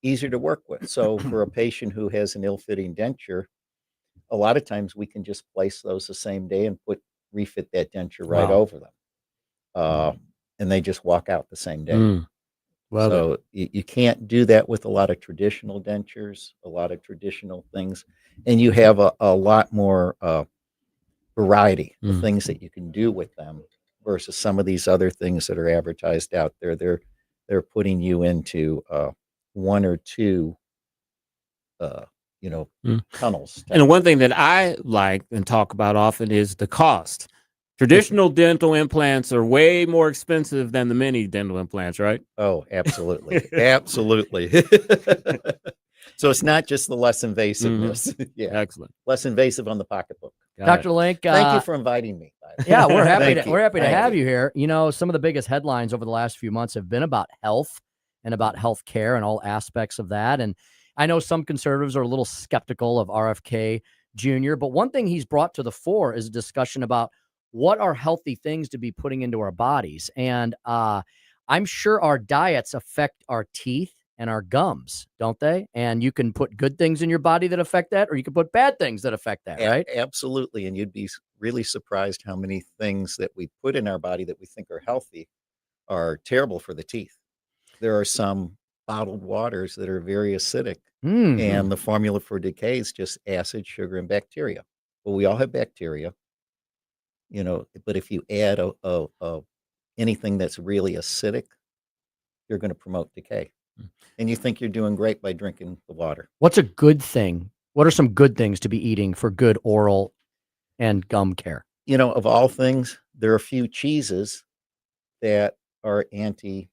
S13: easier to work with. So for a patient who has an ill-fitting denture, a lot of times we can just place those the same day and refit that denture right over them. And they just walk out the same day.
S14: Well,
S13: so you can't do that with a lot of traditional dentures, a lot of traditional things. And you have a lot more variety of things that you can do with them versus some of these other things that are advertised out there. They're putting you into one or two tunnels.
S19: And the one thing that I like and talk about often is the cost. Traditional dental implants are way more expensive than the mini dental implants, right?
S13: Oh, absolutely. Absolutely. So it's not just the less invasiveness. Yeah.
S19: Excellent.
S13: Less invasive on the pocketbook.
S14: Dr. Link,
S13: thank you for inviting me.
S14: Yeah, we're happy to have you here. You know, some of the biggest headlines over the last few months have been about health and about health care and all aspects of that. And I know some conservatives are a little skeptical of RFK Jr., but one thing he's brought to the fore is a discussion about what are healthy things to be putting into our bodies. And I'm sure our diets affect our teeth and our gums, don't they? And you can put good things in your body that affect that, or you can put bad things that affect that, right?
S13: Absolutely. And you'd be really surprised how many things that we put in our body that we think are healthy are terrible for the teeth. There are some bottled waters that are very acidic, and the formula for decay is just acid, sugar, and bacteria. Well, we all have bacteria, but if you add anything that's really acidic, you're going to promote decay. And you think you're doing great by drinking the water.
S14: What's a good thing? What are some good things to be eating for good oral and gum care?
S13: Of all things, there are a few cheeses that are anti-cancer.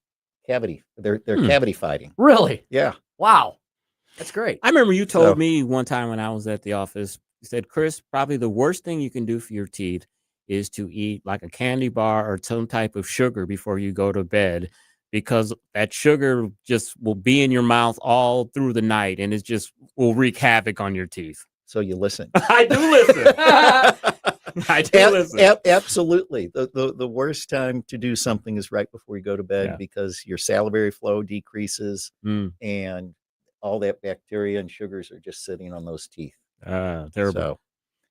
S13: cavity. They're
S19: Hmm.
S13: cavity fighting.
S14: Really?
S13: Yeah.
S14: Wow. That's great.
S19: I remember you told
S13: So-
S19: me one time when I was at the office, you said, Chris, probably the worst thing you can do for your teeth is to eat like a candy bar or some type of sugar before you go to bed, because that sugar just will be in your mouth all through the night and it just will wreak havoc on your teeth.
S13: So you listen.
S19: I do listen. I do listen.
S13: Absolutely. The worst time to do something is right before you go to bed
S19: Yeah.
S13: because your salivary flow decreases
S19: Mm.
S13: and all that bacteria and sugars are just sitting on those teeth.
S19: Terrible.
S13: So,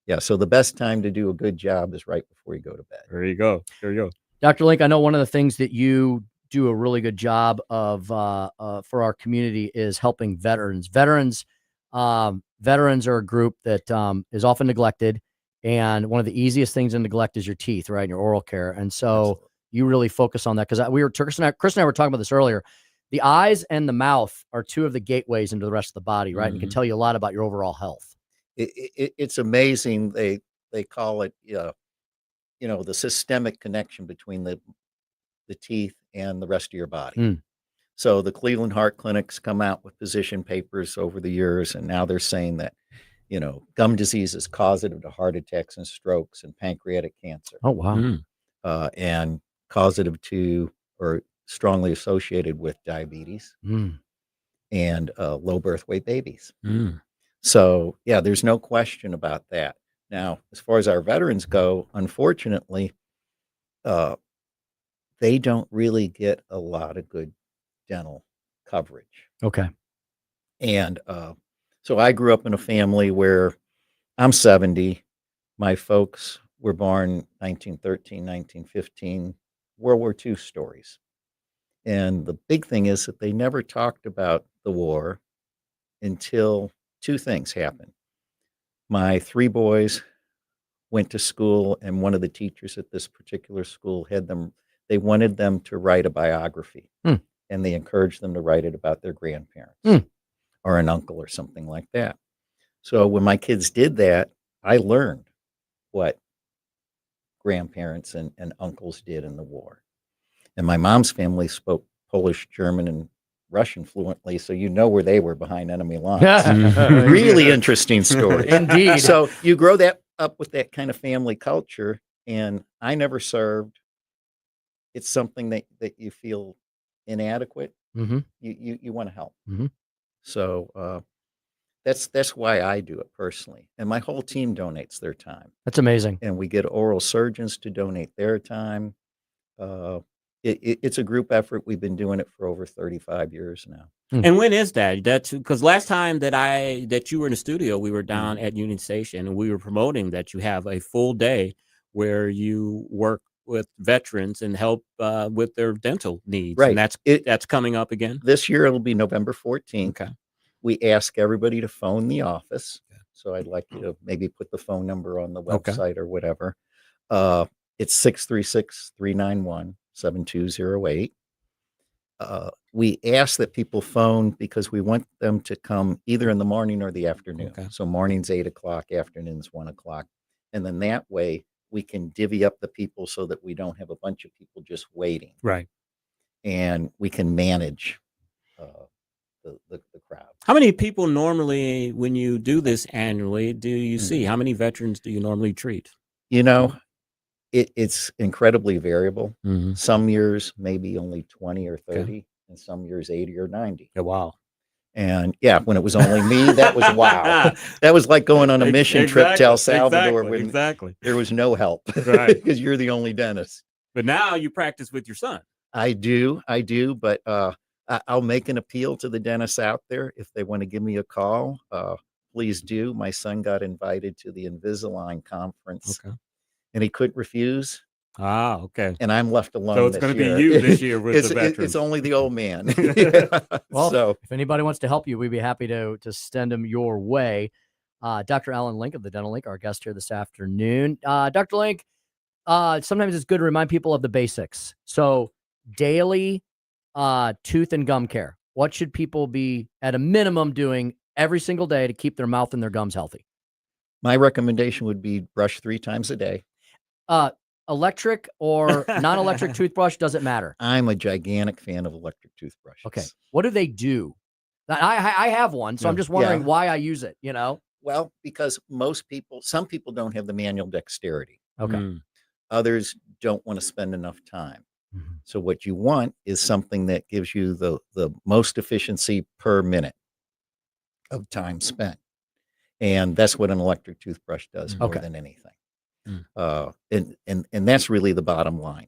S13: yeah. So the best time to do a good job is right before you go to bed.
S19: There you go. There you go.
S14: Dr. Link, I know one of the things that you do a really good job of for our community is helping veterans. Veterans are a group that is often neglected, and one of the easiest things to neglect is your teeth, right, and your oral care. And so you really focus on that because Chris and I were talking about this earlier. The eyes and the mouth are two of the gateways into the rest of the body, right? And can tell you a lot about your overall health.
S13: It's amazing. They call it, the systemic connection between the teeth and the rest of your body.
S14: Mm.
S13: So the Cleveland Heart Clinics come out with position papers over the years, and now they're saying that, gum disease is causative to heart attacks and strokes and pancreatic cancer.
S14: Oh, wow.
S13: And causative to or strongly associated with diabetes and low birth weight babies. So, yeah, there's no question about that. Now, as far as our veterans go, unfortunately, they don't really get a lot of good dental coverage.
S14: Okay.
S13: And so I grew up in a family where I'm 70. My folks were born 1913, 1915, World War II stories. And the big thing is that they never talked about the war until two things happened. My three boys went to school, and one of the teachers at this particular school they wanted them to write a biography. And they encouraged them to write it about their grandparents or an uncle or something like that. So when my kids did that, I learned what grandparents and uncles did in the war. And my mom's family spoke Polish, German, and Russian fluently, so you know where they were behind enemy lines. Really interesting story.
S14: Indeed.
S13: So you grow that up with that kind of family culture, and I never served. It's something that you feel inadequate. You want to help. So that's why I do it personally, and my whole team donates their time.
S14: That's amazing.
S13: And we get oral surgeons to donate their time. It's a group effort. We've been doing it for over 35 years now.
S19: And when is that? That's because last time that you were in the studio, we were down at Union Station and we were promoting that you have a full day where you work with veterans and help with their dental needs.
S13: Right.
S19: And that's coming up again.
S13: This year it'll be November 14th.
S19: Okay.
S13: We ask everybody to phone the office. So I'd like you to maybe put the phone number on the website or whatever. It's 636-391-7208. We ask that people phone because we want them to come either in the morning or the afternoon. So morning's 8 o'clock, afternoon's 1 o'clock. And then that way we can divvy up the people so that we don't have a bunch of people just waiting.
S19: Right.
S13: And we can manage the crowd.
S19: How many people normally, when you do this annually, do you see? How many veterans do you normally treat?
S13: It's incredibly variable. Some years maybe only 20 or 30, and some years 80 or 90.
S19: Oh, wow.
S13: And yeah, when it was only me, that was wow. That was like going on a mission trip to El Salvador when there was no help,
S19: Right.
S13: because you're the only dentist.
S19: But now you practice with your son.
S13: I do, but I'll make an appeal to the dentists out there. If they want to give me a call, please do. My son got invited to the Invisalign conference, and he couldn't refuse.
S19: Ah, okay.
S13: And I'm left alone.
S19: So it's going to be you this year with the veterans.
S13: It's only the old man.
S14: Well,
S13: So
S14: if anybody wants to help you, we'd be happy to send them your way. Dr. Alan Link of the Dental Link, our guest here this afternoon. Dr. Link, sometimes it's good to remind people of the basics. So daily tooth and gum care. What should people be at a minimum doing every single day to keep their mouth and their gums healthy?
S13: my recommendation would be brush 3 times a day.
S14: electric or non-electric toothbrush? Does it matter?
S13: I'm a gigantic fan of electric toothbrushes.
S14: Okay. What do they do? I have one, so I'm just wondering why I use it,
S13: Well, because some people don't have the manual dexterity.
S14: Okay.
S13: Others don't want to spend enough time. So what you want is something that gives you the most efficiency per minute of time spent. And that's what an electric toothbrush does more than anything. And that's really the bottom line.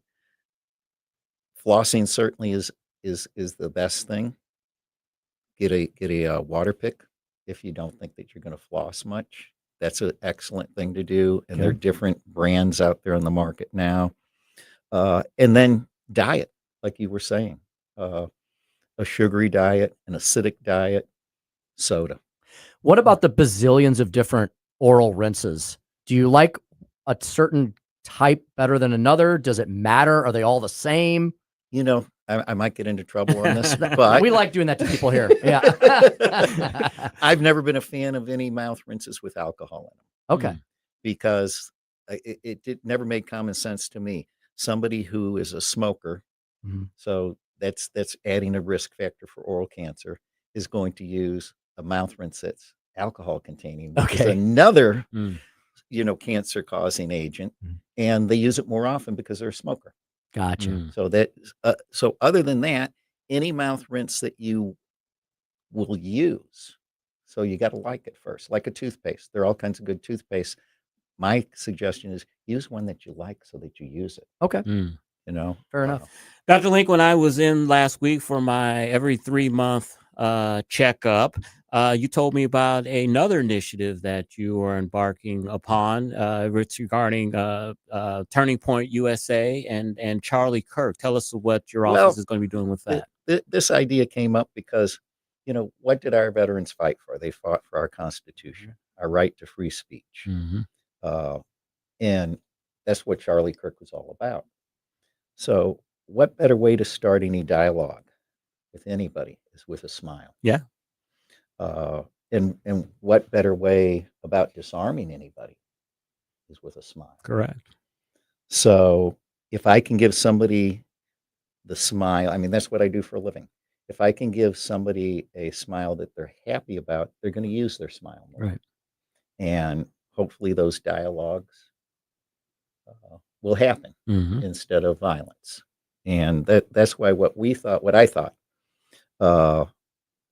S13: Flossing certainly is the best thing. Get a water pick if you don't think that you're going to floss much. That's an excellent thing to do. And there are different brands out there on the market now. And then diet, like you were saying, a sugary diet, an acidic diet, soda.
S14: What about the bazillions of different oral rinses? Do you like a certain type better than another? Does it matter? Are they all the same?
S13: I might get into trouble on this, but
S14: we like doing that to people here. Yeah.
S13: I've never been a fan of any mouth rinses with alcohol in them.
S14: Okay.
S13: Because it never made common sense to me. Somebody who is a smoker, so that's adding a risk factor for oral cancer, is going to use a mouth rinse that's alcohol containing, which is another, cancer causing agent. And they use it more often because they're a smoker.
S14: Gotcha.
S13: So other than that, any mouth rinse that you will use, so you got to like it first, like a toothpaste. There are all kinds of good toothpaste. My suggestion is use one that you like so that you use it.
S14: Okay.
S13: Fair
S14: enough.
S19: Dr. Link, when I was in last week for my every 3-month checkup, you told me about another initiative that you are embarking upon. It's regarding Turning Point USA and Charlie Kirk. Tell us what your office is going to be doing with that.
S13: This idea came up because, what did our veterans fight for? They fought for our Constitution, our right to free speech. And that's what Charlie Kirk was all about. So what better way to start any dialogue with anybody is with a smile.
S19: Yeah.
S13: And what better way about disarming anybody is with a smile.
S19: Correct.
S13: So if I can give somebody the smile, I mean, that's what I do for a living. If I can give somebody a smile that they're happy about, they're going to use their smile more.
S19: Right.
S13: And hopefully those dialogues will happen instead of violence. And that's why what I thought,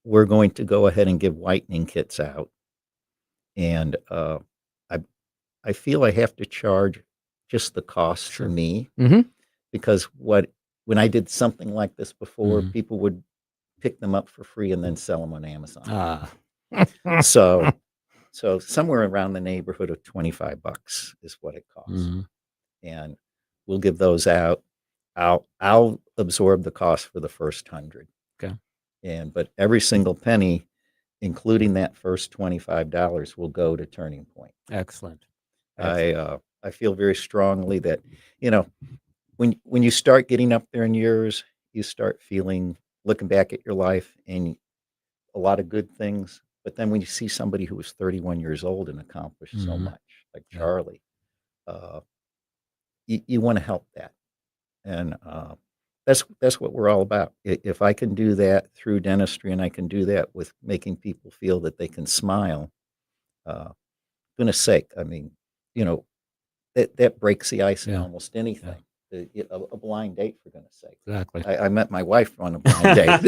S13: we're going to go ahead and give whitening kits out. And I feel I have to charge just the cost for me, because when I did something like this before, people would pick them up for free and then sell them on Amazon. So somewhere around the neighborhood of $25 is what it costs. And we'll give those out. I'll absorb the cost for the first 100.
S19: Okay.
S13: But every single penny, including that first $25, will go to Turning Point.
S19: Excellent.
S13: I feel very strongly that, when you start getting up there in years, you start looking back at your life and a lot of good things. But then when you see somebody who was 31 years old and accomplished so much, like Charlie, you want to help that. And that's what we're all about. If I can do that through dentistry, and I can do that with making people feel that they can smile, goodness sake, I mean, that breaks the ice in almost anything. A blind date, for goodness sake.
S19: Exactly.
S13: I met my wife on a blind date.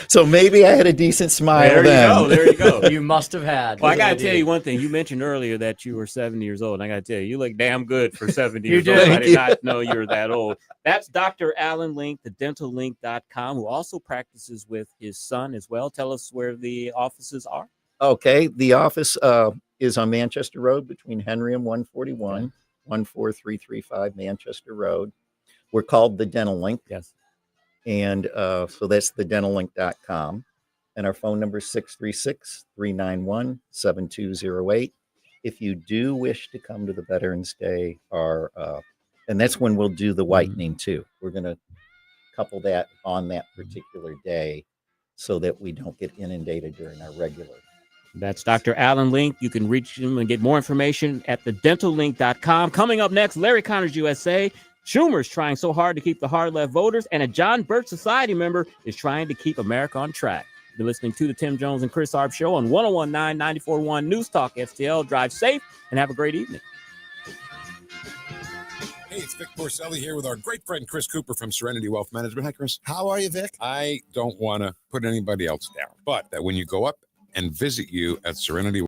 S13: So maybe I had a decent smile then.
S19: There you go.
S14: You must have had.
S19: Well, I got to tell you one thing. You mentioned earlier that you were 70 years old. And I got to tell you, you look damn good for 70 years old. I did not know you were that old. That's Dr. Alan Link, thedentallink.com, who also practices with his son as well. Tell us where the offices are.
S13: Okay. The office is on Manchester Road between Henry and 141. 14335 Manchester Road. We're called the Dental Link.
S19: Yes.
S13: And so that's thedentallink.com. And our phone number is 636-391-7208. If you do wish to come to the Veterans Day, and that's when we'll do the whitening too. We're going to couple that on that particular day so that we don't get inundated during our regular
S19: That's Dr. Alan Link. You can reach him and get more information at thedentallink.com. Coming up next, Larry Connors USA. Schumer's trying so hard to keep the hard left voters, and a John Birch Society member is trying to keep America on track. You're listening to the Tim Jones and Chris Arps Show on 1019 94.1 News Talk STL. Drive safe and have a great evening.
S11: Hey, it's Vic Porcelli here with our great friend Chris Cooper from Serenity Wealth Management. Hi, Chris. How are you, Vic? I don't want to put anybody else down, but that when you go up and visit you at Serenity